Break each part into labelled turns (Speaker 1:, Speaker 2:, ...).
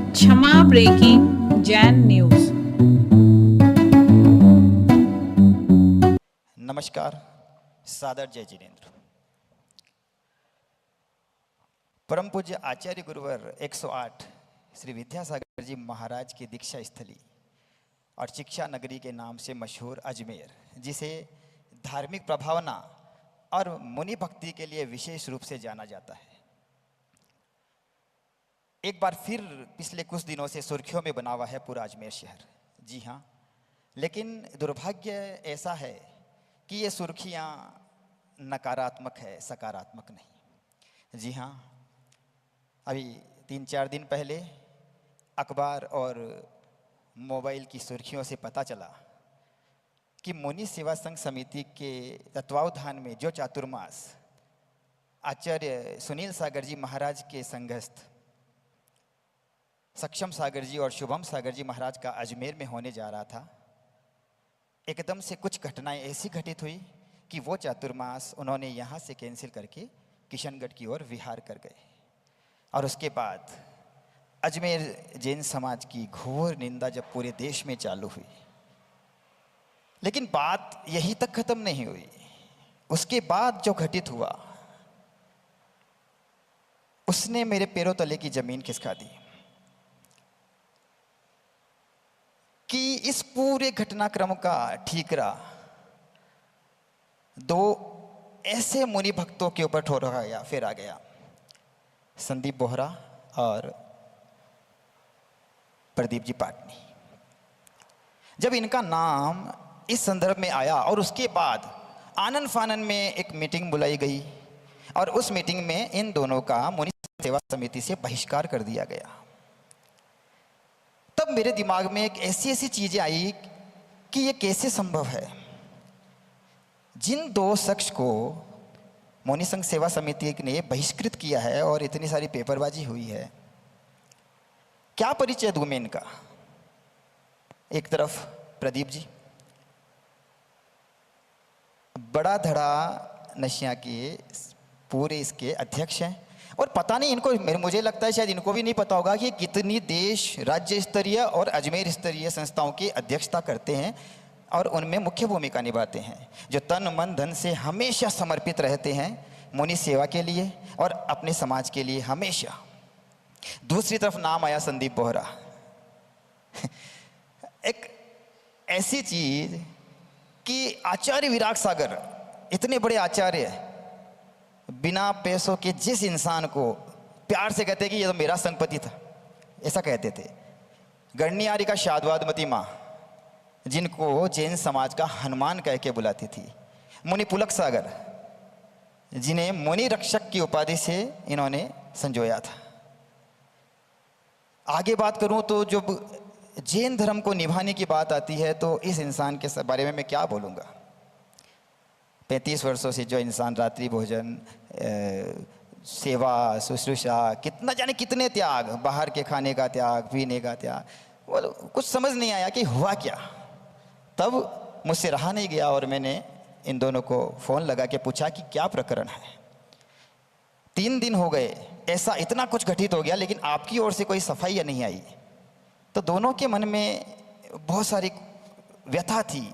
Speaker 1: क्षमा breaking Jain news.
Speaker 2: नमस्कार, सादर जय जिनेन्द्र। परम पूज्य आचार्य गुरुवर 108 श्री विद्यासागर जी महाराज की दीक्षा स्थली और शिक्षा नगरी के नाम से मशहूर अजमेर, जिसे धार्मिक प्रभावना और मुनि भक्ति के लिए विशेष रूप से जाना जाता है, एक बार फिर पिछले कुछ दिनों से सुर्खियों में बना हुआ है पूरा अजमेर शहर। जी हाँ, लेकिन दुर्भाग्य ऐसा है कि ये सुर्खियाँ नकारात्मक है, सकारात्मक नहीं। जी हाँ, अभी 3-4 दिन पहले अखबार और मोबाइल की सुर्खियों से पता चला कि मुनि सेवा संघ समिति के तत्वावधान में जो चातुर्मास आचार्य सुनील सागर जी महाराज के संघस्थ सक्षम सागर जी और शुभम सागर जी महाराज का अजमेर में होने जा रहा था, एकदम से कुछ घटनाएं ऐसी घटित हुई कि वो चातुर्मास उन्होंने यहाँ से कैंसिल करके किशनगढ़ की ओर विहार कर गए। और उसके बाद अजमेर जैन समाज की घोर निंदा जब पूरे देश में चालू हुई, लेकिन बात यहीं तक खत्म नहीं हुई। उसके बाद जो घटित हुआ उसने मेरे पैरों तले की जमीन खिसका दी कि इस पूरे घटनाक्रम का ठीकरा दो ऐसे मुनि भक्तों के ऊपर ठहरा गया, फिर आ गया, संदीप बोहरा और प्रदीप जी पाटनी। जब इनका नाम इस संदर्भ में आया और उसके बाद आनन फानन में एक मीटिंग बुलाई गई और उस मीटिंग में इन दोनों का मुनि सेवा समिति से बहिष्कार कर दिया गया, तब मेरे दिमाग में एक ऐसी ऐसी चीजें आई कि ये कैसे संभव है। जिन दो शख्स को मुनि संघ सेवा समिति ने बहिष्कृत किया है और इतनी सारी पेपरबाजी हुई है, क्या परिचय दूं मैं इनका। एक तरफ प्रदीप जी बड़ा धड़ा नशिया के पूरे इसके अध्यक्ष हैं, और पता नहीं इनको, मुझे लगता है शायद इनको भी नहीं पता होगा कि कितनी देश राज्य स्तरीय और अजमेर स्तरीय संस्थाओं की अध्यक्षता करते हैं और उनमें मुख्य भूमिका निभाते हैं, जो तन मन धन से हमेशा समर्पित रहते हैं मुनि सेवा के लिए और अपने समाज के लिए हमेशा। दूसरी तरफ नाम आया संदीप बोहरा एक ऐसी चीज कि आचार्य विराग सागर, इतने बड़े आचार्य, बिना पैसों के जिस इंसान को प्यार से कहते कि ये तो मेरा संगपति था, ऐसा कहते थे। गणनियारी का शादवादमती माँ, जिनको जैन समाज का हनुमान कह के बुलाती थी। मुनि पुलक सागर, जिन्हें मुनि रक्षक की उपाधि से इन्होंने संजोया था। आगे बात करूं तो जब जैन धर्म को निभाने की बात आती है तो इस इंसान के बारे में मैं क्या बोलूँगा। 35 वर्षों से जो इंसान रात्रि भोजन, सेवा, शुश्रूषा, कितना जाने कितने त्याग, बाहर के खाने का त्याग, पीने का त्याग, वो कुछ समझ नहीं आया कि हुआ क्या। तब मुझसे रहा नहीं गया और मैंने इन दोनों को फ़ोन लगा के पूछा कि क्या प्रकरण है। 3 दिन हो गए, ऐसा इतना कुछ घटित हो गया, लेकिन आपकी ओर से कोई सफाई नहीं आई। तो दोनों के मन में बहुत सारी व्यथा थी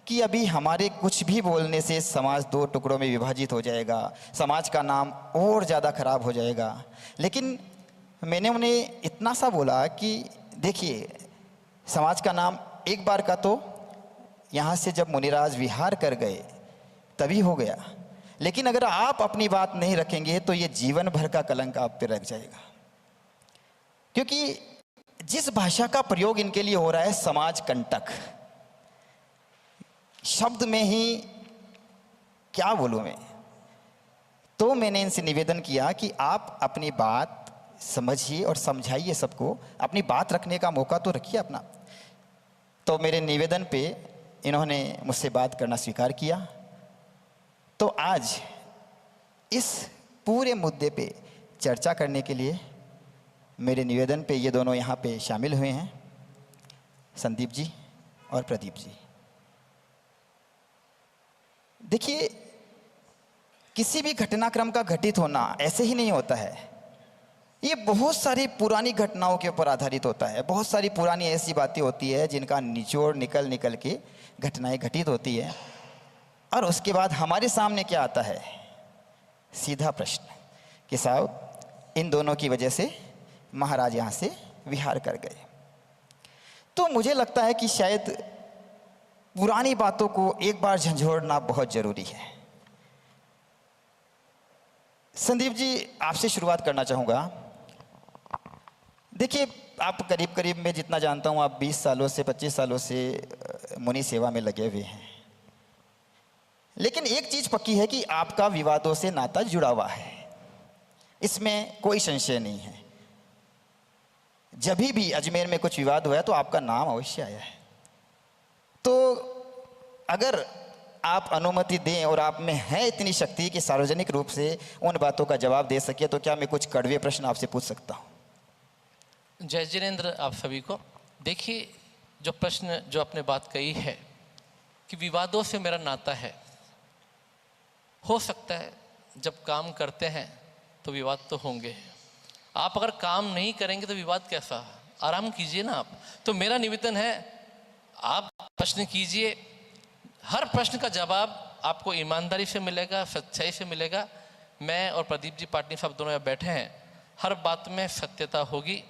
Speaker 2: कि अभी हमारे कुछ भी बोलने से समाज 2 टुकड़ों में विभाजित हो जाएगा, समाज का नाम और ज़्यादा खराब हो जाएगा। लेकिन मैंने उन्हें इतना सा बोला कि देखिए, समाज का नाम एक बार का तो यहाँ से जब मुनिराज विहार कर गए तभी हो गया, लेकिन अगर आप अपनी बात नहीं रखेंगे तो ये जीवन भर का कलंक आप पे लग जाएगा। क्योंकि जिस भाषा का प्रयोग इनके लिए हो रहा है, समाज कंटक, शब्द में ही क्या बोलूं मैं। तो मैंने इनसे निवेदन किया कि आप अपनी बात समझिए और समझाइए सबको, अपनी बात रखने का मौका तो रखिए अपना। तो मेरे निवेदन पे इन्होंने मुझसे बात करना स्वीकार किया। तो आज इस पूरे मुद्दे पे चर्चा करने के लिए मेरे निवेदन पे ये दोनों यहाँ पे शामिल हुए हैं, संदीप जी और प्रदीप जी। देखिए, किसी भी घटनाक्रम का घटित होना ऐसे ही नहीं होता है। ये बहुत सारी पुरानी घटनाओं के ऊपर आधारित होता है। बहुत सारी पुरानी ऐसी बातें होती है जिनका निचोड़ निकल निकल के घटनाएं घटित होती है, और उसके बाद हमारे सामने क्या आता है, सीधा प्रश्न कि साहब इन दोनों की वजह से महाराज यहाँ से विहार कर गए। तो मुझे लगता है कि शायद पुरानी बातों को एक बार झंझोड़ना बहुत ज़रूरी है। संदीप जी, आपसे शुरुआत करना चाहूँगा। देखिए, आप करीब करीब मैं जितना जानता हूँ आप 20 सालों से 25 सालों से मुनि सेवा में लगे हुए हैं, लेकिन एक चीज़ पक्की है कि आपका विवादों से नाता जुड़ा हुआ है, इसमें कोई संशय नहीं है। जब भी अजमेर में कुछ विवाद हुआ है तो आपका नाम अवश्य आया है। तो अगर आप अनुमति दें और आप में है इतनी शक्ति कि सार्वजनिक रूप से उन बातों का जवाब दे सके, तो क्या मैं कुछ कड़वे प्रश्न आपसे पूछ सकता हूँ?
Speaker 3: जय जिनेंद्र आप सभी को। देखिए, जो प्रश्न जो आपने बात कही है कि विवादों से मेरा नाता है, हो सकता है जब काम करते हैं तो विवाद तो होंगे। आप अगर काम नहीं करेंगे तो विवाद कैसा? आराम कीजिए ना आप। तो मेरा निवेदन है, आप प्रश्न कीजिए, हर प्रश्न का जवाब आपको ईमानदारी से मिलेगा, सच्चाई से मिलेगा। मैं और प्रदीप जी पाटनी साहब दोनों यहाँ बैठे हैं, हर बात में सत्यता होगी।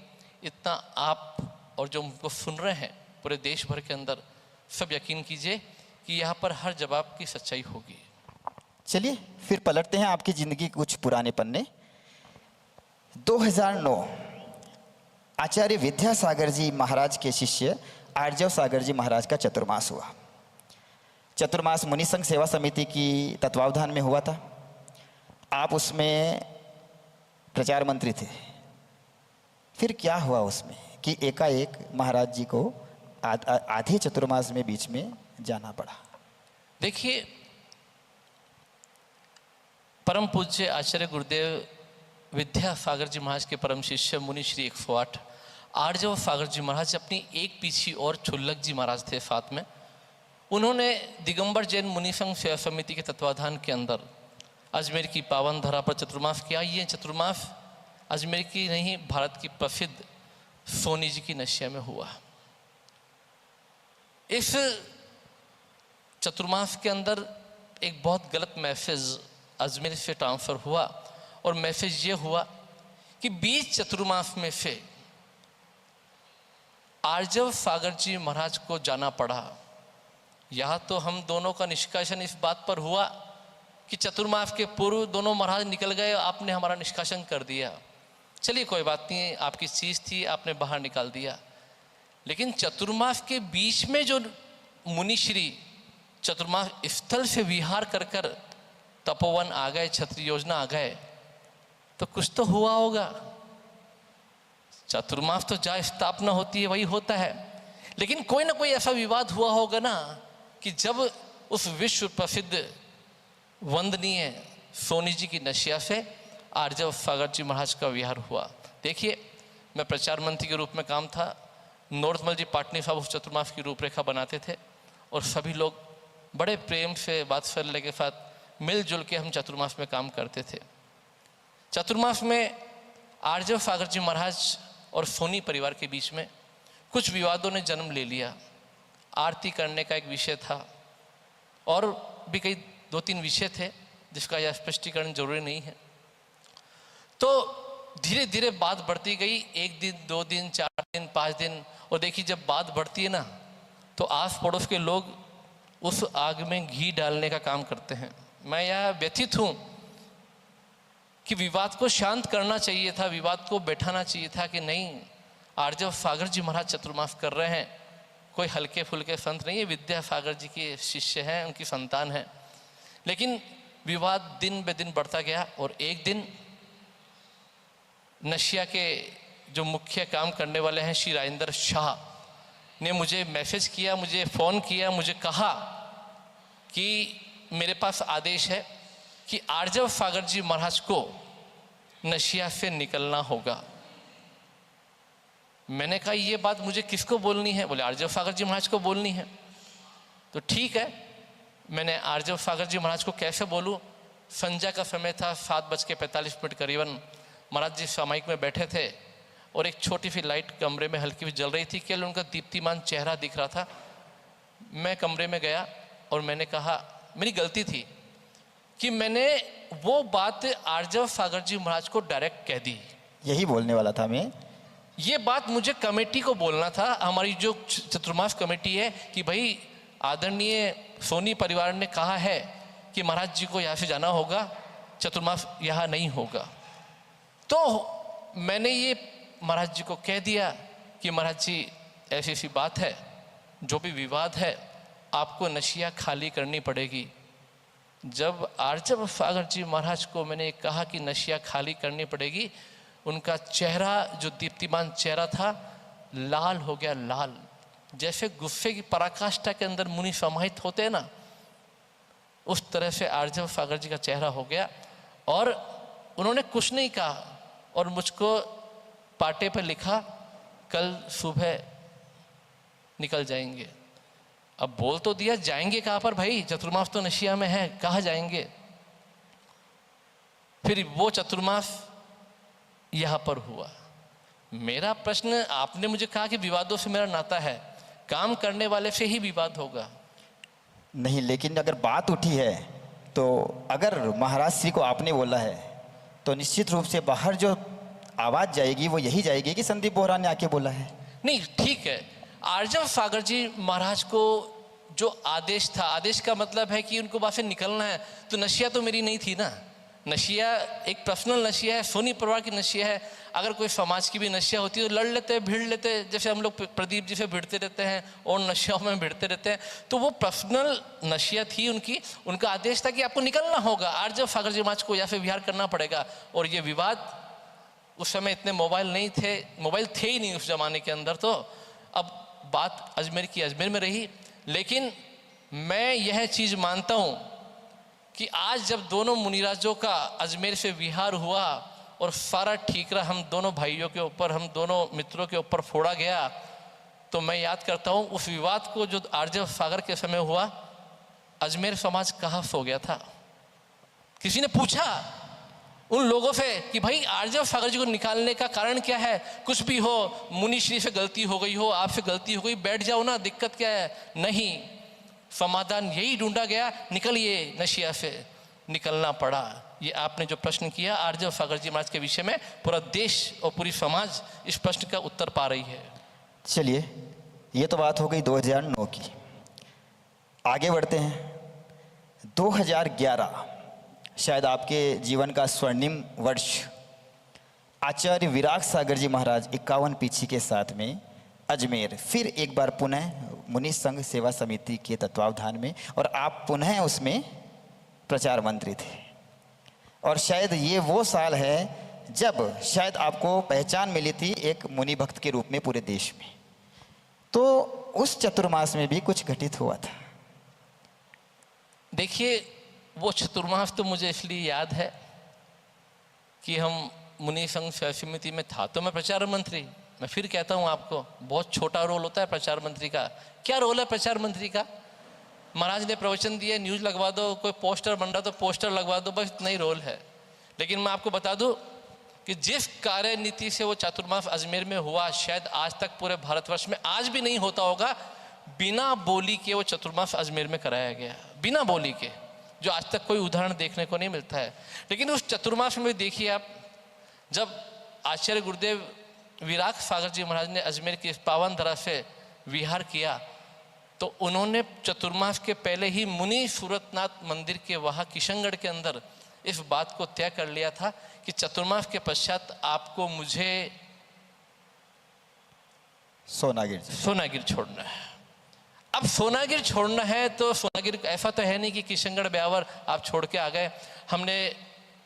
Speaker 3: इतना आप और जो हमको सुन रहे हैं पूरे देश भर के अंदर सब यकीन कीजिए कि यहाँ पर हर जवाब की सच्चाई होगी।
Speaker 2: चलिए फिर पलटते हैं आपकी ज़िंदगी के कुछ पुराने पन्ने। 2009 आचार्य विद्यासागर जी महाराज के शिष्य आर्जव सागर जी महाराज का चतुर्मास हुआ। चतुर्मास मुनि संघ सेवा समिति की तत्वावधान में हुआ था। आप उसमें प्रचार मंत्री थे। फिर क्या हुआ उसमें कि एकाएक महाराज जी को आधे चतुर्मास में बीच में जाना पड़ा?
Speaker 3: देखिए, परम पूज्य आचार्य गुरुदेव विद्यासागर जी महाराज के परम शिष्य मुनि श्री 108 आर्जव सागर जी महाराज अपनी एक पीछी और छुल्लक जी महाराज थे साथ में। उन्होंने दिगंबर जैन मुनि संघ सेवा समिति के तत्वाधान के अंदर अजमेर की पावन धरा पर चतुर्मास किया। ये चतुर्मास अजमेर की नहीं, भारत की प्रसिद्ध सोनी जी की नशिया में हुआ। इस चतुर्मास के अंदर एक बहुत गलत मैसेज अजमेर से ट्रांसफ़र हुआ, और मैसेज ये हुआ कि 20 चतुर्मास में से आर्जव सागर जी महाराज को जाना पड़ा। यहाँ तो हम दोनों का निष्कासन इस बात पर हुआ कि चतुर्मास के पूर्व दोनों महाराज निकल गए, आपने हमारा निष्कासन कर दिया। चलिए कोई बात नहीं, आपकी चीज़ थी, आपने बाहर निकाल दिया। लेकिन चतुर्मास के बीच में जो मुनिश्री चतुर्मास स्थल से विहार कर कर तपोवन आ गए, छत्री योजना आ गए, तो कुछ तो हुआ होगा। चतुर्मास तो जहाँ स्थापना होती है वही होता है, लेकिन कोई ना कोई ऐसा विवाद हुआ होगा ना कि जब उस विश्व प्रसिद्ध वंदनीय सोनी जी की नशिया से आर्जव सागर जी महाराज का विहार हुआ। देखिए, मैं प्रचार मंत्री के रूप में काम था, नॉर्थमल जी पाटनी साहब उस चतुर्मास की रूपरेखा बनाते थे, और सभी लोग बड़े प्रेम से वात्सल्य के साथ मिलजुल के हम चतुर्मास में काम करते थे। चतुर्मास में आर्जव सागर जी महाराज और सोनी परिवार के बीच में कुछ विवादों ने जन्म ले लिया। आरती करने का एक विषय था, और भी कई 2-3 विषय थे जिसका यह स्पष्टीकरण जरूरी नहीं है। तो धीरे धीरे बात बढ़ती गई, 1 दिन 2 दिन 4 दिन 5 दिन, और देखिए जब बात बढ़ती है ना तो आस पड़ोस के लोग उस आग में घी डालने का काम करते हैं। मैं यह व्यथित हूँ कि विवाद को शांत करना चाहिए था, विवाद को बैठाना चाहिए था कि नहीं, आर्जव सागर जी महाराज चतुर्मास कर रहे हैं, कोई हल्के फुल्के संत नहीं है, विद्यासागर जी के शिष्य हैं, उनकी संतान है। लेकिन विवाद दिन बे दिन बढ़ता गया, और एक दिन नशिया के जो मुख्य काम करने वाले हैं श्री राजेंद्र शाह ने मुझे मैसेज किया, मुझे फ़ोन किया, मुझे कहा कि मेरे पास आदेश है कि आर्जव सागर जी महाराज को नशिया से निकलना होगा। मैंने कहा ये बात मुझे किसको बोलनी है? बोले आर्जव सागर जी महाराज को बोलनी है। तो ठीक है, मैंने आर्जव सागर जी महाराज को कैसे बोलूं? संध्या का समय था, 7:45 करीबन। महाराज जी सामायिक में बैठे थे और एक छोटी सी लाइट कमरे में हल्की भी जल रही थी, केवल उनका दीप्तिमान चेहरा दिख रहा था। मैं कमरे में गया और मैंने कहा, मेरी गलती थी कि मैंने वो बात आर्जव सागर जी महाराज को डायरेक्ट कह दी।
Speaker 2: यही बोलने वाला था मैं।
Speaker 3: ये बात मुझे कमेटी को बोलना था, हमारी जो चतुर्मास कमेटी है, कि भाई आदरणीय सोनी परिवार ने कहा है कि महाराज जी को यहाँ से जाना होगा, चतुर्मास यहाँ नहीं होगा। तो मैंने ये महाराज जी को कह दिया कि महाराज जी ऐसी ऐसी बात है, जो भी विवाद है आपको नशिया खाली करनी पड़ेगी। जब आर्जव सागर जी महाराज को मैंने कहा कि नशिया खाली करनी पड़ेगी, उनका चेहरा जो दीप्तिमान चेहरा था लाल हो गया, लाल, जैसे गुस्से की पराकाष्ठा के अंदर मुनि समाहित होते हैं ना, उस तरह से आर्जव सागर जी का चेहरा हो गया। और उन्होंने कुछ नहीं कहा और मुझको पाटे पर लिखा, कल सुबह निकल जाएंगे। अब बोल तो दिया, जाएंगे कहाँ पर भाई, चतुर्मास तो नशिया में है, कहाँ जाएंगे। फिर वो चतुर्मास यहाँ पर हुआ। मेरा प्रश्न, आपने मुझे कहा कि विवादों से मेरा नाता है, काम करने वाले से ही विवाद होगा।
Speaker 2: नहीं, लेकिन अगर बात उठी है तो अगर महाराज श्री को आपने बोला है तो निश्चित रूप से बाहर जो आवाज़ जाएगी वो यही जाएगी कि संदीप बोहरा ने आके बोला है।
Speaker 3: नहीं, ठीक है, आर्जव सागर जी महाराज को जो आदेश था, आदेश का मतलब है कि उनको वहाँ से निकलना है, तो नशिया तो मेरी नहीं थी ना। नशिया एक पर्सनल नशिया है, सोनी परिवार की नशिया है। अगर कोई समाज की भी नशिया होती है तो लड़ लेते, भिड़ लेते, जैसे हम लोग प्रदीप जी से भिड़ते रहते हैं और नशियाओं में भिड़ते रहते हैं। तो वो पर्सनल नशिया थी उनकी, उनका आदेश था कि आपको निकलना होगा, आर्जव सागर जी महाराज को या फिर विहार करना पड़ेगा। और ये विवाद, उस समय इतने मोबाइल नहीं थे, मोबाइल थे ही नहीं उस जमाने के अंदर, तो अब बात अजमेर की अजमेर में रही। लेकिन मैं यह चीज़ मानता हूँ कि आज जब दोनों मुनिराजों का अजमेर से विहार हुआ और सारा ठीकरा हम दोनों भाइयों के ऊपर, हम दोनों मित्रों के ऊपर फोड़ा गया, तो मैं याद करता हूँ उस विवाद को जो आर्जव सागर के समय हुआ, अजमेर समाज कहाँ सो गया था। किसी ने पूछा उन लोगों से कि भाई आर्जव सागर जी को निकालने का कारण क्या है, कुछ भी हो, मुनि श्री से गलती हो गई हो, आपसे गलती हो गई, बैठ जाओ ना, दिक्कत क्या है। नहीं, समाधान यही ढूंढा गया, निकलिए नशिया से, निकलना पड़ा। ये आपने जो प्रश्न किया आर्जव सागर जी महाराज के विषय में, पूरा देश और पूरी समाज इस प्रश्न का उत्तर पा रही है।
Speaker 2: चलिए, ये तो बात हो गई 2009 की। आगे बढ़ते हैं 2011, शायद आपके जीवन का स्वर्णिम वर्ष। आचार्य विराग सागर जी महाराज 51 पीछी के साथ में अजमेर फिर एक बार पुनः मुनि संघ सेवा समिति के तत्वावधान में, और आप पुनः उसमें प्रचार मंत्री थे। और शायद ये वो साल है जब शायद आपको पहचान मिली थी एक मुनि भक्त के रूप में पूरे देश में। तो उस चतुर्मास में भी कुछ घटित हुआ था।
Speaker 3: देखिए, वो चतुर्मास तो मुझे इसलिए याद है कि हम मुनि संघ सेवा समिति में था, तो मैं प्रचार मंत्री। मैं फिर कहता हूँ आपको, बहुत छोटा रोल होता है प्रचार मंत्री का। क्या रोल है प्रचार मंत्री का? महाराज ने प्रवचन दिए, न्यूज़ लगवा दो, कोई पोस्टर बन रहा तो पोस्टर लगवा दो, बस इतना ही रोल है। लेकिन मैं आपको बता दूं कि जिस कार्य नीति से वो चतुर्मास अजमेर में हुआ, शायद आज तक पूरे भारतवर्ष में आज भी नहीं होता होगा। बिना बोली के वो चतुर्मास अजमेर में कराया गया, बिना बोली के, जो आज तक कोई उदाहरण देखने को नहीं मिलता है। लेकिन उस चतुर्मास में देखिए आप, जब आचार्य गुरुदेव विराग सागर जी महाराज ने अजमेर की इस पावन धरा से विहार किया, तो उन्होंने चतुर्मास के पहले ही मुनि सूरतनाथ मंदिर के वहाँ किशनगढ़ के अंदर इस बात को तय कर लिया था कि चतुर्मास के पश्चात आपको मुझे सोनागिर छोड़ना है। अब सोनागिर छोड़ना है तो सोनागिर ऐसा तो है नहीं कि किशनगढ़ ब्यावर आप छोड़ के आ गए। हमने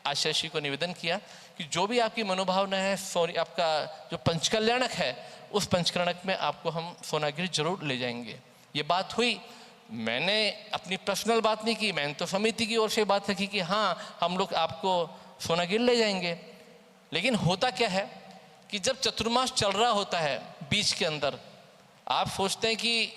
Speaker 3: आचार्य श्री को निवेदन किया कि जो भी आपकी मनोभावना है, आपका जो पंचकल्याणक है, उस पंचकल्याणक में आपको हम सोनागिर जरूर ले जाएंगे। ये बात हुई। मैंने अपनी पर्सनल बात नहीं की, मैंने तो समिति की ओर से बात रखी कि हाँ हम लोग आपको सोनागिर ले जाएंगे। लेकिन होता क्या है कि जब चतुर्मास चल रहा होता है बीच के अंदर, आप सोचते हैं कि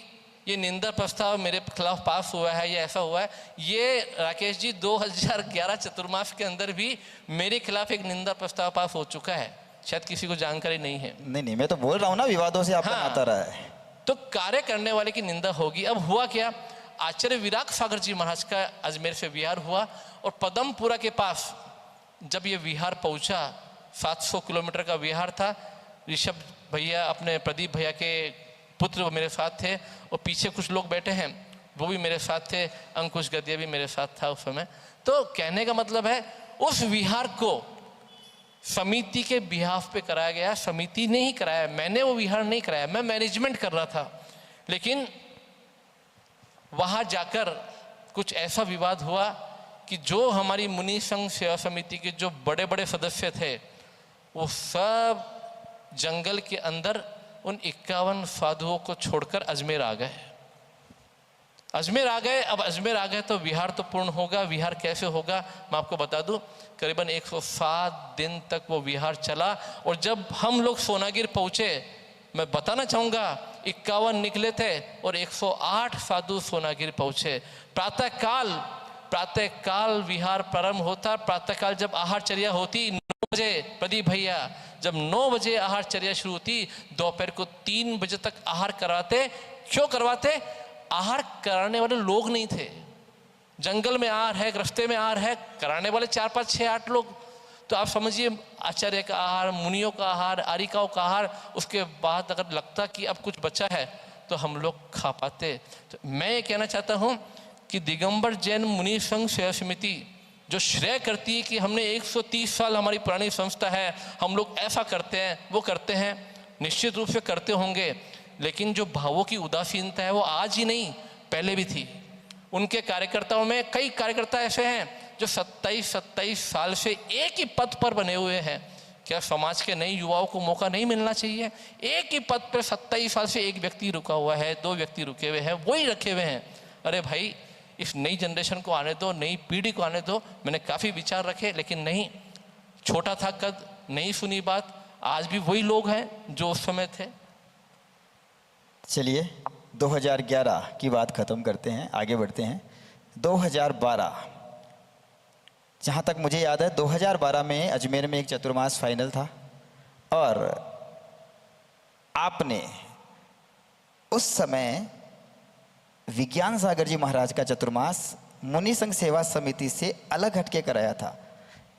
Speaker 3: ये निंदा प्रस्ताव मेरे खिलाफ पास हुआ है या ऐसा हुआ है, ये राकेश जी 2011 चतुर्मास के अंदर भी मेरे खिलाफ एक निंदा प्रस्ताव पास हो चुका है, शायद किसी को जानकारी नहीं है।
Speaker 2: नहीं नहीं, मैं तो बोल रहा हूँ ना, विवादों से आपका
Speaker 3: हाँ।
Speaker 2: नाता रहा है।
Speaker 3: तो कार्य करने वाले की निंदा होगी। अब हुआ क्या, आचार्य विराग सागर जी महाराज का अजमेर से विहार हुआ और पदमपुरा के पास जब ये विहार पहुंचा, 700 किलोमीटर का विहार था। ऋषभ भैया अपने प्रदीप भैया के पुत्र वो मेरे साथ थे और पीछे कुछ लोग बैठे हैं वो भी मेरे साथ थे, अंकुश गद्दिया भी मेरे साथ था उस समय। तो कहने का मतलब है उस विहार को समिति के बिहाफ पे कराया गया, समिति ने ही कराया, मैंने वो विहार नहीं कराया, मैं मैनेजमेंट कर रहा था। लेकिन वहाँ जाकर कुछ ऐसा विवाद हुआ कि जो हमारी मुनि संघ सेवा समिति के जो बड़े बड़े सदस्य थे वो सब जंगल के अंदर उन 51 साधुओं को छोड़कर अजमेर आ गए। अजमेर आ गए। अब अजमेर आ गए तो विहार तो पूर्ण होगा। विहार कैसे होगा मैं आपको बता दूं, करीबन 107 दिन तक वो विहार चला। और जब हम लोग सोनागिर पहुंचे, मैं बताना चाहूँगा 51 निकले थे और 108 साधु सोनागिर पहुँचे। प्रातःकाल विहार प्रारंभ होता। प्रातःकाल जब आहारचर्या होती 9 बजे, प्रदीप भैया जब 9 बजे आहारचर्या शुरू होती, दोपहर को 3 बजे तक आहार करवाते। क्यों करवाते? आहार कराने वाले लोग नहीं थे। जंगल में आहार है, रास्ते में आहार है, कराने वाले 4, 5, 6, 8 लोग। तो आप समझिए आचार्य का आहार, मुनियों का आहार, आरिकाओं का आहार, उसके बाद अगर लगता कि अब कुछ बचा है तो हम लोग खा पाते। तो मैं ये कहना चाहता हूँ कि दिगंबर जैन मुनि संघ सेवा समिति जो श्रेय करती है कि हमने 130 साल हमारी पुरानी संस्था है, हम लोग ऐसा करते हैं वो करते हैं, निश्चित रूप से करते होंगे। लेकिन जो भावों की उदासीनता है वो आज ही नहीं, पहले भी थी। उनके कार्यकर्ताओं में कई कार्यकर्ता ऐसे हैं जो 27 साल से एक ही पद पर बने हुए हैं। क्या समाज के नए युवाओं को मौका नहीं मिलना चाहिए? एक ही पद पर 27 साल से एक व्यक्ति रुका हुआ है, 2 व्यक्ति रुके हुए हैं, वही रखे हुए हैं। अरे भाई, इस नई जनरेशन को आने दो, नई पीढ़ी को आने दो। मैंने काफ़ी विचार रखे लेकिन नहीं, छोटा था कद, नहीं सुनी बात। आज भी वही लोग हैं जो उस समय थे।
Speaker 2: चलिए 2011 की बात ख़त्म करते हैं, आगे बढ़ते हैं। 2012, जहाँ तक मुझे याद है 2012 में अजमेर में एक चतुर्मास फाइनल था और आपने उस समय विज्ञान सागर जी महाराज का चतुर्मास मुनि संघ सेवा समिति से अलग हटके कराया था।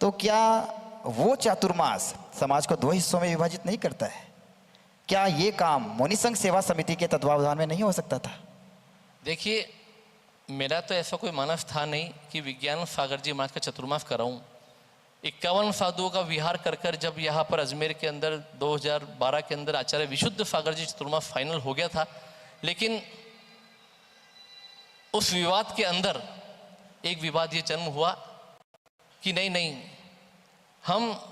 Speaker 2: तो क्या वो चतुर्मास समाज को 2 हिस्सों में विभाजित नहीं करता है? क्या ये काम मुनि संघ सेवा समिति के तत्वावधान में नहीं हो सकता था?
Speaker 3: देखिए, मेरा तो ऐसा कोई मानस था नहीं कि विज्ञान सागर जी महाराज का चतुर्मास कराऊं। 51 साधुओं का विहार कर जब यहाँ पर अजमेर के अंदर 2012 के अंदर आचार्य विशुद्ध सागर जी चतुर्मास फाइनल हो गया था। लेकिन उस विवाद के अंदर एक विवाद ये जन्म हुआ कि नहीं, हम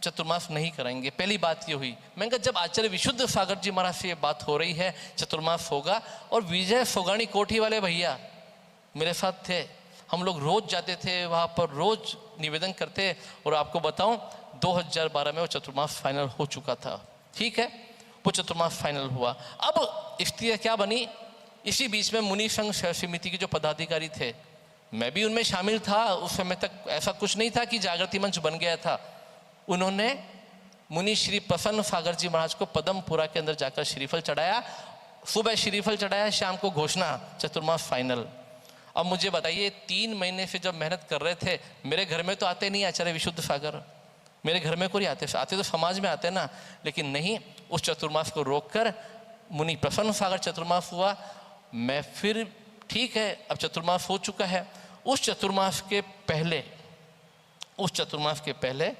Speaker 3: चतुर्मास नहीं कराएंगे। पहली बात ये हुई। मैंने कहा जब आचार्य विशुद्ध सागर जी महाराज से ये बात हो रही है चतुर्मास होगा, और विजय सोगानी कोठी वाले भैया मेरे साथ थे, हम लोग रोज जाते थे वहाँ पर, रोज निवेदन करते। और आपको बताऊं 2012 में वो चतुर्मास फाइनल हो चुका था। ठीक है, वो चतुर्मास फाइनल हुआ। अब स्थिति क्या बनी, इसी बीच में मुनि संघ समिति के जो पदाधिकारी थे, मैं भी उनमें शामिल था। उस समय तक ऐसा कुछ नहीं था कि जागृति मंच बन गया था। उन्होंने मुनि श्री प्रसन्न सागर जी महाराज को पदमपुरा के अंदर जाकर श्रीफल चढ़ाया। सुबह श्रीफल चढ़ाया, शाम को घोषणा चतुर्मास फाइनल। अब मुझे बताइए, 3 महीने से जब मेहनत कर रहे थे, मेरे घर में तो आते नहीं आचार्य विशुद्ध सागर, मेरे घर में कोई आते तो समाज में आते ना। लेकिन नहीं, उस चतुर्मास को रोककर मुनि प्रसन्न सागर चतुर्मास हुआ। मैं फिर ठीक है, अब चतुर्मास हो चुका है। उस चतुर्मास के पहले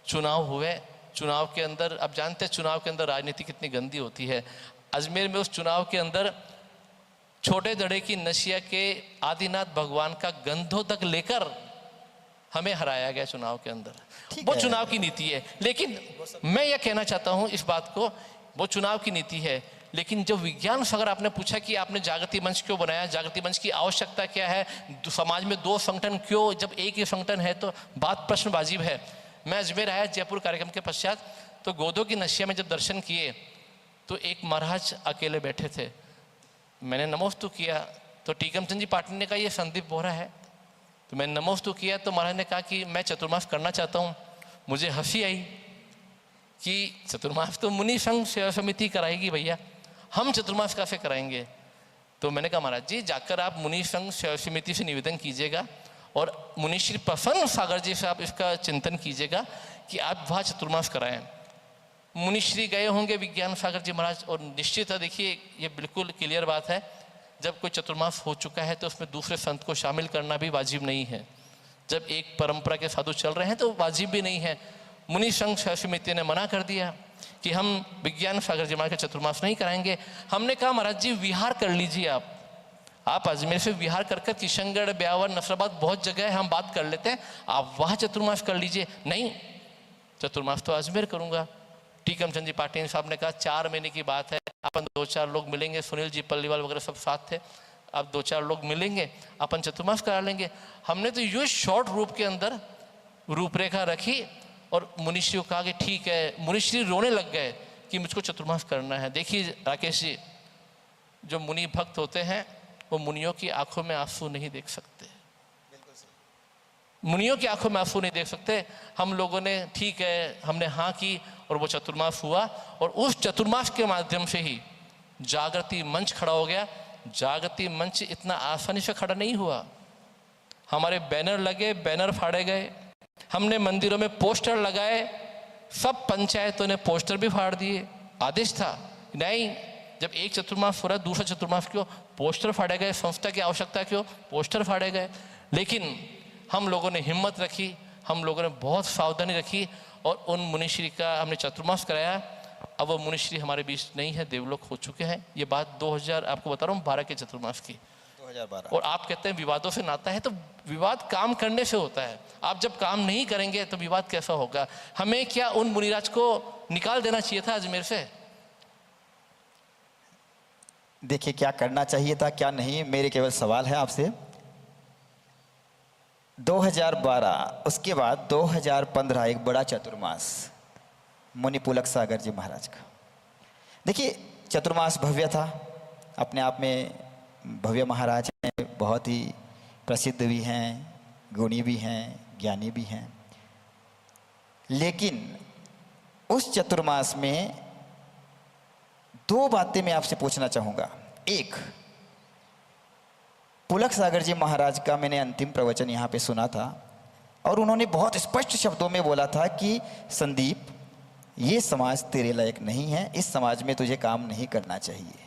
Speaker 3: चुनाव हुए। चुनाव के अंदर, अब जानते हैं चुनाव के अंदर राजनीति कितनी गंदी होती है। अजमेर में उस चुनाव के अंदर छोटे दड़े की नशिया के आदिनाथ भगवान का गंधोदक लेकर हमें हराया गया चुनाव के अंदर। वो चुनाव की नीति है। लेकिन मैं यह कहना चाहता हूं इस बात को, वो चुनाव की नीति है। लेकिन जो विज्ञान सागर आपने पूछा कि आपने जागृति मंच क्यों बनाया, जागृति मंच की आवश्यकता क्या है, समाज में 2 संगठन क्यों, जब एक ही संगठन है तो बात प्रश्न वाजिब है। मैं अजमेर आया जयपुर कार्यक्रम के पश्चात, तो गोदों की नशिया में जब दर्शन किए तो एक महाराज अकेले बैठे थे। मैंने नमोस्तु किया तो टीकम चंद जी पाटिल ने कहा ये संदीप बोहरा है। तो मैंने नमोस्तु किया तो महाराज ने कहा कि मैं चतुर्मास करना चाहता हूँ। मुझे हंसी आई कि चतुर्मास तो मुनि संघ सेवा समिति कराएगी भैया, हम चतुर्मास कैसे कराएंगे। तो मैंने कहा महाराज जी जाकर आप मुनि संघ सेवा समिति से निवेदन कीजिएगा और मुनि श्री प्रसन्न सागर जी से आप इसका चिंतन कीजिएगा कि आप वहाँ चतुर्मास कराएं। मुनि श्री गए होंगे विज्ञान सागर जी महाराज, और निश्चित है देखिए ये बिल्कुल क्लियर बात है, जब कोई चतुर्मास हो चुका है तो उसमें दूसरे संत को शामिल करना भी वाजिब नहीं है। जब एक परंपरा के साधु चल रहे हैं तो वाजिब भी नहीं है। मुनि संघ सेवा समिति ने मना कर दिया कि हम विज्ञान सागर जी महाराज का चतुर्मास नहीं कराएंगे। हमने कहा महाराज जी विहार कर लीजिए, आप अजमेर से विहार कर कर किशनगढ़, ब्यावर, नसराबाद बहुत जगह है, हम बात कर लेते हैं, आप वहाँ चतुर्मास कर लीजिए। नहीं, चतुर्मास तो अजमेर करूँगा। टीकम चंद जी पाटिल साहब ने कहा 4 महीने की बात है, अपन 2-4 लोग मिलेंगे, सुनील जी पल्लीवाल वगैरह सब साथ थे, अब 2-4 लोग मिलेंगे, अपन चतुर्मास करा लेंगे। हमने तो ये शॉर्ट रूप के अंदर रूपरेखा रखी और मुनिश्री को कहा कि ठीक है। मुनिश्री रोने लग गए कि मुझको चतुर्मास करना है। देखिए राकेश जी, जो मुनि भक्त होते हैं वो मुनियों की आंखों में आंसू नहीं देख सकते, मुनियों की आंखों में आंसू नहीं देख सकते। हम लोगों ने ठीक है, हमने हाँ की और वो चतुर्मास हुआ, और उस चतुर्मास के माध्यम से ही जागृति मंच खड़ा हो गया। जागृति मंच इतना आसानी से खड़ा नहीं हुआ, हमारे बैनर लगे, बैनर फाड़े गए, हमने मंदिरों में पोस्टर लगाए, सब पंचायतों ने पोस्टर भी फाड़ दिए। आदेश था नहीं, जब एक चतुर्मास हो रहा है दूसरा चतुर्मास क्यों, पोस्टर फाड़े गए, संस्था की आवश्यकता क्यों, पोस्टर फाड़े गए। लेकिन हम लोगों ने हिम्मत रखी, हम लोगों ने बहुत सावधानी रखी और उन मुनिश्री का हमने चतुर्मास कराया। अब वो मुनिश्री हमारे बीच नहीं है, देवलोक हो चुके हैं। ये बात 2000 आपको बता रहा हूँ 12 के चतुर्मास की,
Speaker 2: 2012।
Speaker 3: और आप कहते हैं विवादों से नाता है, तो विवाद काम करने से होता है। आप जब काम नहीं करेंगे तो विवाद कैसा होगा। हमें क्या उन मुनिराज को निकाल देना चाहिए था अजमेर से?
Speaker 2: देखिए क्या करना चाहिए था क्या नहीं, मेरे केवल सवाल है आपसे। 2012, उसके बाद 2015 एक बड़ा चतुर्मास मुनि पुलक सागर जी महाराज का। देखिए चतुर्मास भव्य था, अपने आप में भव्य महाराज हैं, बहुत ही प्रसिद्ध भी हैं, गुणी भी हैं, ज्ञानी भी हैं। लेकिन उस चतुर्मास में 2 बातें मैं आपसे पूछना चाहूँगा। एक, पुलक सागर जी महाराज का मैंने अंतिम प्रवचन यहाँ पे सुना था और उन्होंने बहुत स्पष्ट शब्दों में बोला था कि संदीप, ये समाज तेरे लायक नहीं है, इस समाज में तुझे काम नहीं करना चाहिए,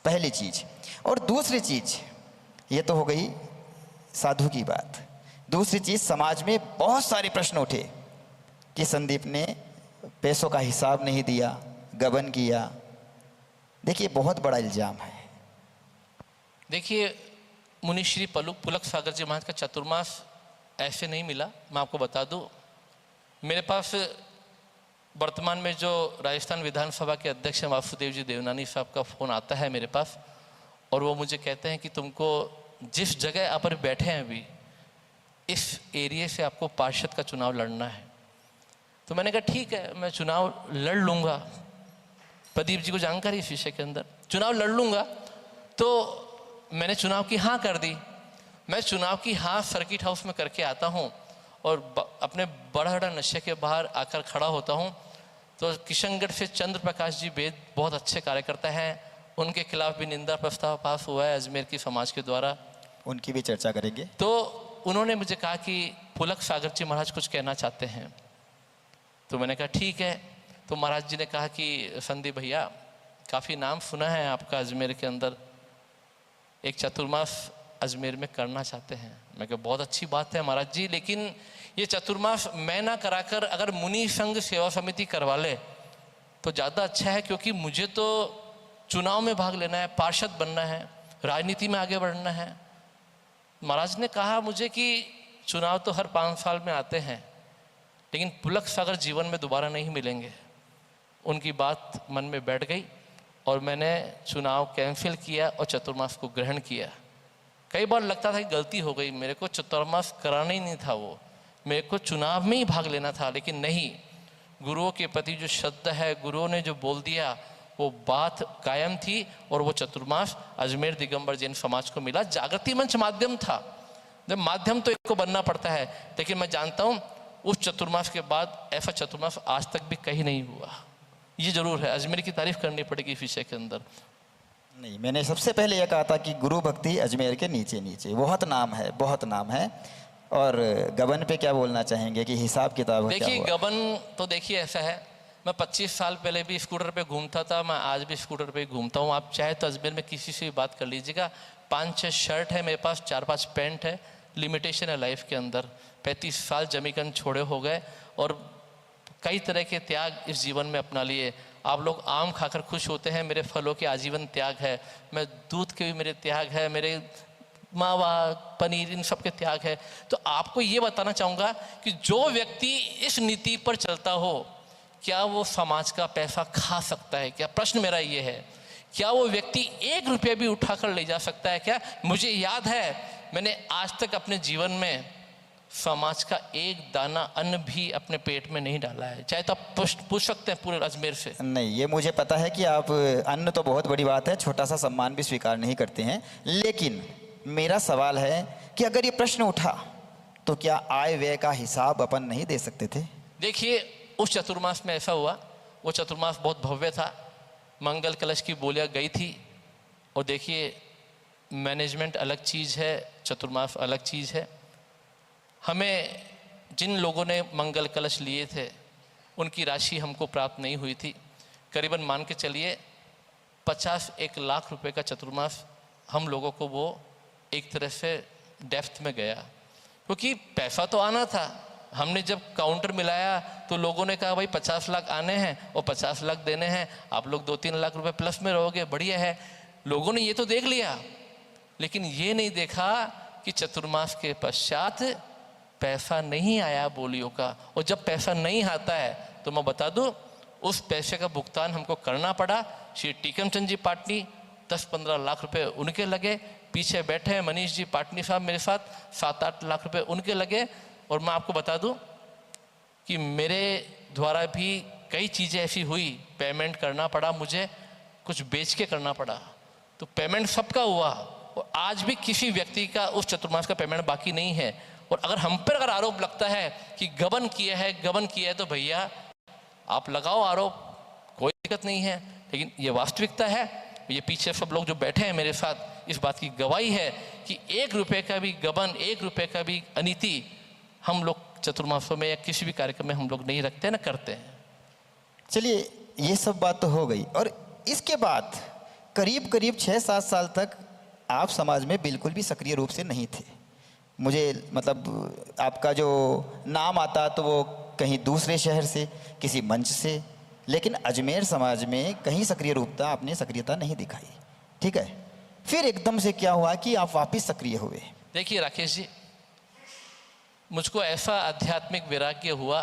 Speaker 2: पहली चीज़। और दूसरी चीज़, ये तो हो गई साधु की बात। दूसरी चीज़, समाज में बहुत सारे प्रश्न उठे कि संदीप ने पैसों का हिसाब नहीं दिया, गबन किया। देखिए बहुत बड़ा इल्ज़ाम है।
Speaker 3: देखिए मुनिश्री पुलक सागर जी महाराज का चतुर्मास ऐसे नहीं मिला। मैं आपको बता दूं, मेरे पास वर्तमान में जो राजस्थान विधानसभा के अध्यक्ष हैं वासुदेव जी देवनानी साहब का फ़ोन आता है मेरे पास, और वो मुझे कहते हैं कि तुमको जिस जगह आप पर बैठे हैं अभी, इस एरिया से आपको पार्षद का चुनाव लड़ना है। तो मैंने कहा ठीक है, मैं चुनाव लड़ लूँगा। प्रदीप जी को जानकारी इस विषय के अंदर, चुनाव लड़ लूँगा। तो मैंने चुनाव की हाँ कर दी। मैं चुनाव की हाँ सर्किट हाउस में करके आता हूँ और अपने बड़हड़ा नशे के बाहर आकर खड़ा होता हूँ। तो किशनगढ़ से चंद्र प्रकाश जी वेद बहुत अच्छे कार्यकर्ता हैं, उनके खिलाफ भी निंदा प्रस्ताव पास हुआ है अजमेर की समाज के द्वारा, उनकी भी चर्चा करेंगे। तो उन्होंने मुझे कहा कि पुलक सागर जी महाराज कुछ कहना चाहते हैं। तो मैंने कहा ठीक है। तो महाराज जी ने कहा कि संदीप भैया, काफ़ी नाम सुना है आपका अजमेर के अंदर, एक चतुर्मास अजमेर में करना चाहते हैं। मैं कहा बहुत अच्छी बात है महाराज जी, लेकिन ये चतुर्मास मैं ना कराकर अगर मुनि संघ सेवा समिति करवा ले तो ज़्यादा अच्छा है, क्योंकि मुझे तो चुनाव में भाग लेना है, पार्षद बनना है, राजनीति में आगे बढ़ना है। महाराज ने कहा मुझे कि चुनाव तो हर 5 साल में आते हैं, लेकिन पुलक सागर जीवन में दोबारा नहीं मिलेंगे। उनकी बात मन में बैठ गई और मैंने चुनाव कैंसिल किया और चतुर्मास को ग्रहण किया। कई बार लगता था कि गलती हो गई, मेरे को चतुर्मास कराना ही नहीं था, वो मेरे को चुनाव में ही भाग लेना था। लेकिन नहीं, गुरुओं के प्रति जो श्रद्धा है, गुरुओं ने जो बोल दिया वो बात कायम थी और वो चतुर्मास अजमेर दिगंबर जैन समाज को मिला। जागृति मंच माध्यम था, जब माध्यम तो एक को बनना पड़ता है, लेकिन मैं जानता हूँ उस चतुर्मास के बाद ऐसा चतुर्मास आज तक भी कहीं नहीं हुआ। ये जरूर है, अजमेर की तारीफ करनी पड़ेगी इस विषय के अंदर।
Speaker 2: नहीं, मैंने सबसे पहले यह कहा था कि गुरु भक्ति अजमेर के नीचे नीचे, बहुत नाम है, बहुत नाम है। और गबन पे क्या बोलना चाहेंगे कि हिसाब किताब क्या
Speaker 3: देखिए
Speaker 2: हुआ?
Speaker 3: गबन तो देखिए ऐसा है, मैं 25 साल पहले भी स्कूटर पे घूमता था, मैं आज भी स्कूटर पे घूमता हूँ। आप चाहे तो अजमेर में किसी से भी बात कर लीजिएगा। 5-6 शर्ट है मेरे पास, 4-5 पैंट है। लिमिटेशन है लाइफ के अंदर। 35 साल जमीकन छोड़े हो गए और कई तरह के त्याग इस जीवन में अपना लिए। आप लोग आम खाकर खुश होते हैं, मेरे फलों के आजीवन त्याग है। मैं दूध के भी मेरे त्याग है, मेरे मावा पनीर इन सब के त्याग है। तो आपको ये बताना चाहूँगा कि जो व्यक्ति इस नीति पर चलता हो, क्या वो समाज का पैसा खा सकता है क्या? प्रश्न मेरा ये है, क्या वो व्यक्ति 1 रुपया भी उठाकर ले जा सकता है क्या? मुझे याद है मैंने आज तक अपने जीवन में समाज का एक दाना अन्न भी अपने पेट में नहीं डाला है। चाहे तो आप पूछ सकते हैं पूरे अजमेर से।
Speaker 2: नहीं, ये मुझे पता है कि आप अन्न तो बहुत बड़ी बात है, छोटा सा सम्मान भी स्वीकार नहीं करते हैं। लेकिन मेरा सवाल है कि अगर ये प्रश्न उठा तो क्या आय व्यय का हिसाब अपन नहीं दे सकते थे?
Speaker 3: देखिए उस चतुर्मास में ऐसा हुआ, वो चतुर्मास बहुत भव्य था, मंगल कलश की बोलियाँ गई थी। और देखिए मैनेजमेंट अलग चीज़ है, चतुर्मास अलग चीज़ है। हमें जिन लोगों ने मंगल कलश लिए थे उनकी राशि हमको प्राप्त नहीं हुई थी। करीबन मान के चलिए 50-1 लाख रुपए का चतुर्मास हम लोगों को वो एक तरह से डेप्थ में गया, क्योंकि पैसा तो आना था। हमने जब काउंटर मिलाया तो लोगों ने कहा भाई 50 लाख आने हैं और 50 लाख देने हैं, आप लोग 2-3 लाख रुपए प्लस में रहोगे, बढ़िया है। लोगों ने ये तो देख लिया, लेकिन ये नहीं देखा कि चतुर्मास के पश्चात पैसा नहीं आया बोलियों का। और जब पैसा नहीं आता है तो मैं बता दूं, उस पैसे का भुगतान हमको करना पड़ा। श्री टीकम चंद जी पाटनी 10-15 लाख रुपए उनके लगे, पीछे बैठे हैं मनीष जी पाटनी साहब मेरे साथ 7-8 लाख रुपए उनके लगे। और मैं आपको बता दूं कि मेरे द्वारा भी कई चीज़ें ऐसी हुई, पेमेंट करना पड़ा मुझे, कुछ बेच के करना पड़ा। तो पेमेंट सबका हुआ और आज भी किसी व्यक्ति का उस चतुर्मास का पेमेंट बाकी नहीं है। और अगर हम पर अगर आरोप लगता है कि गबन किया है तो भैया आप लगाओ आरोप, कोई दिक्कत नहीं है। लेकिन ये वास्तविकता है, ये पीछे सब लोग जो बैठे हैं मेरे साथ इस बात की गवाही है कि 1 रुपये का भी गबन, 1 रुपये का भी अनीति हम लोग चतुर्मासों में या किसी भी कार्यक्रम में हम लोग नहीं रखते, ना करते हैं।
Speaker 2: चलिए, ये सब बात तो हो गई। और इसके बाद करीब करीब 6-7 साल तक आप समाज में बिल्कुल भी सक्रिय रूप से नहीं थे। मुझे मतलब आपका जो नाम आता तो वो कहीं दूसरे शहर से, किसी मंच से, लेकिन अजमेर समाज में कहीं सक्रियता नहीं दिखाई। ठीक है, फिर एकदम से क्या हुआ कि आप वापस सक्रिय हुए?
Speaker 3: देखिए राकेश जी, मुझको ऐसा आध्यात्मिक वैराग्य हुआ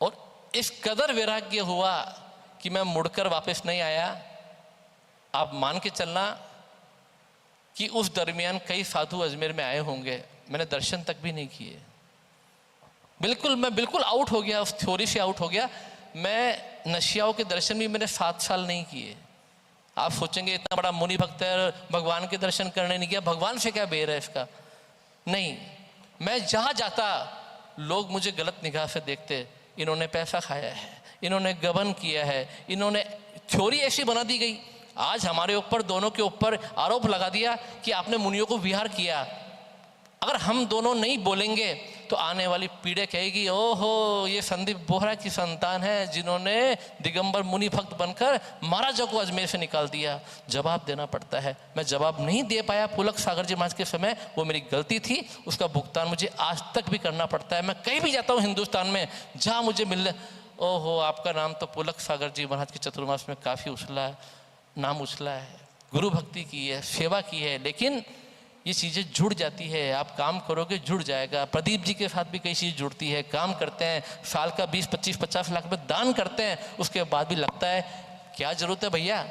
Speaker 3: और इस कदर वैराग्य हुआ कि मैं मुड़कर वापस नहीं आया। आप मान के चलना कि उस दरमियान कई साधु अजमेर में आए होंगे, मैंने दर्शन तक भी नहीं किए। मैं बिल्कुल आउट हो गया, उस थ्योरी से आउट हो गया। मैं नशियाओं के दर्शन भी मैंने 7 साल नहीं किए। आप सोचेंगे इतना बड़ा मुनि भक्त है, भगवान के दर्शन करने नहीं किया, भगवान से क्या बेर है इसका? नहीं, मैं जहाँ जाता लोग मुझे गलत निगाह से देखते, इन्होंने पैसा खाया है, इन्होंने गबन किया है, इन्होंने थ्योरी ऐसी बना दी गई। आज हमारे ऊपर दोनों के ऊपर आरोप लगा दिया कि आपने मुनियों को विहार किया। अगर हम दोनों नहीं बोलेंगे तो आने वाली पीढ़ी कहेगी ओहो ये संदीप बोहरा की संतान है जिन्होंने दिगंबर मुनि भक्त बनकर महाराजा को अजमेर से निकाल दिया। जवाब देना पड़ता है। मैं जवाब नहीं दे पाया पुलक सागर जी महाराज के समय, वो मेरी गलती थी, उसका भुगतान मुझे आज तक भी करना पड़ता है। मैं कहीं भी जाता हूँ हिंदुस्तान में, जहाँ मुझे मिलने, ओहो आपका नाम तो पुलक सागर जी महाराज के चतुर्मास में काफ़ी उछला है, नाम उछला है, गुरु भक्ति की है, सेवा की है, लेकिन ये चीज़ें जुड़ जाती है। आप काम करोगे जुड़ जाएगा। प्रदीप जी के साथ भी कई चीज़ जुड़ती है। काम करते हैं, साल का 20-25-50 लाख रुपये दान करते हैं, उसके बाद भी लगता है क्या ज़रूरत है भैया,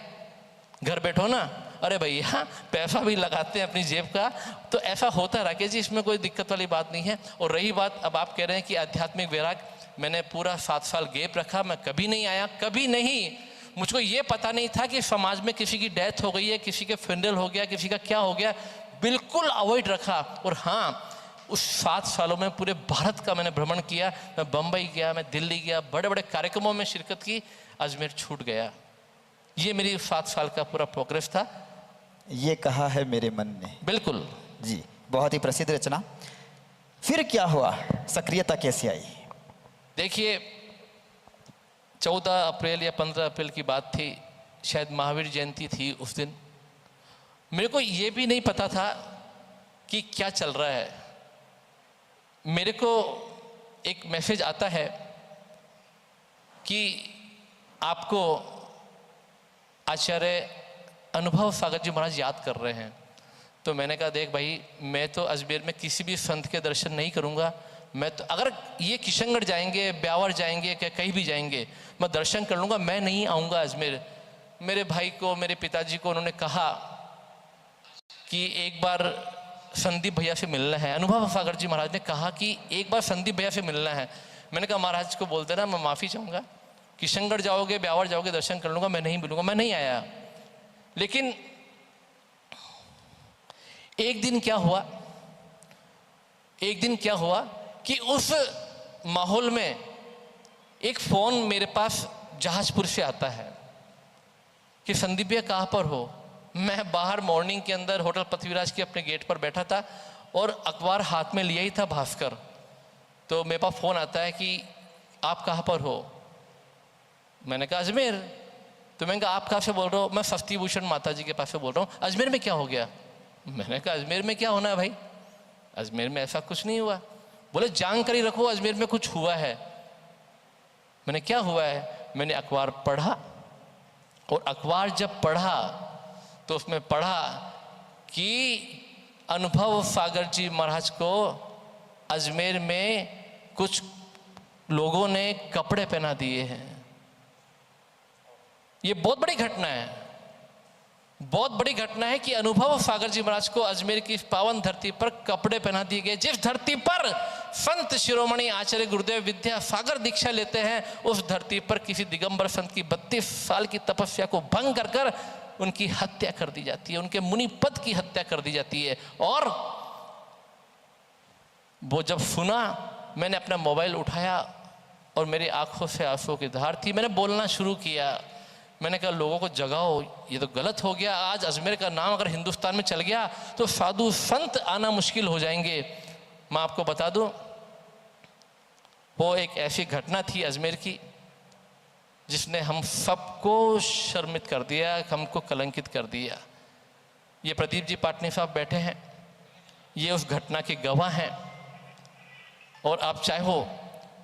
Speaker 3: घर बैठो ना। अरे भैया पैसा भी लगाते हैं अपनी जेब का। तो ऐसा होता है राकेश जी, इसमें कोई दिक्कत वाली बात नहीं है। और रही बात, अब आप कह रहे हैं कि आध्यात्मिक वैराग, मैंने पूरा 7 साल गैप रखा, मैं कभी नहीं आया, कभी नहीं। मुझको ये पता नहीं था कि समाज में किसी की डेथ हो गई है, किसी के फ्यूनरल हो गया, किसी का क्या हो गया, बिल्कुल अवॉइड रखा। और हाँ, उस 7 सालों में पूरे भारत का मैंने भ्रमण किया, मैं बम्बई गया, मैं दिल्ली गया, बड़े बड़े कार्यक्रमों में शिरकत की, अजमेर छूट गया। ये मेरी 7 साल का पूरा प्रोग्रेस था।
Speaker 2: ये कहा है मेरे मन ने।
Speaker 3: बिल्कुल
Speaker 2: जी, बहुत ही प्रसिद्ध रचना। फिर क्या हुआ, सक्रियता कैसे आई?
Speaker 3: देखिए, 14 अप्रैल या 15 अप्रैल की बात थी, शायद महावीर जयंती थी उस दिन। मेरे को ये भी नहीं पता था कि क्या चल रहा है। मेरे को एक मैसेज आता है कि आपको आचार्य अनुभव सागर जी महाराज याद कर रहे हैं। तो मैंने कहा, देख भाई, मैं तो अजमेर में किसी भी संत के दर्शन नहीं करूंगा। मैं तो अगर ये किशनगढ़ जाएंगे, ब्यावर जाएंगे, क्या कहीं भी जाएंगे, मैं दर्शन कर लूँगा, मैं नहीं आऊँगा अजमेर। मेरे भाई को, मेरे पिताजी को उन्होंने कहा कि एक बार संदीप भैया से मिलना है। अनुभव सागर जी महाराज ने कहा कि एक बार संदीप भैया से मिलना है। मैंने कहा, महाराज को बोल देना मैं माफ़ी चाहूँगा, किशनगढ़ जाओगे, ब्यावर जाओगे, दर्शन कर लूँगा, मैं नहीं मिलूँगा। मैं नहीं आया। लेकिन एक दिन क्या हुआ कि उस माहौल में एक फ़ोन मेरे पास जहाजपुर से आता है कि संदीप भैया कहाँ पर हो। मैं बाहर मॉर्निंग के अंदर होटल पृथ्वीराज के अपने गेट पर बैठा था और अखबार हाथ में लिया ही था, भास्कर। तो मेरे पास फ़ोन आता है कि आप कहाँ पर हो। मैंने कहा अजमेर। तो मैंने कहा आप कहाँ से बोल रहे हो? मैं सस्ती भूषण माता जी के पास से बोल रहा हूँ। अजमेर में क्या हो गया? मैंने कहा अजमेर में क्या होना है भाई, अजमेर में ऐसा कुछ नहीं हुआ। बोले जानकारी रखो, अजमेर में कुछ हुआ है। मैंने क्या हुआ है? मैंने अखबार पढ़ा, और अखबार जब पढ़ा तो उसमें पढ़ा कि अनुभव सागर जी महाराज को अजमेर में कुछ लोगों ने कपड़े पहना दिए हैं। ये बहुत बड़ी घटना है, बहुत बड़ी घटना है कि अनुभव सागर जी महाराज को अजमेर की पावन धरती पर कपड़े पहना दिए गए। जिस धरती पर संत शिरोमणि आचार्य गुरुदेव विद्या सागर दीक्षा लेते हैं, उस धरती पर किसी दिगंबर संत की 32 साल की तपस्या को भंग कर कर उनकी हत्या कर दी जाती है, उनके मुनि पद की हत्या कर दी जाती है। और वो जब सुना, मैंने अपना मोबाइल उठाया और मेरी आंखों से आंसुओं की धार थी। मैंने बोलना शुरू किया। मैंने कहा लोगों को जगाओ, ये तो गलत हो गया। आज अजमेर का नाम अगर हिंदुस्तान में चल गया तो साधु संत आना मुश्किल हो जाएंगे। मैं आपको बता दूं, वो एक ऐसी घटना थी अजमेर की जिसने हम सबको शर्मित कर दिया, हमको कलंकित कर दिया। ये प्रदीप जी पाटनी साहब बैठे हैं, ये उस घटना के गवाह हैं। और आप चाहो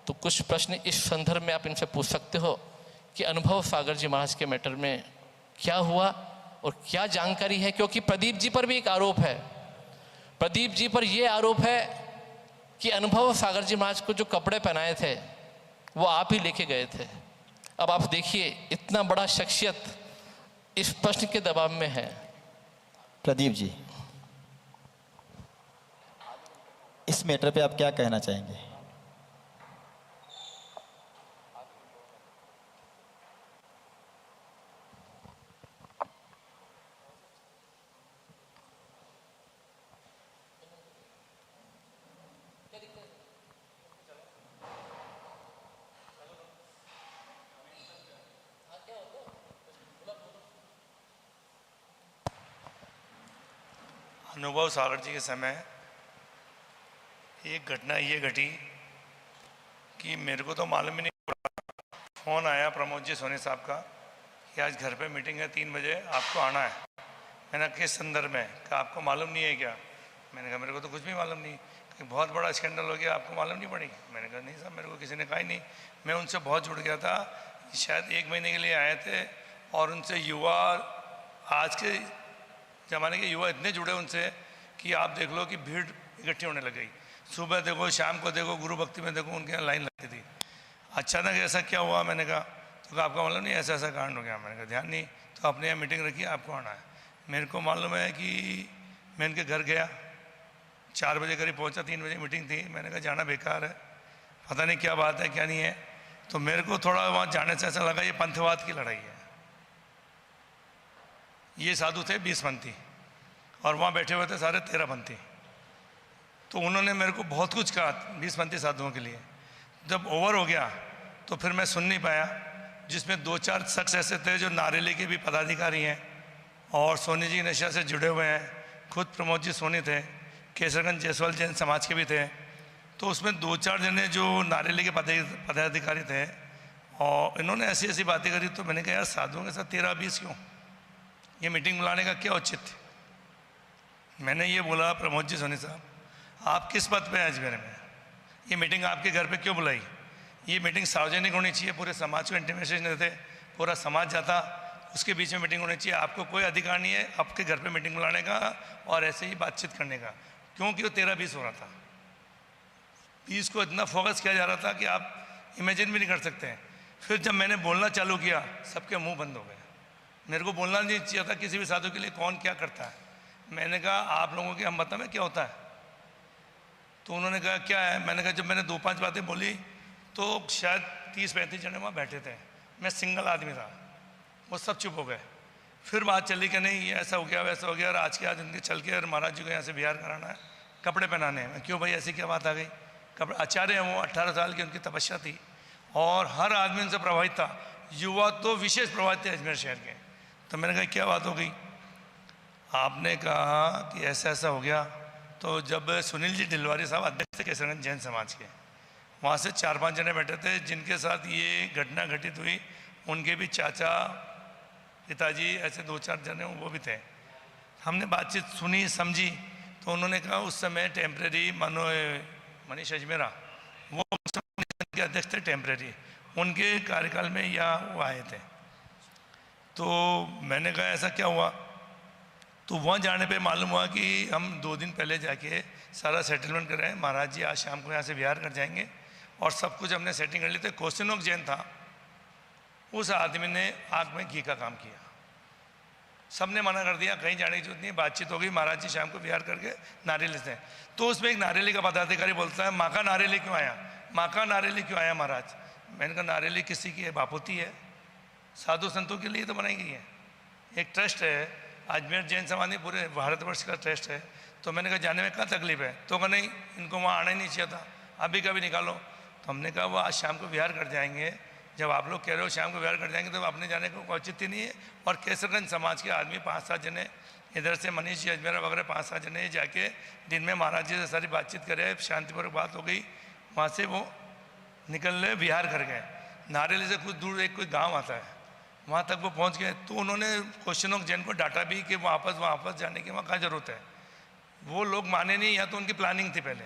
Speaker 3: तो कुछ प्रश्न इस संदर्भ में आप इनसे पूछ सकते हो कि अनुभव सागर जी महाराज के मैटर में क्या हुआ और क्या जानकारी है। क्योंकि प्रदीप जी पर भी एक आरोप है। प्रदीप जी पर यह आरोप है कि अनुभव सागर जी महाराज को जो कपड़े पहनाए थे वो आप ही लेके गए थे। अब आप देखिए, इतना बड़ा शख्सियत इस प्रश्न के दबाव में है।
Speaker 2: प्रदीप जी, इस मैटर पे आप क्या कहना चाहेंगे?
Speaker 4: अनुभव सागर जी के समय एक घटना ये घटी कि मेरे को तो मालूम ही नहीं पड़ा। फ़ोन आया प्रमोद जी सोनी साहब का कि आज घर पे मीटिंग है 3 बजे, आपको आना है। मैंने किस संदर्भ में? कहा आपको मालूम नहीं है क्या? मैंने कहा मेरे को तो कुछ भी मालूम नहीं। कि बहुत बड़ा स्कैंडल हो गया, आपको मालूम नहीं पड़ी? मैंने कहा नहीं साहब, मेरे को किसी ने कहा ही नहीं। मैं उनसे बहुत जुड़ गया था, शायद 1 महीने के लिए आए थे, और उनसे युवा, आज के ज़माने के युवा इतने जुड़े उनसे कि आप देख लो कि भीड़ इकट्ठी होने लग गई। सुबह देखो, शाम को देखो, गुरु भक्ति में देखो, उनके यहाँ लाइन लगती थी। अचानक ऐसा क्या हुआ? मैंने कहा तो कहा आपका मालूम नहीं ऐसा ऐसा कांड हो गया। मैंने कहा ध्यान नहीं। तो अपने यहाँ मीटिंग रखी, आपको आना है। मेरे को मालूम है कि मैं इनके घर गया, 4 बजे करीब पहुँचा, 3 बजे मीटिंग थी। मैंने कहा जाना बेकार है, पता नहीं क्या बात है क्या नहीं है। तो मेरे को थोड़ा वहाँ जाने से ऐसा लगा ये पंथवाद की लड़ाई है। ये साधु थे 20 पंथी और वहाँ बैठे हुए थे सारे 13 पंथी। तो उन्होंने मेरे को बहुत कुछ कहा 20 पंथी साधुओं के लिए। जब ओवर हो गया तो फिर मैं सुन नहीं पाया, जिसमें 2-4 शख्स ऐसे थे जो नारेली के भी पदाधिकारी हैं और सोनी जी नशा से जुड़े हुए हैं। खुद प्रमोद जी सोनी थे, केसरगंज जायसवाल जैन समाज के भी थे। तो उसमें 2-4 जने जो नारेली के पदाधिकारी थे और इन्होंने ऐसी ऐसी बातें करी। तो मैंने कहा यार साधुओं के साथ 13-20 क्यों, ये मीटिंग बुलाने का क्या औचित्य। मैंने ये बोला प्रमोद जी सोनी साहब, आप किस पद पे हैं अजमेर में, ये मीटिंग आपके घर पे क्यों बुलाई, ये मीटिंग सार्वजनिक होनी चाहिए, पूरे समाज को इंटीमेशन देते, पूरा समाज जाता, उसके बीच में मीटिंग होनी चाहिए। आपको कोई अधिकार नहीं है आपके घर पे मीटिंग बुलाने का और ऐसे ही बातचीत करने का, क्योंकि वो 13-20 हो रहा था। 20 को इतना फोकस किया जा रहा था कि आप इमेजिन भी नहीं कर सकते हैं। फिर जब मैंने बोलना चालू किया सबके मुंह बंद हो गए। मेरे को बोलना नहीं चाहिए था किसी भी साधु के लिए कौन क्या करता है। मैंने कहा आप लोगों के हम बताएं क्या होता है। तो उन्होंने कहा क्या है। मैंने कहा जब मैंने 2-5 बातें बोली तो शायद 30-35 जने वहाँ बैठे थे, मैं सिंगल आदमी था, वो सब चुप हो गए। फिर बात चली कि नहीं ये ऐसा हो गया वैसा हो गया और आज के आज उनके चल के और महाराज जी को यहाँ से बिहार कराना है, कपड़े पहनाने हैं। मैं क्यों भाई ऐसी क्या बात आ गई। कपड़े आचार्य हैं वो, 18 साल की उनकी तपस्या थी और हर आदमी उनसे प्रभावित था। युवा तो विशेष प्रभावित थे अजमेर शहर के। तो मैंने कहा क्या बात हो गई। आपने कहा कि ऐसा ऐसा हो गया। तो जब सुनील जी ढिलवारी साहब अध्यक्ष थे केसरगंज जैन समाज के, वहाँ से 4-5 जने बैठे थे जिनके साथ ये घटना घटित हुई। उनके भी चाचा पिताजी ऐसे 2-4 जने वो भी थे। हमने बातचीत सुनी समझी। तो उन्होंने कहा उस समय टेम्परेरी मनीष अजमेरा वो के अध्यक्ष थे टेम्परेरी, उनके कार्यकाल में यहाँ वो आए थे। तो मैंने कहा ऐसा क्या हुआ। तो वहाँ जाने पे मालूम हुआ कि हम 2 दिन पहले जाके सारा सेटलमेंट कर रहे हैं, महाराज जी आज शाम को यहाँ से बिहार कर जाएंगे और सब कुछ हमने सेटिंग कर ली थी। कोसिनोक जैन था, उस आदमी ने आग में घी का काम किया। सबने मना कर दिया, कहीं जाने की जरूरत नहीं। बातचीत हो गई, महाराज जी शाम को बिहार करके नारेली से। तो उसमें एक नारेली का पदाधिकारी बोलता है माँ का नारेली क्यों आया, माँ का नारेली क्यों आया महाराज। मैंने कहा नारेली किसी की है, बापूती है, साधु संतों के लिए तो बनाई गई है, एक ट्रस्ट है अजमेर जैन समाज नहीं पूरे भारतवर्ष का ट्रस्ट है। तो मैंने कहा जाने में क्या तकलीफ है। तो कहा नहीं इनको वहाँ आना ही नहीं चाहिए था, अभी कभी निकालो। तो हमने कहा वो आज शाम को बिहार कर जाएंगे, जब आप लोग कह रहे हो शाम को बिहार कर जाएंगे तो अपने जाने को औचित्य नहीं है। और केसरगंज समाज के आदमी 5-7 जने इधर से मनीष जी अजमेरा वगैरह 5-7 जने जाके दिन में महाराज जी से सारी बातचीत करे, शांतिपूर्वक बात हो गई। वहाँ से वो निकल रहे बिहार कर गए। नारेली से कुछ दूर एक कोई गाँव आता है, वहाँ तक वो पहुँच गए। तो उन्होंने कोशिनोक जैन को डाटा भी कि वापस जाने की वहाँ क्या ज़रूरत है। वो लोग माने नहीं, या तो उनकी प्लानिंग थी पहले,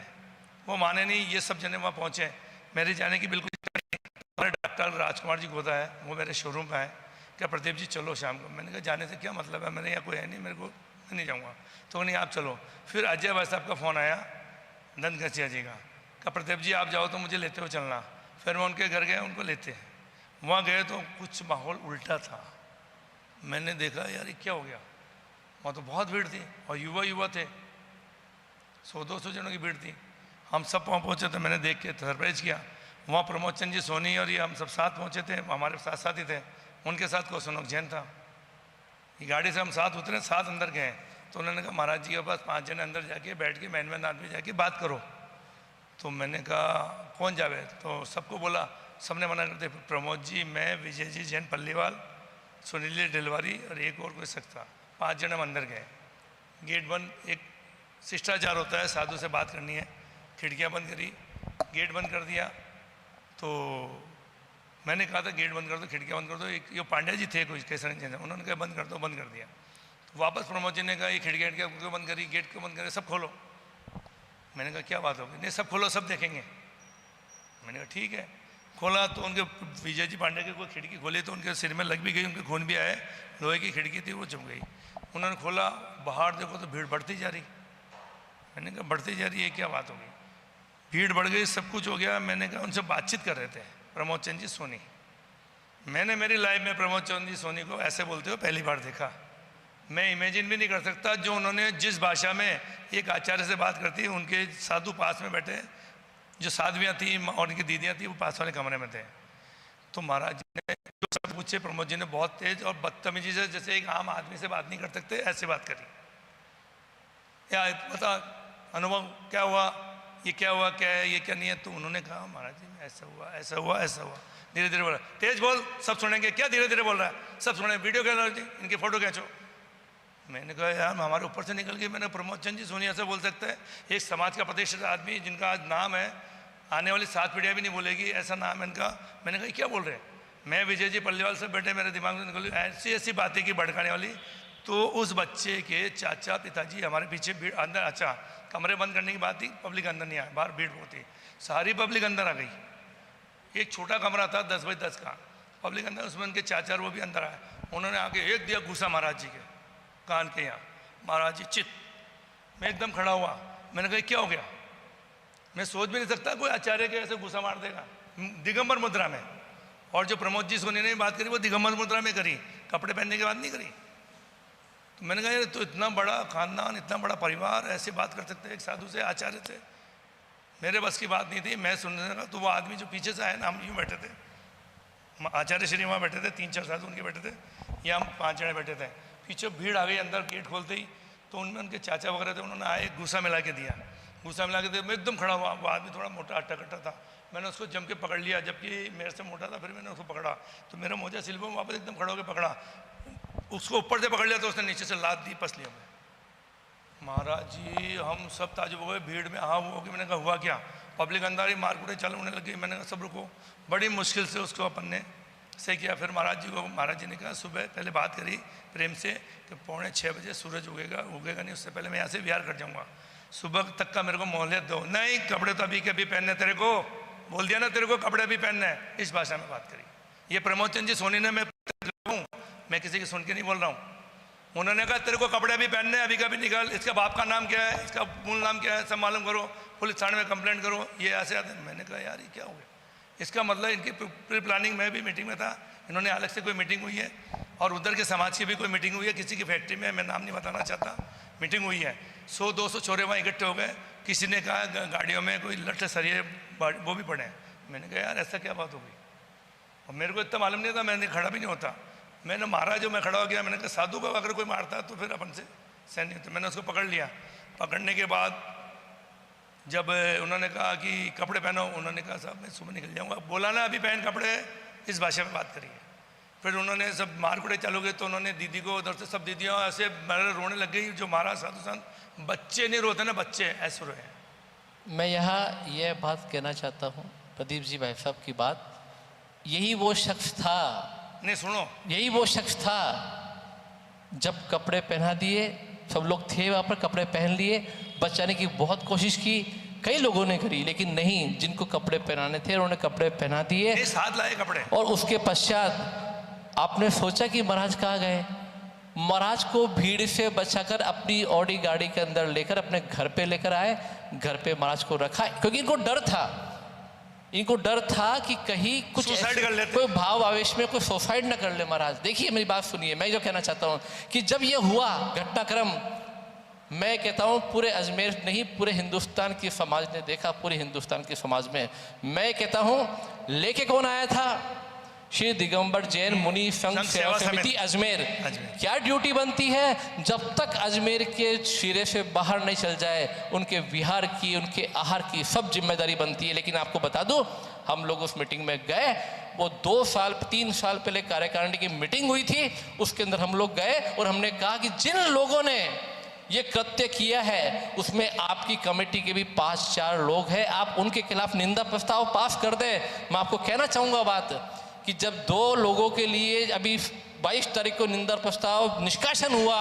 Speaker 4: वो माने नहीं। ये सब जने वहाँ पहुँचे, मेरे जाने की बिल्कुल नहीं। डॉक्टर राजकुमार जी गोदा है, वो मेरे शोरूम पे आए, क्या प्रदीप जी चलो शाम को। मैंने कहा जाने से क्या मतलब है, मैंने यहाँ कोई है नहीं, मेरे को मैं नहीं जाऊँगा। तो नहीं आप चलो। फिर अजय भाई साहब का फ़ोन आया दंतगछिया जी का प्रदीप जी आप जाओ तो मुझे लेते हो चलना। फिर मैं उनके घर गया, उनको लेते वहाँ गए तो कुछ माहौल उल्टा था। मैंने देखा यार ये क्या हो गया। वहाँ तो बहुत भीड़ थी और युवा थे, 100-200 जनों की भीड़ थी। हम सब वहाँ पहुँचे तो मैंने देख के सरप्राइज किया। वहाँ प्रमोद चंद जी सोनी और ये हम सब साथ पहुँचे थे, हमारे साथ ही थे। उनके साथ कोशिनोक जैन था। ये गाड़ी से हम साथ उतरे, साथ अंदर गए। तो उन्होंने कहा महाराज जी के पास 5 जने अंदर जाके बैठ के मैन आदमी जाके बात करो। तो मैंने कहा कौन जावे। तो सबको बोला, सबने मना करते। प्रमोद जी, मैं, विजय जी जैन पल्लीवाल, सुनील जी ढिलवारी और एक और कोई सकता, 5 जने हम अंदर गए। गेट बंद, एक शिष्टाचार होता है, साधु से बात करनी है। खिड़कियाँ बंद करी, गेट बंद कर दिया। तो मैंने कहा था गेट बंद कर दो, खिड़कियाँ बंद कर दो। एक ये पांड्या जी थे कुछ केसरगंज जैन, उन्होंने कहा बंद कर दो, बंद कर दिया। तो वापस प्रमोद जी ने कहा ये खिड़कियाँ क्यों बंद करी, गेट क्यों बंद करी, सब खोलो। मैंने कहा क्या बात होगी। नहीं सब खोलो, सब देखेंगे। मैंने कहा ठीक है। खोला तो उनके विजय जी पांडे की कोई खिड़की खोली तो उनके सिर में लग भी गई, उनके खून भी आए। लोहे की खिड़की थी वो चुप गई। उन्होंने खोला, बाहर देखो तो भीड़ बढ़ती जा रही। मैंने कहा बढ़ती जा रही है, क्या बात होगी। भीड़ बढ़ गई, सब कुछ हो गया। मैंने कहा उनसे बातचीत कर रहे थे प्रमोद चंद जी सोनी। मैंने मेरी लाइफ में प्रमोद चंद जी सोनी को ऐसे बोलते हुए पहली बार देखा। मैं इमेजिन भी नहीं कर सकता जो उन्होंने जिस भाषा में एक आचार्य से बात करती, उनके साधु पास में बैठे, जो साध्वियाँ थी और उनकी दीदियाँ थी वो पास वाले कमरे में थे। तो महाराज जी ने जो सब पूछे, प्रमोद जी ने बहुत तेज और बदतमीजी से, जैसे एक आम आदमी से बात नहीं कर सकते ऐसे बात करी। या पता अनुभव क्या हुआ, ये क्या हुआ, क्या है, ये क्या नहीं है? तो उन्होंने कहा महाराज जी ऐसा हुआ, ऐसा हुआ, ऐसा हुआ। धीरे धीरे बोला, तेज बोल, सब सुनेंगे। क्या धीरे धीरे बोल रहा है? सब सुने, वीडियो कैमरा जी, इनकी फोटो खींचो। मैंने कहा यार हमारे ऊपर से निकल गई। मैंने प्रमोद चंद जी सोनिया से बोल सकते हैं, एक समाज का प्रतिष्ठित आदमी जिनका आज नाम है, आने वाली 7 पीढ़ियाँ भी नहीं बोलेगी ऐसा नाम है इनका। मैंने कहा क्या बोल रहे हैं? मैं विजय जी पल्लीवाल से बैठे, मेरे दिमाग में निकल ऐसी ऐसी बातें की भड़काने वाली। तो उस बच्चे के चाचा पिताजी हमारे पीछे भीड़ अंदर, अच्छा कमरे बंद करने की बात थी, पब्लिक अंदर नहीं आया, बाहर भीड़ होती, सारी पब्लिक अंदर आ गई। एक छोटा कमरा था 10 बाई 10 का, पब्लिक अंदर, उसमें उनके चाचा वो भी अंदर आए। उन्होंने आके एक दिया घूसा महाराज जी के कान के यहाँ। महाराज जी चित। मैं एकदम खड़ा हुआ, मैंने कहा क्या हो गया? मैं सोच भी नहीं सकता कोई आचार्य के ऐसे घूसा मार देगा दिगंबर मुद्रा में। और जो प्रमोद जी सोनी ने बात करी वो दिगंबर मुद्रा में करी, कपड़े पहनने के बाद नहीं करी। तो मैंने कहा यार तो इतना बड़ा खानदान, इतना बड़ा परिवार ऐसे बात कर सकते हैं एक साधु से, आचार्य से? मेरे बस की बात नहीं थी। मैं सुनने लगा तो वो आदमी जो पीछे से आया ना, हम यूँ बैठे थे, आचार्य श्री वहाँ बैठे थे, 3-4 साधु उनके बैठे थे, या हम 5 जने बैठे थे। पीछे भीड़ आ गई अंदर, गेट खोलते ही तो उनमें उनके चाचा वगैरह थे, उन्होंने आए घूसा मिला के दिया। घूसा मिला के दिया, मैं एकदम खड़ा हुआ। वो आदमी थोड़ा मोटा अट्टा कट्टा था, मैंने उसको जम के पकड़ लिया, जबकि मेरे से मोटा था। फिर मैंने उसको पकड़ा तो मेरा मोजा सिल्वर में वापस एकदम खड़ा होकर पकड़ा, उसको ऊपर से पकड़ लिया तो उसने नीचे से लात दी पसलियों में। महाराज जी हम सब ताजुब हो गए भीड़ में। हाँ वो कि मैंने कहा हुआ क्या? पब्लिक अंदर ही मारकूटें चालू होने लगी। मैंने कहा सब रुको। बड़ी मुश्किल से उसको अपन ने सही किया। फिर महाराज जी को, महाराज जी ने कहा सुबह पहले बात करी प्रेम से कि 5:45 बजे सूरज उगेगा नहीं, उससे पहले मैं यहाँ से विहार कर जाऊँगा, सुबह तक का मेरे को मोहलियत दो। नहीं कपड़े तो अभी के अभी पहनने तेरे को बोल दिया ना, तेरे को कपड़े अभी पहनना है। इस भाषा में बात करी। ये प्रमोद चंद जी सोनी ने, मैं किसी की सुन के नहीं बोल रहा हूँ। उन्होंने कहा तेरे को कपड़े अभी पहनने, अभी का भी निकाल, इसका बाप का नाम क्या है, इसका मूल नाम क्या है, सब मालूम करो, पुलिस थाने में कंप्लेंट करो, ये ऐसे आते। मैंने कहा यार ये क्या हो गया? इसका मतलब इनकी प्री प्लानिंग, मैं भी मीटिंग में था, इन्होंने अलग से कोई मीटिंग हुई है और उधर के समाज की भी कोई मीटिंग हुई है, किसी की फैक्ट्री में, मैं नाम नहीं बताना चाहता, मीटिंग हुई है। 100-200 छोरे वहाँ इकट्ठे हो गए। किसी ने कहा गाड़ियों में कोई लठ सरिये वो भी पड़े। मैंने कहा यार ऐसा क्या बात हो गई? और मेरे को इतना मालूम नहीं था, मैंने खड़ा भी नहीं होता। मैंने मारा, जो मैं खड़ा हो गया, मैंने कहा साधु को अगर कोई मारता तो फिर अपन से सहन नहीं होता। मैंने उसको पकड़ लिया। पकड़ने के बाद जब उन्होंने कहा कि कपड़े पहनो, उन्होंने कहा साहब मैं सुबह निकल जाऊंगा। बोला ना अभी पहन कपड़े, इस भाषा में बात करिए। फिर उन्होंने सब मार कुटे चालू गए। तो उन्होंने दीदी को उधर से सब दीदियाँ ऐसे मेरे रोने लग गई। जो मारा साधु संत, बच्चे नहीं रोते ना, बच्चे ऐसे रोए।
Speaker 3: मैं यहाँ यह बात कहना चाहता हूँ प्रदीप जी भाई साहब की बात, यही वो शख्स था,
Speaker 4: नहीं सुनो,
Speaker 3: यही वो शख्स था जब कपड़े पहना दिए, सब लोग थे वहाँ पर, कपड़े पहन लिए, बचाने की बहुत कोशिश की, कई लोगों ने करी, लेकिन नहीं, जिनको कपड़े पहनाने थे उन्होंने कपड़े पहना दिए।
Speaker 4: साथ लाए कपड़े। और
Speaker 3: उसके पश्चात आपने सोचा कि महाराज कहाँ गए? महाराज को भीड़ से बचाकर अपनी ऑडी गाड़ी के अंदर लेकर अपने घर पे लेकर आए। घर पे महाराज को रखा, क्योंकि इनको डर था, इनको डर था कि कहीं कुछ
Speaker 4: सुसाइड कर लेते,
Speaker 3: कोई भाव आवेश में कोई सुसाइड ना कर ले। महाराज देखिए मेरी बात सुनिए, मैं जो कहना चाहता हूँ कि जब ये हुआ घटनाक्रम, मैं कहता हूँ पूरे अजमेर नहीं, पूरे हिंदुस्तान की समाज ने देखा, पूरे हिंदुस्तान की समाज में। मैं कहता हूँ लेके कौन आया था? श्री दिगंबर जैन मुनि संघ सेवा समिति अजमेर। क्या ड्यूटी बनती है? जब तक अजमेर के शिरे से बाहर नहीं चल जाए, उनके विहार की, उनके आहार की सब जिम्मेदारी बनती है। लेकिन आपको बता दूं, हम लोग उस मीटिंग में गए, वो 2-3 साल पहले कार्यकारिणी की मीटिंग हुई थी, उसके अंदर हम लोग गए और हमने कहा कि जिन लोगों ने ये कृत्य किया है उसमें आपकी कमेटी के भी 5-4 लोग हैं, आप उनके खिलाफ निंदा प्रस्ताव पास कर दें। मैं आपको कहना चाहूँगा बात कि जब 2 लोगों के लिए अभी 22 तारीख को निंदा प्रस्ताव निष्कासन हुआ,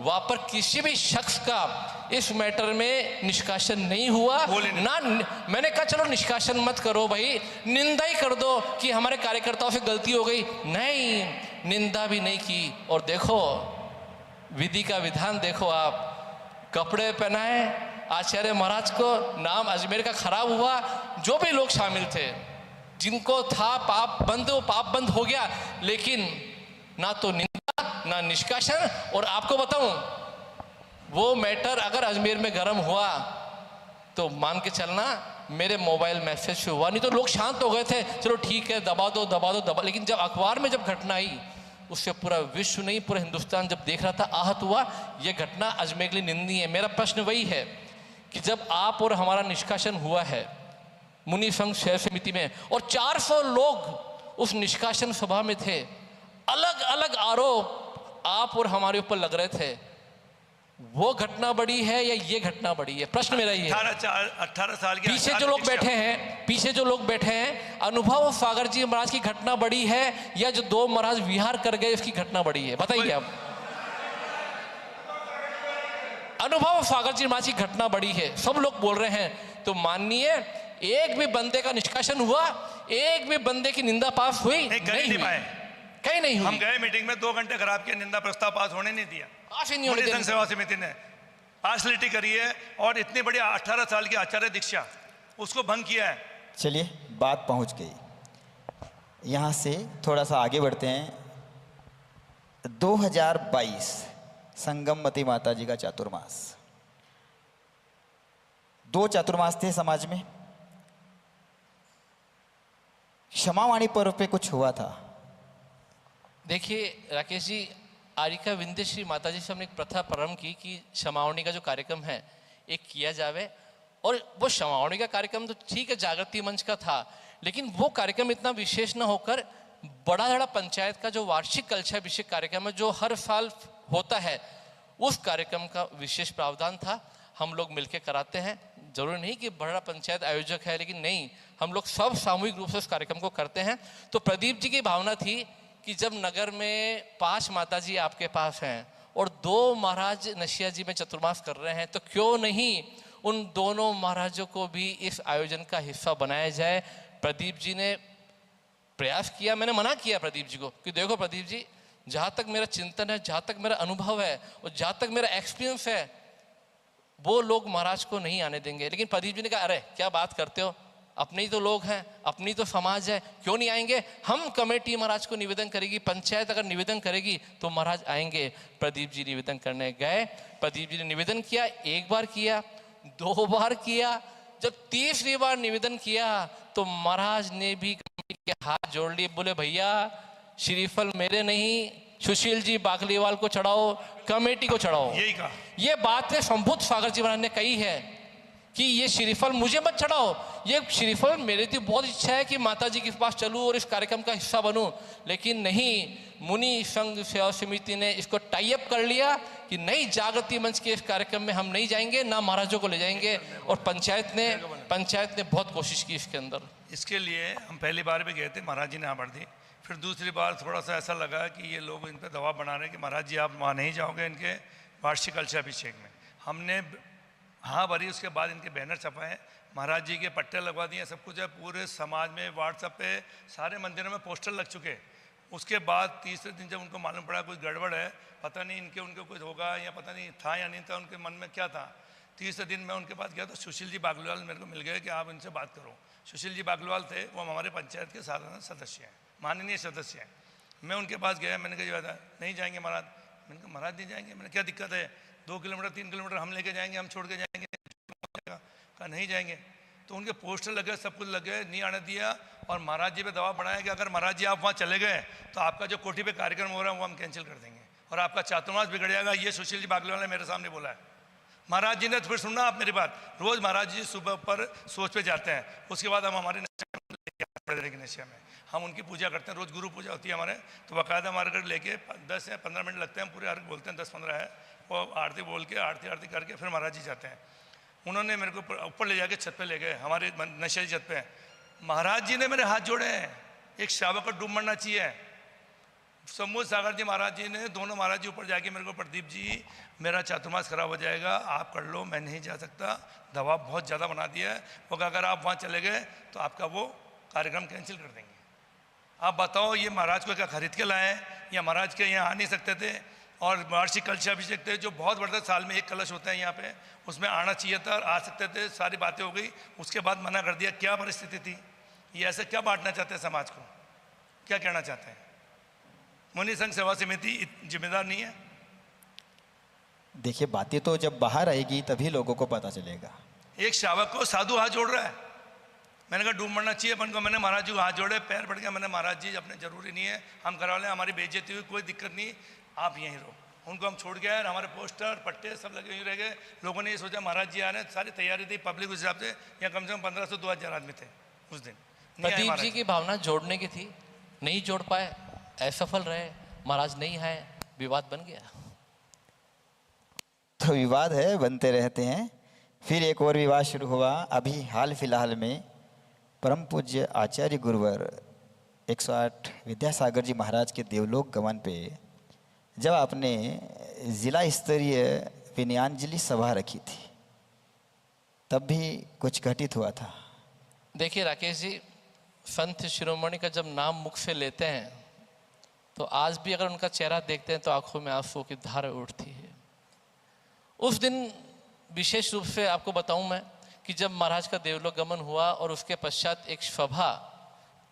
Speaker 3: वहाँ पर किसी भी शख्स का इस मैटर में निष्कासन नहीं हुआ ना। मैंने कहा चलो निष्कासन मत करो भाई, निंदा ही कर दो कि हमारे कार्यकर्ताओं से गलती हो गई। नहीं, निंदा भी नहीं की। और देखो विधि का विधान देखो, आप कपड़े पहनाए आचार्य महाराज को, नाम अजमेर का खराब हुआ। जो भी लोग शामिल थे, जिनको था पाप बंद, वो पाप बंद हो गया, लेकिन ना तो निंदा ना निष्कासन। और आपको बताऊं, वो मैटर अगर अजमेर में गर्म हुआ तो मान के चलना मेरे मोबाइल मैसेज से हुआ, नहीं तो लोग शांत हो गए थे, चलो ठीक है दबा दो दबा दो दबा। लेकिन जब अखबार में जब घटना आई, उससे पूरा विश्व नहीं पूरा हिंदुस्तान जब देख रहा था, आहत हुआ। यह घटना अजमेर के लिए निंदनीय है। मेरा प्रश्न वही है कि जब आप और हमारा निष्कासन हुआ है मुनि संघ सेवा समिति में, और 400 लोग उस निष्कासन सभा में थे, अलग अलग आरोप आप और हमारे ऊपर लग रहे थे, वो घटना बड़ी है या ये घटना बड़ी है? प्रश्न मेरा ये है।
Speaker 4: 18 साल के
Speaker 3: पीछे जो लोग बैठे हैं, अनुभव सागर जी महाराज की घटना बड़ी है या जो 2 महाराज विहार कर गए उसकी घटना बड़ी है? बताइए आप। अनुभव सागर जी महाराज की घटना बड़ी है, सब लोग बोल रहे हैं, तो माननीय एक भी बंदे का निष्कासन हुआ, एक भी बंदे की निंदा पास हुई? नहीं कहीं नहीं हुई।
Speaker 4: हम गए मीटिंग में 2 घंटे खराब किया, निंदा प्रस्ताव पास होने नहीं दिया।
Speaker 3: मुनि
Speaker 4: संघ सेवा समिति ने पार्शलिटी करी है और इतनी बड़ी 18 साल की आचार्य दीक्षा उसको भंग किया है।
Speaker 2: चलिए बात पहुंच गई। यहाँ से थोड़ा सा आगे बढ़ते हैं। 2022 संगमवती माता जी का चातुर्मास, 2 चातुर्मास थे समाज में। क्षमावाणी पर्व पे कुछ हुआ था।
Speaker 3: देखिए राकेश जी, आरिका विंध्यश्री माता जी से हमने एक प्रथा प्रारंभ की कि क्षमावणी का जो कार्यक्रम है एक किया जावे। और वो क्षमावणी का कार्यक्रम तो ठीक है, जागृति मंच का था, लेकिन वो कार्यक्रम इतना विशेष न होकर बड़ाधड़ा पंचायत का जो वार्षिक कलशाभिषेक कार्यक्रम है जो हर साल होता है, उस कार्यक्रम का विशेष प्रावधान था। हम लोग मिलकर कराते हैं, जरूरी नहीं कि बड़ा पंचायत आयोजक है, लेकिन नहीं, हम लोग सब सामूहिक रूप से उस कार्यक्रम को करते हैं। तो प्रदीप जी की भावना थी कि जब नगर में 5 माताजी आपके पास हैं और 2 महाराज नशिया जी में चतुर्मास कर रहे हैं, तो क्यों नहीं उन दोनों महाराजों को भी इस आयोजन का हिस्सा बनाया जाए। प्रदीप जी ने प्रयास किया, मैंने मना किया प्रदीप जी को कि देखो प्रदीप जी, जहाँ तक मेरा चिंतन है, जहाँ तक मेरा अनुभव है और जहाँ तक मेरा एक्सपीरियंस है, वो लोग महाराज को नहीं आने देंगे। लेकिन प्रदीप जी ने कहा, अरे क्या बात करते हो, अपने ही तो लोग हैं, अपनी तो समाज है, क्यों नहीं आएंगे। हम कमेटी महाराज को निवेदन करेगी, पंचायत अगर निवेदन करेगी तो महाराज आएंगे। प्रदीप जी निवेदन करने गए, प्रदीप जी ने निवेदन किया, 1 बार किया, 2 बार किया। जब 3री बार निवेदन किया तो महाराज ने भी कमेटी के हाथ जोड़ लिए, बोले भैया श्रीफल मेरे नहीं, सुशील जी बागलीवाल को चढ़ाओ, कमेटी को चढ़ाओ।
Speaker 4: यही कहा।
Speaker 3: ये बात संभुत सागर जी महाराज ने कही है कि ये श्रीफल मुझे मत चढ़ाओ, ये श्रीफल मेरी तो बहुत इच्छा है कि माता जी के पास चलूं और इस कार्यक्रम का हिस्सा बनूं, लेकिन नहीं, मुनि संघ सेवा समिति ने इसको टाई अप कर लिया कि नहीं, जागृति मंच के इस कार्यक्रम में हम नहीं जाएंगे, ना महाराजों को ले जाएंगे। और पंचायत ने बहुत कोशिश की इसके अंदर।
Speaker 4: इसके लिए हम पहली बार भी गए थे, महाराज जी ने हाँ भर दी। फिर दूसरी बार थोड़ा सा ऐसा लगा कि ये लोग इन पर दबाव बना रहे हैं कि महाराज जी आप वहाँ नहीं जाओगे इनके वार्षिक कलशाभिषेक में। हमने हाँ भरी, उसके बाद इनके बैनर छपाए, महाराज जी के पट्टे लगवा दिए, सब कुछ है। पूरे समाज में व्हाट्सएप पे सारे मंदिरों में पोस्टर लग चुके। उसके बाद तीसरे दिन जब उनको मालूम पड़ा कुछ गड़बड़ है, पता नहीं उनके कुछ होगा या पता नहीं था या नहीं था, उनके मन में क्या था। तीसरे दिन मैं उनके पास गया तो सुशील जी बागलीवाल मेरे को मिल गए कि आप इनसे बात करो। सुशील जी बागलीवाल थे, वो हमारे पंचायत के साधारण सदस्य हैं, माननीय सदस्य हैं। मैं उनके पास गया, मैंने कहा नहीं जाएंगे महाराज। मैंने कहा महाराज नहीं जाएंगे। मैंने क्या दिक्कत है, 2 किलोमीटर 3 किलोमीटर हम लेके जाएंगे, हम छोड़ के जाएंगे। कहा नहीं जाएंगे। तो उनके पोस्टर लगे, सब कुछ लगे, नहीं आने दिया। और महाराज जी पे दबाव बनाया कि अगर महाराज जी आप वहाँ चले गए तो आपका जो कोठी पे कार्यक्रम हो रहा है वो हम कैंसिल कर देंगे और आपका चातुर्मास बिगड़ जाएगा। ये सुशील जी बागलीवाल ने मेरे सामने बोला है। महाराज जी ने फिर सुनना आप मेरी बात, रोज महाराज जी सुबह पर सोच पे जाते हैं, उसके बाद हम हमारे नशा में हम उनकी पूजा करते हैं। रोज गुरु पूजा होती है हमारे, तो बाकायदा हमारे घर लेके 10 या 15 मिनट लगते हैं, हम पूरे अर्घ बोलते हैं, 10-15 है, वो आरती बोल के आरती करके फिर महाराज जी जाते हैं। उन्होंने मेरे को ऊपर ले जाके छत पे ले गए, हमारे नशे छत पे। महाराज जी ने मेरे हाथ जोड़े हैं, एक शावक को डूब मरना चाहिए। समूह सागर जी महाराज जी ने, दोनों महाराज जी ऊपर जाके मेरे को, प्रदीप जी मेरा चातुर्मास खराब हो जाएगा, आप कर लो, मैं नहीं जा सकता, दबाव बहुत ज़्यादा बना दिया है, वो अगर आप वहाँ चले गए तो आपका वो कार्यक्रम कैंसिल कर देंगे। आप बताओ ये महाराज को क्या खरीद के लाए या महाराज के यहाँ आ नहीं सकते थे। और वार्षिक कलशाभिषेक थे जो बहुत बड़ा, साल में 1 कलश होता है यहाँ पे, उसमें आना चाहिए था, आ सकते थे, सारी बातें हो गई, उसके बाद मना कर दिया। क्या परिस्थिति थी, ये ऐसे क्या बांटना चाहते हैं समाज को, क्या कहना चाहते हैं? मुनि संघ सेवा समिति जिम्मेदार नहीं है?
Speaker 2: देखिए बातें तो जब बाहर आएगी तभी लोगों को पता चलेगा।
Speaker 4: एक शावक को साधु हाथ जोड़ रहा है, मैंने कहा डूब मरना चाहिए अपन को। मैंने महाराज जी को हाथ जोड़े, पैर पड़ गया। मैंने महाराज जी अपने ज़रूरी नहीं है, हम करवा लें, हमारी बेइज्जती हुई, कोई दिक्कत नहीं, आप यहीं रहो। उनको हम छोड़ गए, हमारे पोस्टर पट्टे सब लगे हुए रह गए। लोगों ने ये सोचा महाराज जी आ रहे हैं, सारी तैयारी थी पब्लिक उस हिसाब से, यहाँ कम से कम 1500-2000 आदमी थे उस दिन। नहीं आए
Speaker 3: प्रदीप
Speaker 4: महाराज
Speaker 3: जी की भावना जोड़ने की थी, नहीं जोड़ पाए, असफल रहे, महाराज नहीं आए, विवाद बन गया।
Speaker 2: तो विवाद है, बनते रहते हैं। फिर एक और विवाद शुरू हुआ अभी हाल फिलहाल में। परम पूज्य आचार्य गुरुवर 108 विद्यासागर जी महाराज के देवलोक गमन पे जब आपने जिला स्तरीय विनयांजलि सभा रखी थी, तब भी कुछ घटित हुआ था।
Speaker 3: देखिए राकेश जी, संत शिरोमणि का जब नाम मुख से लेते हैं तो आज भी अगर उनका चेहरा देखते हैं तो आंखों में आंसुओं की धार उठती है। उस दिन विशेष रूप से आपको बताऊं मैं कि जब महाराज का देवलोक गमन हुआ और उसके पश्चात एक सभा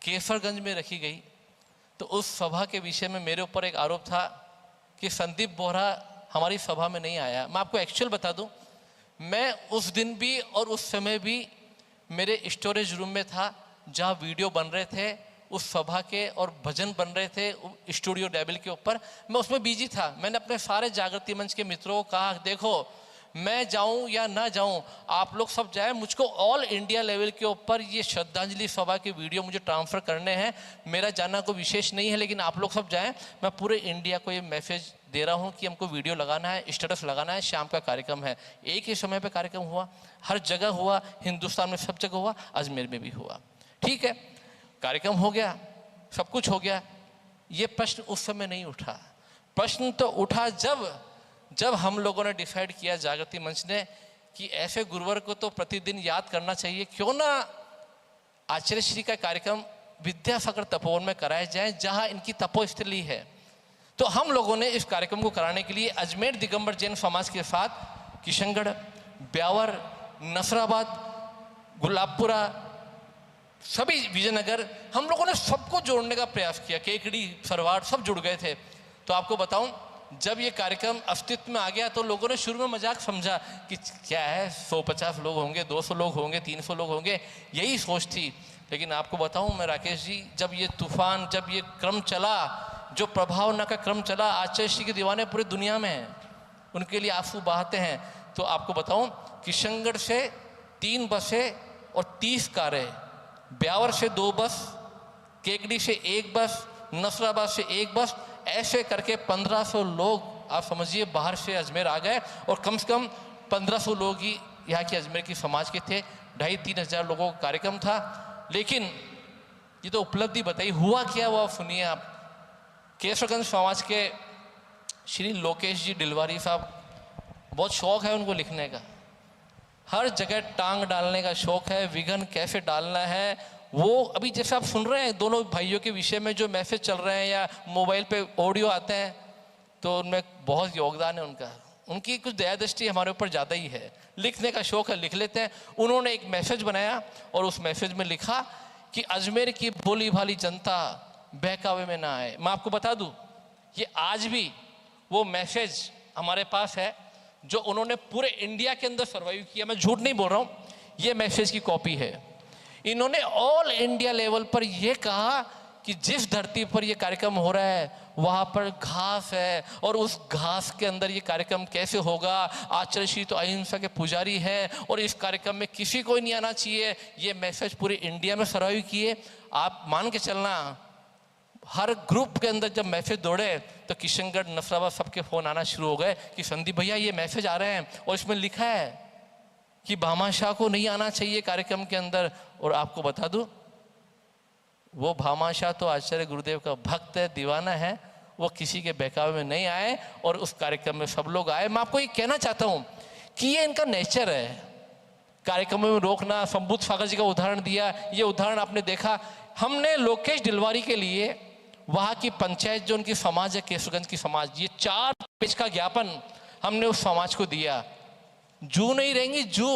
Speaker 3: केसरगंज में रखी गई, तो उस सभा के विषय में मेरे ऊपर एक आरोप था कि संदीप बोहरा हमारी सभा में नहीं आया। मैं आपको एक्चुअल बता दूं, मैं उस दिन भी और उस समय भी मेरे स्टोरेज रूम में था जहां वीडियो बन रहे थे उस सभा के और भजन बन रहे थे स्टूडियो डेबिल के ऊपर। मैं उसमें बिजी था। मैंने अपने सारे जागृति मंच के मित्रों को कहा, देखो मैं जाऊं या ना जाऊं, आप लोग सब जाएं, मुझको ऑल इंडिया लेवल के ऊपर ये श्रद्धांजलि सभा के वीडियो मुझे ट्रांसफ़र करने हैं। मेरा जाना कोई विशेष नहीं है, लेकिन आप लोग सब जाएं। मैं पूरे इंडिया को ये मैसेज दे रहा हूं कि हमको वीडियो लगाना है, स्टेटस लगाना है, शाम का कार्यक्रम है। एक ही समय पे कार्यक्रम हुआ, हर जगह हुआ, हिंदुस्तान में सब जगह हुआ, अजमेर में भी हुआ। ठीक है, कार्यक्रम हो गया, सब कुछ हो गया। ये प्रश्न उस समय नहीं उठा। प्रश्न तो उठा जब हम लोगों ने डिसाइड किया, जागृति मंच ने, कि ऐसे गुरुवर को तो प्रतिदिन याद करना चाहिए, क्यों ना आचार्य श्री का कार्यक्रम विद्यासागर तपोवन में कराया जाए जहां इनकी तपोस्थली है। तो हम लोगों ने इस कार्यक्रम को कराने के लिए अजमेर दिगंबर जैन समाज के साथ किशनगढ़, ब्यावर, नसराबाद, गुलाबपुरा, सभी विजयनगर, हम लोगों ने सबको जोड़ने का प्रयास किया। केकड़ी, सरवाड़ सब जुड़ गए थे। तो आपको बताऊं, जब ये कार्यक्रम अस्तित्व में आ गया तो लोगों ने शुरू में मजाक समझा कि क्या है, 150 लोग होंगे, 200 लोग होंगे, 300 लोग होंगे, यही सोच थी। लेकिन आपको बताऊं मैं राकेश जी, जब ये तूफान, जब ये क्रम चला, जो प्रभावना का क्रम चला, आचार्य श्री के दीवाने पूरी दुनिया में हैं, उनके लिए आंसू बहाते हैं। तो आपको बताऊं, किशनगढ़ से 3 बसें और 30 कारें, ब्यावर से 2 बस, केकड़ी से 1 बस, नसराबाद से 1 बस, ऐसे करके 1500 लोग आप समझिए बाहर से अजमेर आ गए। और कम से कम 1500 लोग ही यहाँ के अजमेर की समाज के थे। 2,500-3 हज़ार लोगों का कार्यक्रम था। लेकिन ये तो उपलब्धि बताइए, हुआ क्या हुआ सुनिए आप। केसरगंज समाज के श्री लोकेश जी डिलवारी साहब, बहुत शौक है उनको लिखने का, हर जगह टांग डालने का शौक है, विघन कैसे डालना है वो। अभी जैसे आप सुन रहे हैं दोनों भाइयों के विषय में जो मैसेज चल रहे हैं या मोबाइल पे ऑडियो आते हैं, तो उनमें बहुत योगदान है उनका। उनकी कुछ दया दृष्टि हमारे ऊपर ज़्यादा ही है, लिखने का शौक है, लिख लेते हैं। उन्होंने एक मैसेज बनाया और उस मैसेज में लिखा कि अजमेर की भोली भाली जनता बहकावे में ना आए। मैं आपको बता दूं, ये आज भी वो मैसेज हमारे पास है जो उन्होंने पूरे इंडिया के अंदर सर्वाइव किया। मैं झूठ नहीं बोल रहा हूँ, ये मैसेज की कॉपी है। इन्होंने ऑल इंडिया लेवल पर यह कहा कि जिस धरती पर यह कार्यक्रम हो रहा है वहाँ पर घास है, और उस घास के अंदर ये कार्यक्रम कैसे होगा। आचार्य श्री तो अहिंसा के पुजारी हैं और इस कार्यक्रम में किसी को नहीं आना चाहिए। ये मैसेज पूरे इंडिया में सर्वाइव किए। आप मान के चलना, हर ग्रुप के अंदर जब मैसेज दौड़े तो किशनगढ़, नसराबाद सबके फ़ोन आना शुरू हो गए कि संदीप भैया ये मैसेज आ रहे हैं और इसमें लिखा है कि भामा शाह को नहीं आना चाहिए कार्यक्रम के अंदर। और आपको बता दूं, वो भामा शाह तो आचार्य गुरुदेव का भक्त है, दीवाना है, वो किसी के बहकावे में नहीं आए और उस कार्यक्रम में सब लोग आए। मैं आपको ये कहना चाहता हूँ कि ये इनका नेचर है, कार्यक्रम में रोकना। संबुद्ध सागर जी का उदाहरण दिया, ये उदाहरण आपने देखा। हमने लोकेश डिलवारी के लिए वहाँ की पंचायत जो उनकी समाज है, केसरगंज की समाज, ये 4 पेज का ज्ञापन हमने उस समाज को दिया। जू नहीं रहेंगी जू।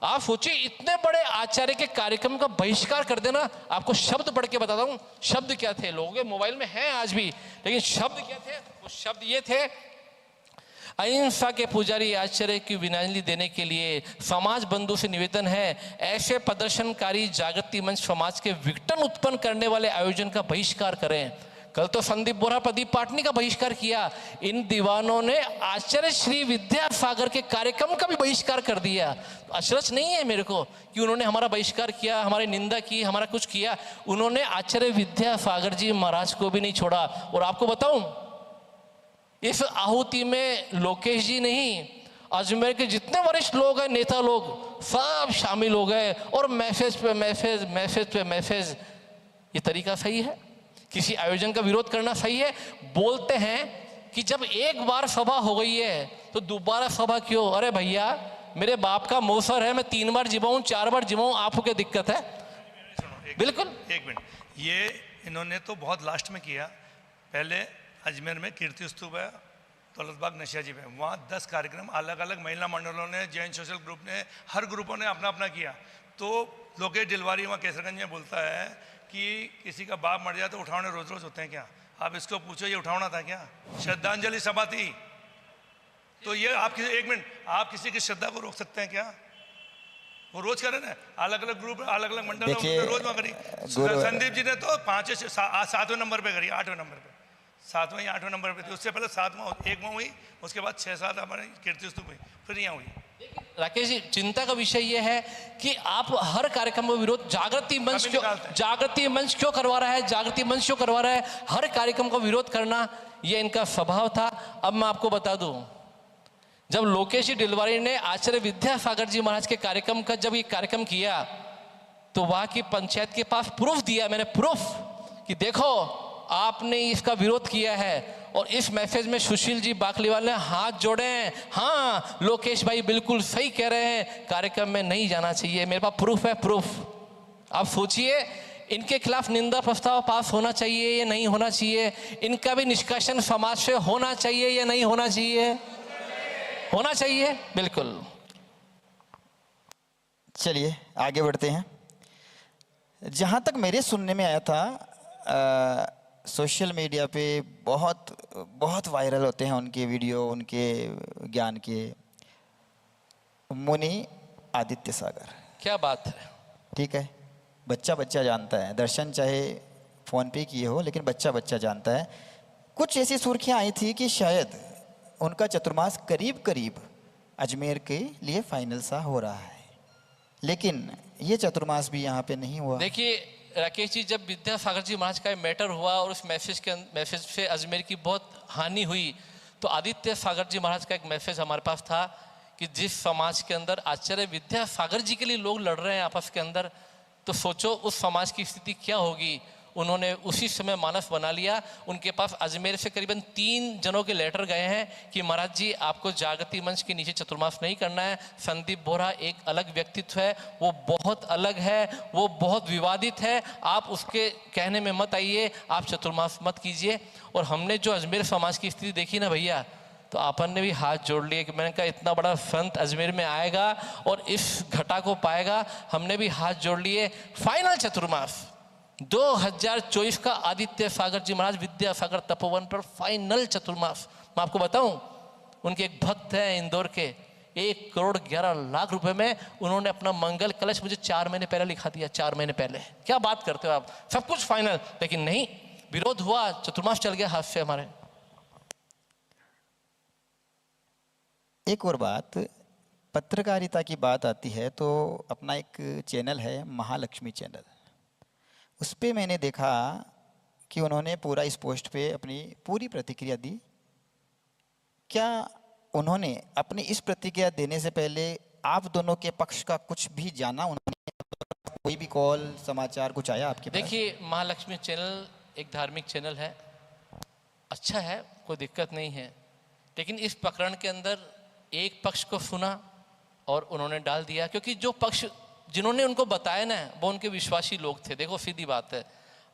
Speaker 3: आप सोचिए, इतने बड़े आचार्य के कार्यक्रम का बहिष्कार कर देना। आपको शब्द पढ़ के बताता हूँ, शब्द क्या थे। लोगों के मोबाइल में हैं आज भी, लेकिन शब्द क्या थे? वो शब्द ये थे, अहिंसा के पुजारी आचार्य की विनाली देने के लिए समाज बंधु से निवेदन है, ऐसे प्रदर्शनकारी जागृति मंच समाज के विघटन उत्पन्न करने वाले आयोजन का बहिष्कार करें। कल तो संदीप बोरा, प्रदीप पाटनी का बहिष्कार किया, इन दीवानों ने आचार्य श्री विद्यासागर के कार्यक्रम का भी बहिष्कार कर दिया। अचरज नहीं है मेरे को कि उन्होंने हमारा बहिष्कार किया, हमारी निंदा की, हमारा कुछ किया, उन्होंने आचार्य विद्यासागर जी महाराज को भी नहीं छोड़ा। और आपको बताऊं, इस आहुति में लोकेश जी नहीं, अजमेर के जितने वरिष्ठ लोग हैं, नेता लोग, सब शामिल हो गए। और मैसेज पे मैसेज, मैसेज पे मैसेज। ये तरीका सही है? किसी आयोजन का विरोध करना सही है? बोलते हैं कि जब एक बार सभा हो गई है तो दोबारा सभा क्यों? अरे भैया, मेरे बाप का मौसर है, मैं 3 बार जिबाऊं, 4 बार जिबाऊं, आपको क्या दिक्कत है? बिल्कुल।
Speaker 4: एक मिनट, ये इन्होंने तो बहुत लास्ट में किया। पहले अजमेर में कीर्ति स्तूप है, दौलतबाग नशियाजी में, वहाँ 10 कार्यक्रम अलग अलग महिला मंडलों ने, जैन सोशल ग्रुप ने, हर ग्रुपों ने अपना अपना किया। तो लोकेश डिलवारी वहाँ केसरगंज में बोलता है कि किसी का बाप मर जाए तो उठावने रोज रोज होते हैं क्या? आप इसको पूछो, ये उठावना था क्या? श्रद्धांजलि सभा थी। तो ये आप किसी, एक मिनट, आप किसी की श्रद्धा को रोक सकते हैं क्या? वो रोज करें ना, अलग अलग ग्रुप, अलग अलग मंडल रोज वहाँ करी। संदीप जी ने तो 7वें नंबर पे करी, 8वें नंबर पे, 7वें या 8वें नंबर पे थी। उससे पहले 7वां 1वां हुई, उसके बाद 6-7 हमारे कीर्ति स्तूप हुई, फिर यहाँ हुई।
Speaker 3: राकेश जी, चिंता का विषय यह है कि आप हर कार्यक्रम का विरोध जागृति मंच क्यों करवा रहा है? जागृति मंच क्यों करवा रहा है? हर कार्यक्रम का विरोध करना यह इनका स्वभाव था। अब मैं आपको बता दूं, जब लोकेश जी डिलवारी ने आचार्य विद्यासागर जी महाराज के कार्यक्रम का जब ये कार्यक्रम किया तो वहां की पंचायत के पास प्रूफ दिया मैंने, प्रूफ कि देखो आपने इसका विरोध किया है। और इस मैसेज में सुशील जी बाकलीवाल ने हाथ जोड़े हैं। हाँ, लोकेश भाई बिल्कुल सही कह रहे हैं, कार्यक्रम में नहीं जाना चाहिए। मेरे पास प्रूफ है, प्रूफ। आप सोचिए, इनके खिलाफ निंदा प्रस्ताव पास होना चाहिए या नहीं होना चाहिए? इनका भी निष्कासन समाज से होना चाहिए या नहीं होना चाहिए? होना चाहिए, बिल्कुल।
Speaker 2: चलिए आगे बढ़ते हैं। जहाँ तक मेरे सुनने में आया था, सोशल मीडिया पे बहुत वायरल होते हैं उनके वीडियो, उनके ज्ञान के। मुनि आदित्य सागर,
Speaker 3: क्या बात है।
Speaker 2: ठीक है, बच्चा बच्चा जानता है। दर्शन चाहे फ़ोन पे किए हो, लेकिन बच्चा बच्चा जानता है। कुछ ऐसी सुर्खियाँ आई थी कि शायद उनका चतुर्मास करीब करीब अजमेर के लिए फाइनल सा हो रहा है, लेकिन ये चतुर्मास भी यहाँ पे नहीं हुआ।
Speaker 3: देखिए राकेश जी, जब विद्यासागर जी महाराज का मैटर हुआ और उस मैसेज से अजमेर की बहुत हानि हुई, तो आदित्य सागर जी महाराज का एक मैसेज हमारे पास था कि जिस समाज के अंदर आचार्य विद्यासागर जी के लिए लोग लड़ रहे हैं आपस के अंदर, तो सोचो उस समाज की स्थिति क्या होगी। उन्होंने उसी समय मानस बना लिया। उनके पास अजमेर से करीबन 3 जनों के लेटर गए हैं कि महाराज जी आपको जागृति मंच के नीचे चतुर्मास नहीं करना है। संदीप बोरा एक अलग व्यक्तित्व है, वो बहुत अलग है, वो बहुत विवादित है, आप उसके कहने में मत आइए, आप चतुर्मास मत कीजिए। और हमने जो अजमेर समाज की स्थिति देखी ना भैया, तो आपन ने भी हाथ जोड़ लिए कि मैंने कहा इतना बड़ा संत अजमेर में आएगा और इस घटा को पाएगा। हमने भी हाथ जोड़ लिए। फाइनल चतुर्मास 2024 का आदित्य सागर जी महाराज विद्यासागर तपोवन पर फाइनल चतुर्मास। मैं आपको बताऊं, उनके एक भक्त हैं इंदौर के, 1,11,00,000 रुपए में उन्होंने अपना मंगल कलश मुझे 4 महीने पहले लिखा दिया। 4 महीने पहले। क्या बात करते हो आप, सब कुछ फाइनल। लेकिन नहीं, विरोध हुआ, चतुर्मास चल गया हाथ से हमारे।
Speaker 2: एक और बात, पत्रकारिता की बात आती है तो अपना एक चैनल है महालक्ष्मी चैनल, उस पर मैंने देखा कि उन्होंने पूरा इस पोस्ट पे अपनी पूरी प्रतिक्रिया दी। क्या उन्होंने अपनी इस प्रतिक्रिया देने से पहले आप दोनों के पक्ष का कुछ भी जाना? उन्होंने कोई भी कॉल, समाचार कुछ आया आपके पास?
Speaker 3: देखिए, महालक्ष्मी चैनल एक धार्मिक चैनल है, अच्छा है, कोई दिक्कत नहीं है। लेकिन इस प्रकरण के अंदर एक पक्ष को सुना और उन्होंने डाल दिया, क्योंकि जो पक्ष जिन्होंने उनको बताया ना, वो उनके विश्वासी लोग थे। देखो सीधी बात है,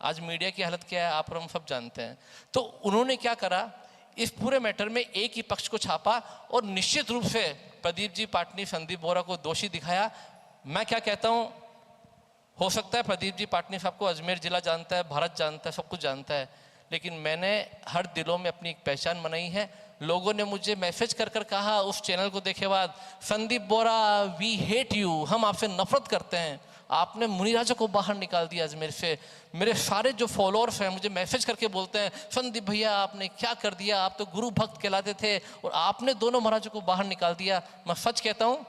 Speaker 3: आज मीडिया की हालत क्या है आप और हम सब जानते हैं। तो उन्होंने क्या करा, इस पूरे मैटर में एक ही पक्ष को छापा और निश्चित रूप से प्रदीप जी पाटनी, संदीप बोरा को दोषी दिखाया। मैं क्या कहता हूँ, हो सकता है प्रदीप जी पाटनी साहब को अजमेर जिला जानता है, भारत जानता है, सब कुछ जानता है, लेकिन मैंने हर दिलों में अपनी एक पहचान बनाई है। लोगों ने मुझे मैसेज कर कर कहा उस चैनल को देखे बाद, संदीप बोरा वी हेट यू, हम आपसे नफरत करते हैं, आपने मुनिराजा को बाहर निकाल दिया अजमेर से। मेरे सारे जो फॉलोअर्स हैं मुझे मैसेज करके बोलते हैं, संदीप भैया आपने क्या कर दिया, आप तो गुरु भक्त कहलाते थे और आपने दोनों महाराजों को बाहर निकाल दिया। मैं सच कहता हूँ,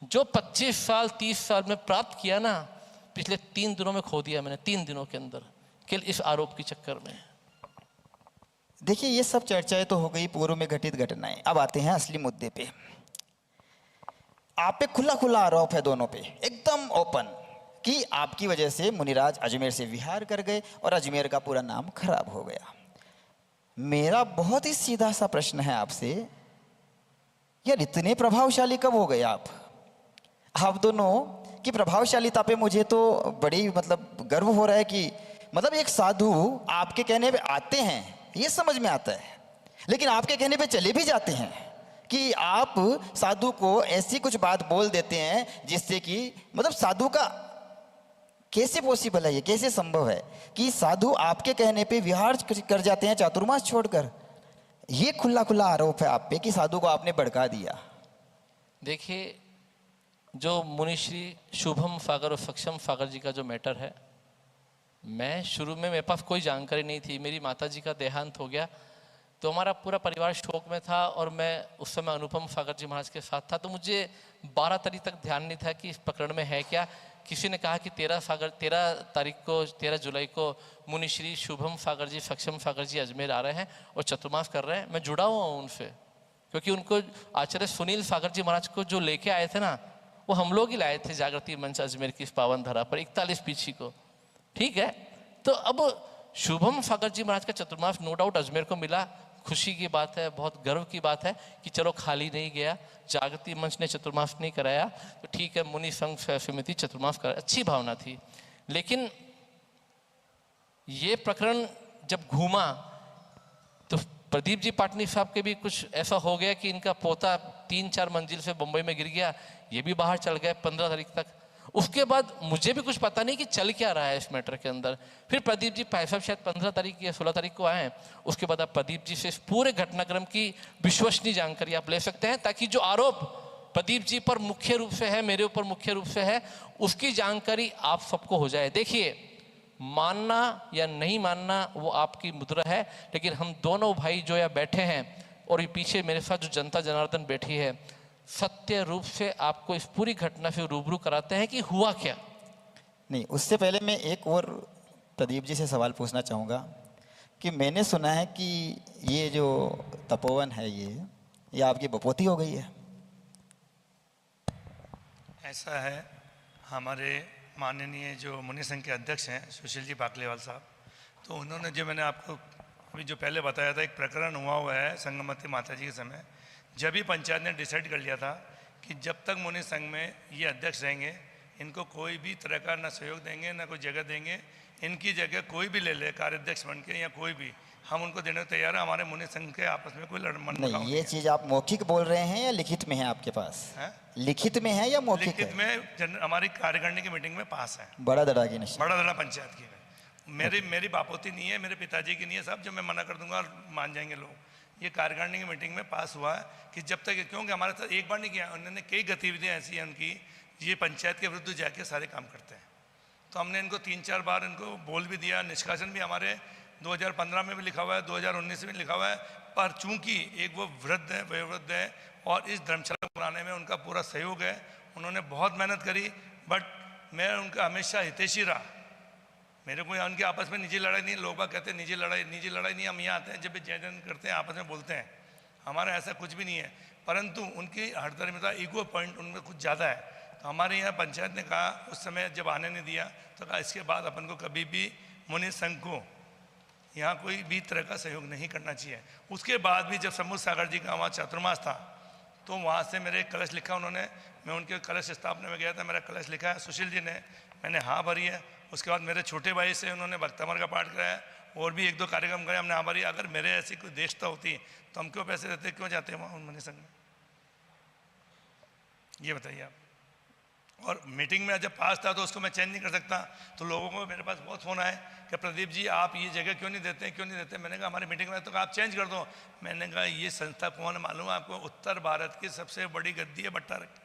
Speaker 3: जो 25 साल 30 साल में प्राप्त किया ना, पिछले 3 दिनों में खो दिया मैंने, 3 दिनों के अंदर, केवल इस आरोप के चक्कर में।
Speaker 2: देखिए, ये सब चर्चाएं तो हो गई पूर्व में घटित घटनाएं। अब आते हैं असली मुद्दे पे। आप पे खुला खुला आरोप है दोनों पे, एकदम ओपन, कि आपकी वजह से मुनिराज अजमेर से विहार कर गए और अजमेर का पूरा नाम खराब हो गया। मेरा बहुत ही सीधा सा प्रश्न है आपसे, यार इतने प्रभावशाली कब हो गए आप दोनों की प्रभावशालीता पे मुझे तो बड़ी मतलब गर्व हो रहा है कि मतलब एक साधु आपके कहने पे आते हैं, ये समझ में आता है, लेकिन आपके कहने पे चले भी जाते हैं कि आप साधु को ऐसी कुछ बात बोल देते हैं जिससे कि मतलब साधु का कैसे पॉसिबल है, ये कैसे संभव है कि साधु आपके कहने पे विहार कर जाते हैं चातुर्मास छोड़कर। ये खुला खुला आरोप है आप पे कि साधु को आपने भड़का दिया।
Speaker 3: देखिए, जो मुनिश्री शुभम सागर और सक्षम सागर जी का जो मैटर है, मैं शुरू में मेरे पास कोई जानकारी नहीं थी। मेरी माताजी का देहांत हो गया तो हमारा पूरा परिवार शोक में था और मैं उस समय अनुपम सागर जी महाराज के साथ था, तो मुझे 12 तारीख तक ध्यान नहीं था कि इस प्रकरण में है क्या। किसी ने कहा कि 13 जुलाई को मुनिश्री शुभम सागर जी सक्षम सागर जी अजमेर आ रहे हैं और चतुर्मास कर रहे हैं। मैं जुड़ा हुआ हूँ उनसे, क्योंकि उनको आचार्य सुनील सागर जी महाराज को जो लेके आए थे ना, वो हम लोग ही लाए थे जागृति मंच अजमेर की इस पावन धरा पर 41 पीछी को। ठीक है, तो अब शुभम सागर जी महाराज का चतुर्मास नो डाउट अजमेर को मिला, खुशी की बात है, बहुत गर्व की बात है कि चलो खाली नहीं गया, जागृति मंच ने चतुर्मास नहीं कराया तो ठीक है, मुनि संघ समिति चतुर्मास करा, अच्छी भावना थी। लेकिन ये प्रकरण जब घूमा तो प्रदीप जी पाटनी साहब के भी कुछ ऐसा हो गया कि इनका पोता 3-4 मंजिल से बम्बई में गिर गया, ये भी बाहर चल गए 15 तारीख तक। उसके बाद मुझे भी कुछ पता नहीं कि चल क्या रहा है इस मैटर के अंदर। फिर प्रदीप जी भाई साहब शायद 15 तारीख या 16 तारीख को आए हैं। उसके बाद आप प्रदीप जी से इस पूरे घटनाक्रम की विश्वसनीय जानकारी आप ले सकते हैं, ताकि जो आरोप प्रदीप जी पर मुख्य रूप से है, मेरे ऊपर मुख्य रूप से है, उसकी जानकारी आप सबको हो जाए। देखिए, मानना या नहीं मानना वो आपकी मुद्रा है, लेकिन हम दोनों भाई जो यहाँ बैठे हैं और ये पीछे मेरे साथ जो जनता जनार्दन बैठी है, सत्य रूप से आपको इस पूरी घटना से रूबरू कराते हैं कि हुआ क्या।
Speaker 2: नहीं, उससे पहले मैं एक और प्रदीप जी से सवाल पूछना चाहूँगा कि मैंने सुना है कि ये जो तपोवन है ये आपकी बपोती हो गई है।
Speaker 4: ऐसा है, हमारे माननीय जो मुनि संघ के अध्यक्ष हैं सुशील जी पाकलेवाल साहब, तो उन्होंने जो मैंने आपको अभी जो पहले बताया था, एक प्रकरण हुआ है संगमती माता जी के समय, जब ही पंचायत ने डिसाइड कर लिया था कि जब तक मुनि संघ में ये अध्यक्ष रहेंगे, इनको कोई भी तरह का ना सहयोग देंगे ना कोई जगह देंगे, इनकी जगह कोई भी ले ले कार्याध्यक्ष बन के या कोई भी, हम उनको देने को तैयार है। हमारे मुनि संघ के आपस में कोई
Speaker 2: नहीं, ये चीज़ आप मौखिक बोल रहे हैं या लिखित में है आपके पास? लिखित में है या मौखिक?
Speaker 4: लिखित में हमारी कार्यकारिणी की मीटिंग में पास है।
Speaker 2: बड़ा धड़ा की निश्चय,
Speaker 4: बड़ा धड़ा पंचायत की है। मेरी बापोती नहीं है, मेरे पिताजी की नहीं है, सब जो मैं मना कर दूंगा और मान जाएंगे लोग। ये कार्यकारिणी की मीटिंग में पास हुआ है कि जब तक, क्योंकि हमारे साथ एक बार नहीं किया, उन्होंने कई गतिविधियाँ ऐसी हैं उनकी, ये पंचायत के विरुद्ध जाके सारे काम करते हैं। तो हमने इनको 3-4 बार इनको बोल भी दिया, निष्कासन भी हमारे 2015 में भी लिखा हुआ है, 2019 में लिखा हुआ है, पर चूंकि एक वो वृद्ध है, वयोवृद्ध है और इस धर्मशाला को बनाने में उनका पूरा सहयोग है, उन्होंने बहुत मेहनत करी, बट मैं उनका हमेशा हितैषी रहा। मेरे को उनके आपस में निजी लड़ाई नहीं, लोग कहते हैं निजी लड़ाई नहीं, हम यहाँ आते हैं जब भी जय जन करते हैं आपस में बोलते हैं, हमारा ऐसा कुछ भी नहीं है, परंतु उनकी हठधर्मिता, ईगो पॉइंट उनमें कुछ ज़्यादा है। तो हमारे यहाँ पंचायत ने कहा उस समय जब आने नहीं दिया, तो कहा इसके बाद अपन को कभी भी मुनि संघ को यहाँ कोई भी तरह का सहयोग नहीं करना चाहिए। उसके बाद भी जब समुद्र सागर जी का वहाँ चातुर्मास था, तो वहाँ से मेरे कलश लिखा उन्होंने, मैं उनके कलश स्थापना में गया था, मेरा कलश लिखा है सुशील जी ने, मैंने हाँ भरी है। उसके बाद मेरे छोटे भाई से उन्होंने भक्तमर का पाठ कराया और भी 1-2 कार्यक्रम करे, हमने हाँ भरी। अगर मेरे ऐसी कोई देशता होती तो हम क्यों पैसे देते, क्यों जाते वहाँ उन मुनि संघ में, ये बताइए आप। और मीटिंग में जब पास था तो उसको मैं चेंज नहीं कर सकता। तो लोगों को मेरे पास बहुत फ़ोन आए कि प्रदीप जी आप ये जगह क्यों नहीं देते, क्यों नहीं देते। मैंने कहा हमारी मीटिंग में तो आप चेंज कर दो। मैंने कहा ये संस्था कौन है मालूम है आपको? उत्तर भारत की सबसे बड़ी गद्दी है भट्टा रखी,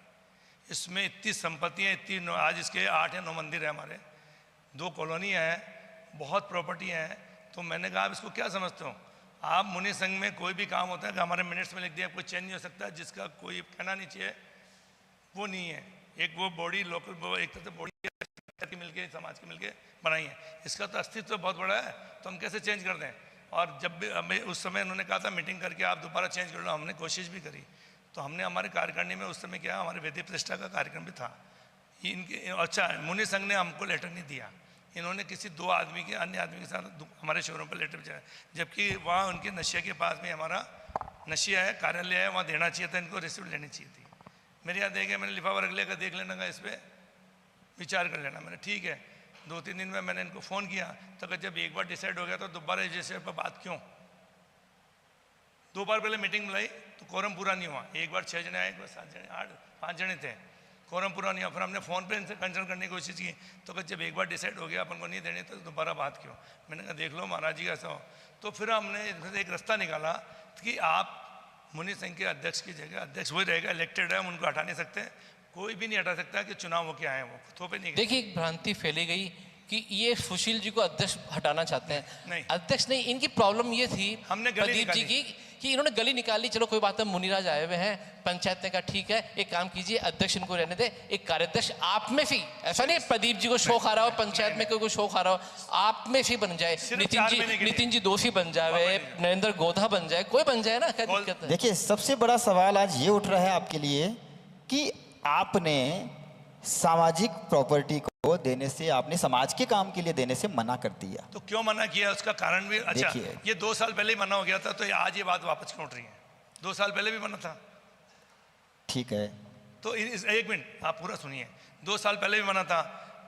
Speaker 4: इसमें इतनी संपत्तियाँ, इतनी आज इसके 8 या 9 मंदिर है, हमारे 2 कॉलोनियाँ हैं, बहुत प्रॉपर्टी हैं। तो मैंने कहा आप इसको क्या समझते हो? आप मुनि संघ में कोई भी काम होता है कि हमारे मिनट्स में लिख दिया, कोई चेंज नहीं हो सकता, जिसका कोई कहना नहीं चाहिए वो नहीं है। एक वो बॉडी लोकल, एक तरह से बॉडी की मिलके समाज की मिलके बनाई है, इसका तो अस्तित्व बहुत बड़ा है, तो हम कैसे चेंज कर दें। और जब भी हमें उस समय उन्होंने कहा था मीटिंग करके आप दोबारा चेंज कर लो, हमने कोशिश भी करी। तो हमने हमारे कार्यकारिणी में उस समय क्या, हमारे वेदी प्रतिष्ठा का कार्यक्रम भी था। इनके अच्छा मुनि संघ ने हमको लेटर नहीं दिया, इन्होंने किसी 2 आदमी के, अन्य आदमी के साथ हमारे शोरूम पर लेटर भेजा, जबकि वहाँ उनके नशिया के पास में हमारा नशिया है, कार्यालय है, वहाँ देना चाहिए था, इनको रिसिप्ट लेनी चाहिए थी। मेरे यहाँ देखे, मैंने लिफाफा रख लिया, देख लेना का इस पर विचार कर लेना। मैंने ठीक है, 2-3 दिन में मैंने इनको फ़ोन किया, तो जब एक बार डिसाइड हो गया तो दोबारा रजिस्ट्रेशन पर बात क्यों? 2 बार पहले मीटिंग बुलाई तो कोरम पूरा नहीं हुआ, एक बार 6 जने आए, एक बार 7 जने, 5 जने थे, कोरम पूरा नहीं हुआ। फिर हमने फ़ोन पे इनसे कंसल्ट करने की कोशिश की, तो जब एक बार डिसाइड हो गया अपन को नहीं देनी तो दोबारा बात क्यों? मैंने कहा देख लो महाराज जी ऐसा हो। तो फिर हमने एक रास्ता निकाला कि आप मुनि संघ के अध्यक्ष की जगह, अध्यक्ष वही रहेगा, इलेक्टेड है, हम उनको हटा नहीं सकते, कोई भी नहीं हटा सकता कि चुनाव हो के आए वो थोपे नहीं।
Speaker 3: देखिए एक भ्रांति फैली गई कि ये सुशील जी को अध्यक्ष हटाना चाहते हैं।
Speaker 4: नहीं।
Speaker 3: अध्यक्ष नहीं, इनकी प्रॉब्लम ये थी
Speaker 4: हमने गली
Speaker 3: प्रदीप जी
Speaker 4: निकाली।
Speaker 3: की कि इन्होंने गली निकाली, चलो कोई बात है, मुनिराज आए हुए हैं, पंचायत ने कहा ठीक है एक काम कीजिए, अध्यक्ष इनको रहने दे, एक कार्याध्यक्ष आप में से, ऐसा नहीं प्रदीप जी को शौक आ रहा हो, पंचायत में कोई शौक आ रहा हो, आप में से बन जाए,
Speaker 4: सिर्फ 4 महीने के लिए।
Speaker 3: नितिन जी दोषी बन जाए, नरेंद्र गोधा बन जाए, कोई बन जाए ना, क्या दिक्कत है?
Speaker 2: देखिए सबसे बड़ा सवाल आज ये उठ रहा है आपके लिए कि आपने सामाजिक प्रॉपर्टी को देने से, आपने समाज के काम के लिए देने से मना कर दिया।
Speaker 4: तो क्यों मना किया, उसका कारण भी अच्छा,
Speaker 2: देखिए।
Speaker 4: ये 2 साल पहले ही मना हो गया था, तो आज ये बात वापस क्यों उठ रही है? 2 साल पहले भी मना था।
Speaker 2: ठीक है,
Speaker 4: तो 1 मिनट आप पूरा सुनिए, 2 साल पहले भी मना था।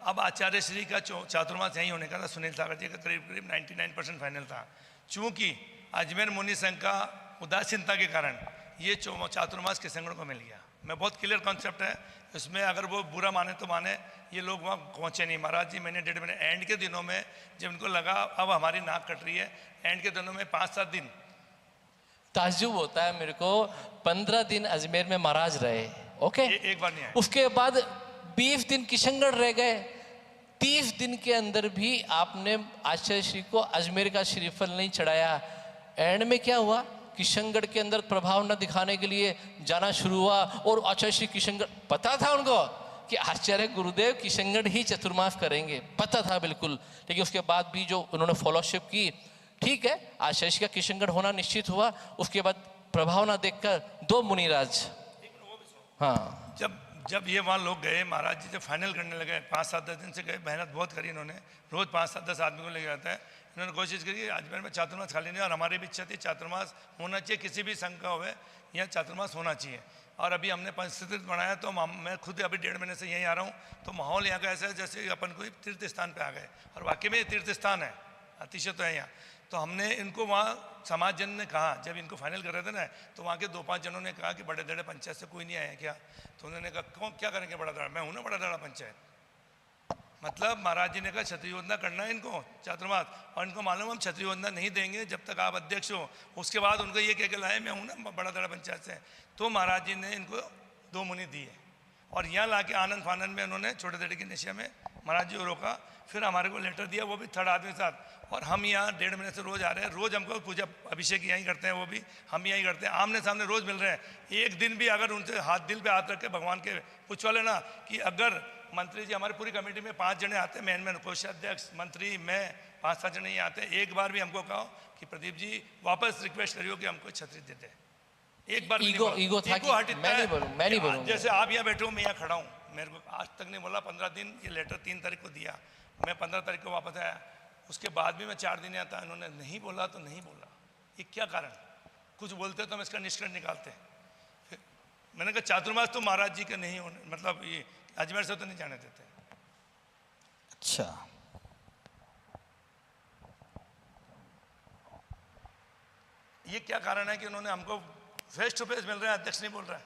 Speaker 4: अब आचार्य श्री का चातुर्मास यहीं होने का था, सुनील सागर जी का करीब 99% फाइनल था। चूंकि अजमेर मुनि संघ का उदासीनता के कारण ये चातुर्मास के संगठन को मिल गया। मैं बहुत क्लियर कॉन्सेप्ट है इसमें, अगर वो बुरा माने तो माने, ये लोग वहाँ पहुँचे नहीं। महाराज जी महीने 1.5 महीने एंड के दिनों में जब इनको लगा अब हमारी नाक कट रही है, एंड के दिनों में 5-7 दिन
Speaker 3: ताज्जुब होता है मेरे को, 15 दिन अजमेर में महाराज रहे, ओके,
Speaker 4: एक बार नहीं आए।
Speaker 3: उसके बाद 20 दिन किशनगढ़ रह गए, 30 दिन के अंदर भी आपने आचार्य श्री को अजमेर का श्रीफल नहीं चढ़ाया। एंड में क्या हुआ, किशनगढ़ के अंदर प्रभाव न दिखाने के लिए जाना शुरू हुआ, और आचार्य श्री किशनगढ़, पता था उनको कि आचार्य गुरुदेव किशनगढ़ ही चतुर्मास करेंगे, पता था बिल्कुल, लेकिन उसके बाद भी जो उन्होंने फॉलोशिप की, ठीक है आचार्य श्री का किशनगढ़ होना निश्चित हुआ। उसके बाद प्रभाव ना देखकर 2 मुनिराज, हाँ,
Speaker 4: जब ये वहाँ लोग गए, महाराज जी जब फाइनल करने लगे, 5-7-10 दिन से गए, मेहनत बहुत करी इन्होंने, रोज 5-7-10 आदमी को लेके आता है। इन्होंने कोशिश करी अजमेर में चातुर्मास खाली नहीं, और हमारी भी इच्छा थी चातुर्मास होना चाहिए, किसी भी संघ का होवे यहाँ चातुर्मास होना चाहिए। और अभी हमने पंचतीर्थ बनाया, तो मैं खुद अभी 1.5 महीने से यहीं आ रहा हूँ, तो माहौल यहाँ का ऐसा है जैसे अपन कोई तीर्थ स्थान पे आ गए, और वाकई में तीर्थ स्थान है, अतिशय तो है यहाँ। तो हमने इनको वहाँ समाज जन ने कहा, जब इनको फाइनल कर रहे थे ना, तो वहाँ के 2-5 जनों ने कहा कि बड़े दड़े पंचायत से कोई नहीं आया क्या? तो उन्होंने कहा कौन क्या करेंगे बड़ा दड़ा, मैं हूँ ना बड़ा दड़ा पंचायत। मतलब महाराज जी ने कहा क्षत्रिय योजना करना है इनको चातुर्मास, और इनको मालूम हम क्षत्रिय योजना नहीं देंगे जब तक आप अध्यक्ष हो। उसके बाद उनको ये कह के लाए मैं हूँ ना बड़ा दड़ा पंचायत से। तो महाराज जी ने इनको 2 मुनि दिए, और यहाँ ला के आनंद फानंद में उन्होंने छोटे दड़े की नशा में महाराज जी को रोका। फिर हमारे को लेटर दिया, वो भी 3rd आदमी के साथ, और हम यहाँ 1.5 महीने से रोज आ रहे हैं, रोज हमको पूजा अभिषेक यहीं करते हैं, वो भी हम यहीं करते हैं, आमने सामने रोज मिल रहे हैं। एक दिन भी अगर उनसे हाथ दिल पे हाथ रख के भगवान के पूछवा लेना कि अगर मंत्री जी, हमारी पूरी कमेटी में 5 जने आते हैं, मैन कोषाध्यक्ष, मंत्री, मैं, 5-7 जने ही आते हैं, एक बार भी हमको कहो कि प्रदीप जी वापस रिक्वेस्ट करियो कि हमको छतरी देते हैं, एक बार भी
Speaker 3: ईगो था कि मैं नहीं बोलूँ।
Speaker 4: जैसे आप यहाँ बैठे हो, मैं यहाँ खड़ा हूँ, मेरे को आज तक नहीं बोला। 15 दिन ये लेटर 3 तारीख को दिया, मैं 15 तारीख को वापस आया, उसके बाद भी मैं 4 दिन आता, इन्होंने नहीं बोला तो नहीं बोला। ये क्या कारण? कुछ बोलते तो हम इसका निष्कर्ष निकालते। मैंने कहा चातुर्मास तो महाराज जी के नहीं होने, मतलब ये अजमेर से तो नहीं जाने देते।
Speaker 2: अच्छा,
Speaker 4: ये क्या कारण है कि उन्होंने हमको फेस टू फेस मिल रहा है, अध्यक्ष नहीं बोल रहा है।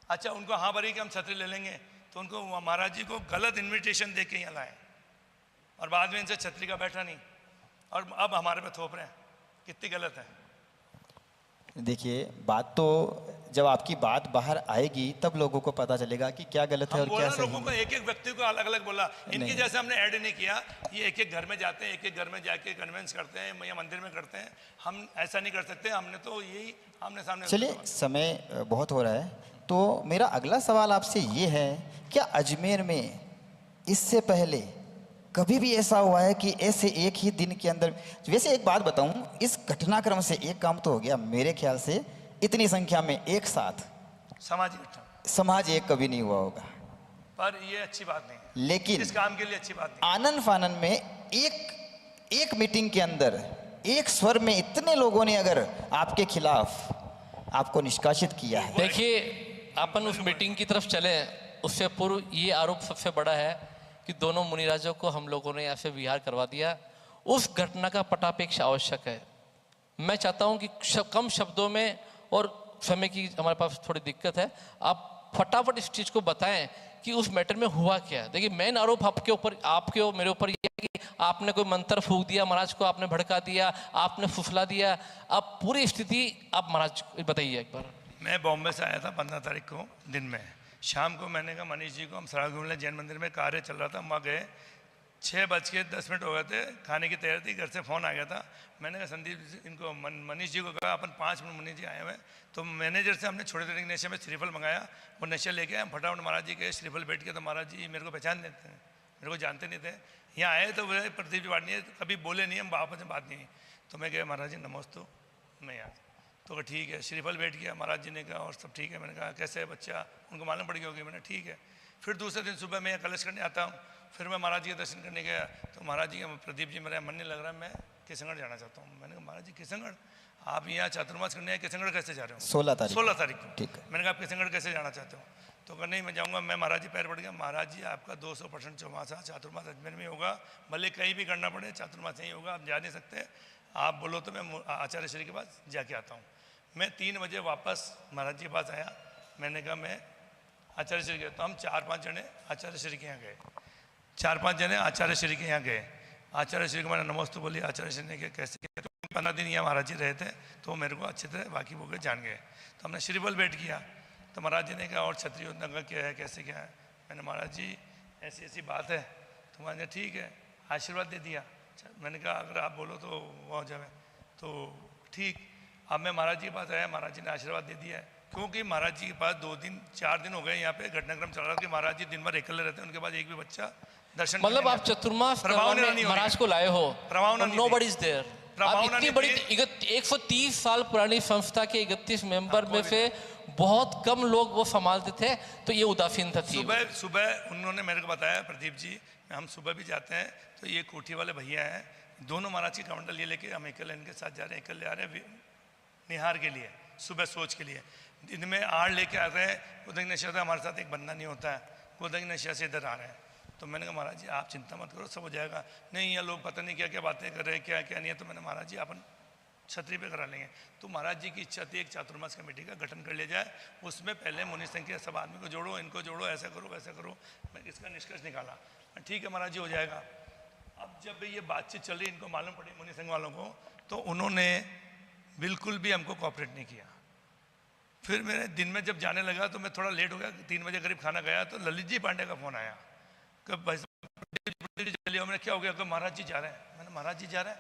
Speaker 4: अच्छा, उनको हाँ भरी कि हम छतरी ले लेंगे, तो उनको महाराज जी को गलत इनविटेशन दे के यहाँ लाए और बाद में इनसे छतरी का बैठा नहीं और अब हमारे पे थोप रहे हैं, कितनी गलत है।
Speaker 2: देखिए, बात तो जब आपकी बात बाहर आएगी तब लोगों को पता चलेगा कि क्या गलत है और क्या सही
Speaker 4: लोगों को
Speaker 2: है।
Speaker 4: एक एक व्यक्ति को अलग अलग बोला, इनकी
Speaker 2: नहीं।
Speaker 4: जैसे हमने ऐड नहीं किया, ये एक एक घर में जाते हैं, एक एक घर में जाके कन्वेंस करते हैं या मंदिर में करते हैं, हम ऐसा नहीं कर सकते। हमने तो यही आमने सामने।
Speaker 2: चलिए, समय बहुत हो रहा है, तो मेरा अगला सवाल आपसे ये है, क्या अजमेर में इससे पहले कभी भी ऐसा हुआ है कि ऐसे एक ही दिन के अंदर, वैसे एक बात बताऊं, इस घटनाक्रम से एक काम तो हो गया मेरे ख्याल से, इतनी संख्या में एक साथ
Speaker 4: सामाजिक घटना,
Speaker 2: समाज एक कभी नहीं हुआ होगा,
Speaker 4: पर ये अच्छी बात नहीं है,
Speaker 2: लेकिन
Speaker 4: इस काम के लिए अच्छी बात नहीं।
Speaker 2: आनन फानन में एक मीटिंग के अंदर एक स्वर में इतने लोगों ने अगर आपके खिलाफ आपको निष्कासित किया है।
Speaker 3: देखिए, अपन उस मीटिंग की तरफ चले, उससे पूर्व ये आरोप सबसे बड़ा है कि दोनों मुनिराजों को हम लोगों ने यहाँ से विहार करवा दिया। उस घटना का पटापेक्ष आवश्यक है। मैं चाहता हूँ कि कम शब्दों में, और समय की हमारे पास थोड़ी दिक्कत है, आप फटाफट इस चीज़ को बताएं कि उस मैटर में हुआ क्या। देखिए, मेन आरोप आपके ऊपर, आपके और मेरे ऊपर ये है कि आपने कोई मंत्र फूंक दिया, महाराज को आपने भड़का दिया, आपने फुसला दिया। अब पूरी स्थिति आप महाराज बताइए एक बार।
Speaker 4: मैं बॉम्बे से आया था 15 तारीख को दिन में, शाम को मैंने कहा मनीष जी को हम सराय घूमने जैन मंदिर में कार्य चल रहा था, हम वहाँ गए, 6:10 हो गए थे, खाने की तैयारी थी, घर से फ़ोन आ गया था। मैंने कहा संदीप इनको मनीष जी को कहा अपन 5 मिनट मनीष जी आए हुए, तो मैनेजर से हमने छोटे तरीके नशे में श्रीफल मंगाया, वो नशा लेके आए, हम फटाफट महाराज जी के श्रीफल बैठ के, तो महाराज जी मेरे को पहचान देते हैं, मेरे को जानते नहीं थे, यहाँ आए तो वह प्रदीप जी बात नहीं है, कभी बोले नहीं, हम आपस में बात नहीं है। तो मैं गया, महाराज जी नमस्ते, मैं यहाँ, तो ठीक है, श्रीफल बैठ गया, महाराज जी ने कहा और सब ठीक है। मैंने कहा कैसे है बच्चा, उनको मालूम पड़ गया होगी, मैंने ठीक है। फिर दूसरे दिन सुबह मैं कलश करने आता हूँ, फिर मैं महाराज जी के दर्शन करने गया, तो महाराज जी का प्रदीप जी मेरा मन नहीं लग रहा है, मैं किशनगढ़ जाना चाहता हूँ। मैंने कहा महाराज जी किशनगढ़, आप यहाँ चातुर्मास करने आए, किशनगढ़ कैसे जा रहे हो? 16 तारीख को।
Speaker 2: ठीक है।
Speaker 4: मैंने कहा आप किशनगढ़ कैसे जाना चाहते हो? तो कहा नहीं मैं जाऊँगा। मैं महाराज जी पैर पड़ गया, महाराज जी आपका 200% चौमासा चातुर्मास अजमेर में होगा, भले कहीं भी करना पड़े चातुर्मास नहीं होगा, आप जा नहीं सकते, आप बोलो तो मैं आचार्य श्री के पास जाके आता हूँ। मैं 3 बजे वापस महाराज जी के पास आया, मैंने कहा मैं आचार्य श्री के, तो हम 4-5 जने आचार्य श्री के यहाँ गए, 4-5 जने आचार्य श्री के यहाँ गए। आचार्य श्री को मैंने नमस्ते बोली, आचार्य श्री ने कहा कैसे, 15 दिन यहाँ महाराज जी रहे थे, तो वो मेरे को अच्छे तरह बाकी वो जान गए। तो हमने श्रीफल भेंट किया, तो महाराज जी ने कहा और क्षत्रिय योजना का क्या है, कैसे क्या है? मैंने महाराज जी ऐसी ऐसी बात है, तो महाराज ने ठीक है आशीर्वाद दे दिया। मैंने कहा अगर आप बोलो तो वो हो जाए, तो ठीक। अब मैं महाराज जी के पास आया, महाराज जी ने आशीर्वाद दे दिया है, क्योंकि महाराज जी के पास 2-4 दिन हो गए यहाँ पे घटनाक्रम चल रहा है कि महाराज जी दिन भर अकेले रहते हैं, उनके पास एक भी बच्चा दर्शन,
Speaker 3: मतलब आप चतुर्मास करवाने महाराज को लाए हो, नोबडी इज देयर। आप इतनी बड़ी 130 साल पुरानी संस्था के 31 मेंबर में से बहुत कम लोग वो संभालते थे, तो ये उदासीनता थी।
Speaker 4: सुबह उन्होंने मेरे को बताया, प्रदीप जी हम सुबह भी जाते हैं, तो ये कोठी वाले भैया हैं, दोनों महाराज की कमंडल ये लेके हम अकेले इनके साथ जा रहे हैं, अकेले आ रहे हैं निहार के लिए, सुबह सोच के लिए। दिन में आड़ लेके आ रहे हैं, उदय नशा से हमारे साथ एक बंदा नहीं होता है, उदय नशा से इधर आ रहे हैं। तो मैंने कहा महाराज जी आप चिंता मत करो, सब हो जाएगा। नहीं ये लोग पता नहीं क्या क्या बातें कर रहे हैं, क्या क्या नहीं है। तो मैंने महाराज जी अपन छतरी पे करा लेंगे। तो महाराज जी की इच्छा थी एक चातुर्मास कमेटी का गठन कर लिया जाए, उसमें पहले मुनि संघ के सब आदमी को जोड़ो, इनको जोड़ो, ऐसा करो वैसा करो। मैं इसका निष्कर्ष निकाला, ठीक है महाराज जी हो जाएगा। अब जब ये बातचीत चल रही, इनको मालूम पड़ी मुनि संघ वालों को, तो उन्होंने बिल्कुल भी हमको कोऑपरेट नहीं किया। फिर मैंने दिन में जब जाने लगा तो मैं थोड़ा लेट हो गया, 3 बजे करीब खाना गया, तो ललित जी पांडे का फ़ोन आया कि भाई चलिए। मैंने क्या हो गया? कि महाराज जी जा रहे हैं। मैंने महाराज जी जा रहे हैं,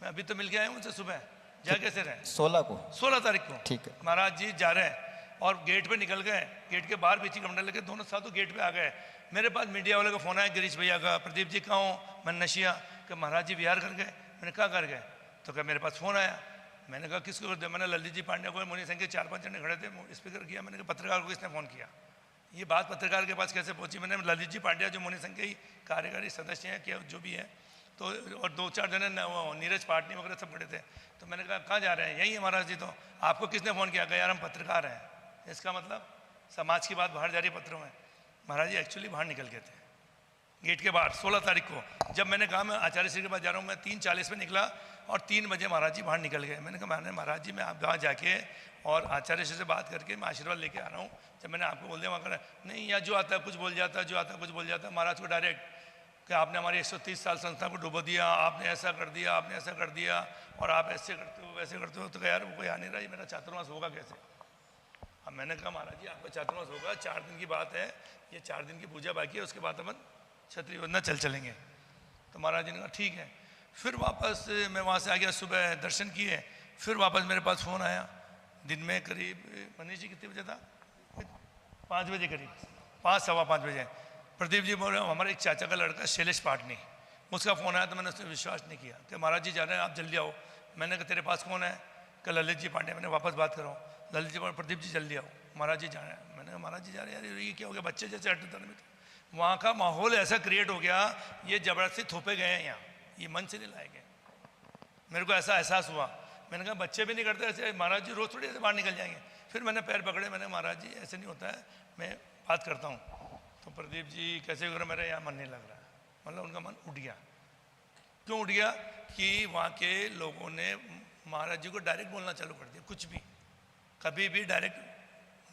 Speaker 4: मैं अभी तो मिल के आया हूँ उनसे सुबह, जा कैसे रहे? 16 तारीख को,
Speaker 2: ठीक है।
Speaker 4: महाराज जी जा रहे हैं और गेट पे निकल गए, गेट के बाहर पीछे कमंडल लेके दोनों साथ गेट पे आ गए। मेरे पास मीडिया वाले का फ़ोन आया, गिरीश भैया का, प्रदीप जी कहाँ हो? मैं नशिया, कि महाराज जी विहार कर गए। मैंने कहा कर गए? तो क्या मेरे पास फ़ोन आया। मैंने कहा किसको कर दिया? मैंने ललित जी पांडे को, मुनि संघ के 4-5 जने खड़े थे, स्पीकर किया। मैंने कहा पत्रकार को किसने फ़ोन किया? ये बात पत्रकार के पास कैसे पहुंची? मैंने ललित जी पांड्या जो मुनि संघ के ही कार्यकारी सदस्य हैं, क्या जो भी है, तो और 2-4 जने नीरज पाटनी वगैरह सब खड़े थे। तो मैंने कहा कहाँ जा रहे हैं? यही है महाराज जी। तो आपको किसने फ़ोन किया? यार हम पत्रकार हैं। इसका मतलब समाज की बात बाहर जा रही है पत्रों में। महाराज जी एक्चुअली बाहर निकल गए थे गेट के बाहर 16 तारीख को। जब मैंने कहा मैं आचार्य श्री के पास जा रहा हूँ, मैं 3:40 में निकला, और 3 बजे महाराज जी बाहर निकल गए। मैंने कहा महाराज जी मैं आप वहाँ जाके और आचार्य से बात करके मैं आशीर्वाद लेके आ रहा हूँ। जब मैंने आपको बोल दिया वहाँ कर नहीं, या जो आता है कुछ बोल जाता है, जो आता है कुछ बोल जाता है। महाराज को डायरेक्ट कि आपने हमारी 130 साल संस्था को डुबो दिया, आपने ऐसा कर दिया, आपने ऐसा कर दिया, और आप ऐसे करते हो वैसे करते हो। तो कहा यार वो कोई आ नहीं रहा, ये मेरा चातुर्मास होगा कैसे। अब मैंने कहा महाराज जी आपका चातुर्मास होगा, 4 दिन की बात है, ये 4 दिन की पूजा बाकी है, उसके बाद अपन क्षत्रिय योजना चलेंगे। तो महाराज जी ने कहा ठीक है। फिर वापस मैं वहाँ से आ गया, सुबह दर्शन किए, फिर वापस मेरे पास फ़ोन आया दिन में करीब, मनीष जी कितने बजे था, 5 बजे करीब, 5 सवा 5 बजे। प्रदीप जी बोल रहे हो हमारे एक चाचा का लड़का शैलेश पाटनी, उसका फ़ोन आया। तो मैंने उसने विश्वास नहीं किया कि महाराज जी जा रहे हैं आप जल्दी आओ। मैंने कहा तेरे पास कौन है, कि ललित जी पांडे। मैंने वापस बात कराऊँ, ललित जी प्रदीप जी जल्दी आओ, महाराज जी जा रहे हैं। मैंने कहा महाराज जी जा रहे हैं, यार ये क्या हो गया, बच्चे जैसे अटता नहीं। वहाँ का माहौल ऐसा क्रिएट हो गया, ये ज़बरदस्ती थोपे गए हैं यहाँ, ये मन से नहीं लाए गए। मेरे को ऐसा एहसास हुआ। मैंने कहा बच्चे भी नहीं करते ऐसे, महाराज जी रोज़ थोड़ी ऐसे बाहर निकल जाएंगे। फिर मैंने पैर पकड़े, मैंने महाराज जी ऐसे नहीं होता है, मैं बात करता हूँ। तो प्रदीप जी कैसे करो, मेरा यहाँ मन नहीं लग रहा है, मतलब उनका मन उठ गया। क्यों उठ गया कि वहाँ के लोगों ने महाराज जी को डायरेक्ट बोलना चालू कर दिया, कुछ भी कभी भी डायरेक्ट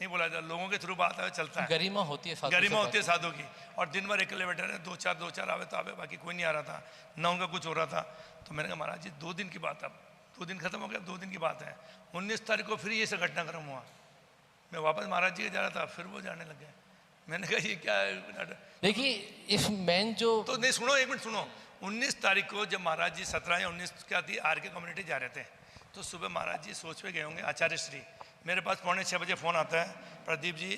Speaker 4: नहीं बोला जाता, लोगों के थ्रू बात आवे चलता है,
Speaker 3: गरिमा होती है साधु
Speaker 4: गरिमा
Speaker 3: से
Speaker 4: होती है साधु की। और दिन भर अकेले बैठे रहे, 2-4 आवे तो आवे, बाकी कोई नहीं आ रहा था, ना उनका कुछ हो रहा था। तो मैंने कहा महाराज जी 2 दिन की बात, अब 2 दिन खत्म हो गया, 2 दिन की बात है। 19 तारीख को फिर ये सब घटनाक्रम हुआ, मैं वापस महाराज जी के जा रहा था, फिर वो जाने लग गए। मैंने कहा ये क्या है।
Speaker 3: देखिए इस मैन जो
Speaker 4: तो नहीं सुनो, एक मिनट सुनो। 19 तारीख को जब महाराज जी 17 या 19 क्या थी, आर के कम्युनिटी जा रहे थे, तो सुबह महाराज जी सोच पे गए होंगे आचार्य श्री। मेरे पास 5:45 बजे फ़ोन आता है, प्रदीप जी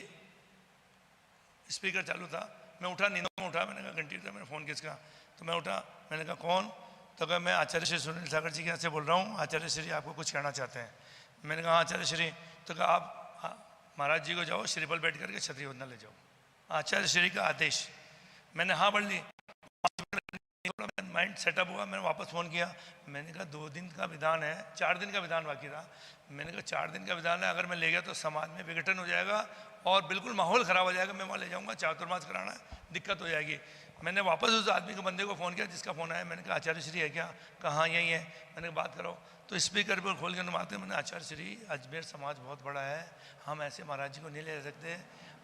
Speaker 4: स्पीकर चालू था, मैं उठा, नींदों में उठा। मैंने कहा घंटी था, मैंने फ़ोन किसका। तो मैं उठा, मैंने कहा कौन। तो कहा मैं आचार्य श्री सुनील सागर जी के यहाँ से बोल रहा हूँ, आचार्य श्री आपको कुछ कहना चाहते हैं। मैंने कहा आचार्य श्री। तो कहा आप महाराज जी को जाओ श्रीफल बैठ करके क्षत्रिय योजना ले जाओ, आचार्य श्री का आदेश। मैंने हाँ पढ़ ली, माइंड सेटअप हुआ। मैंने वापस फ़ोन किया, मैंने कहा 2 दिन का विधान है, 4 दिन का विधान बाकी था। मैंने कहा 4 दिन का विधान है, अगर मैं ले गया तो समाज में विघटन हो जाएगा और बिल्कुल माहौल ख़राब हो जाएगा। मैं वहाँ ले जाऊँगा, चातुर्मास कराना है, दिक्कत हो जाएगी। मैंने वापस उस आदमी को, बंदे को फ़ोन किया जिसका फ़ोन आया। मैंने कहा आचार्य श्री है क्या, कहा हाँ यही है। मैंने कहा बात करो। तो स्पीकर पर खोल के नमाते, मैंने आचार्य श्री अजमेर समाज बहुत बड़ा है, हम ऐसे महाराज जी को नहीं ले सकते,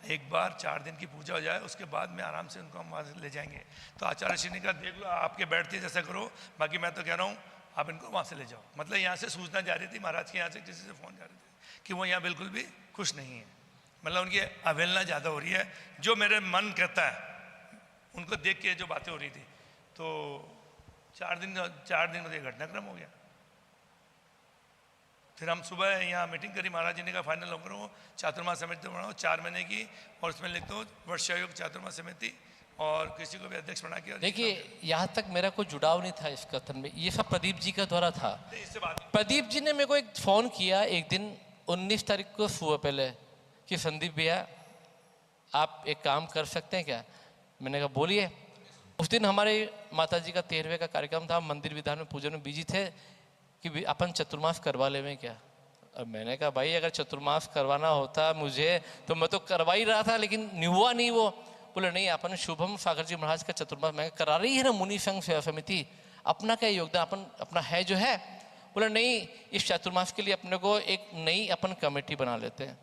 Speaker 4: एक बार 4 दिन की पूजा हो जाए उसके बाद में आराम से उनको हम वहाँ से ले जाएंगे। तो आचार्य श्री ने कहा देख लो आपके बैठते जैसा करो, बाकी मैं तो कह रहा हूँ आप इनको वहाँ से ले जाओ। मतलब यहाँ से सूचना जा रही थी, महाराज के यहाँ से किसी से फ़ोन जा रहे थे कि वो यहाँ बिल्कुल भी खुश नहीं है, मतलब उनकी अवहेलना ज़्यादा हो रही है। जो मेरे मन कहता है उनको देख के जो बातें हो रही थी, तो 4 दिन में घटनाक्रम हो गया। फिर हम सुबह यहाँ मीटिंग करी, महाराज जी ने कहा फाइनल होकर वो चातुर्मास समिति बनाओ 4 महीने की, और उसमें लिख दो वर्षायोग चातुर्मास समिति, और किसी को भी अध्यक्ष बना के।
Speaker 3: देखिए यहाँ तक मेरा कोई जुड़ाव नहीं था इस कथन में, ये सब प्रदीप जी का द्वारा था।
Speaker 4: इससे बात
Speaker 3: प्रदीप जी ने मेरे को एक फ़ोन किया एक दिन 19 तारीख को सुबह पहले कि संदीप भैया आप एक काम कर सकते हैं क्या। मैंने कहा बोलिए। उस दिन हमारे माता जी का 13वें का कार्यक्रम था, मंदिर विधान में पूजन में बिजी थे कि अपन चतुर्मास करवा ले में क्या। अब मैंने कहा भाई अगर चतुर्मास करवाना होता मुझे तो मैं तो करवा ही रहा था, लेकिन हुआ नहीं वो। बोले नहीं अपन शुभम सागर जी महाराज का चतुर्मास मैं करा रही है ना मुनि संघ सेवा समिति, अपना क्या योगदान अपन अपना है जो है। बोले नहीं इस चतुर्मास के लिए अपने को एक नई अपन कमेटी बना लेते हैं।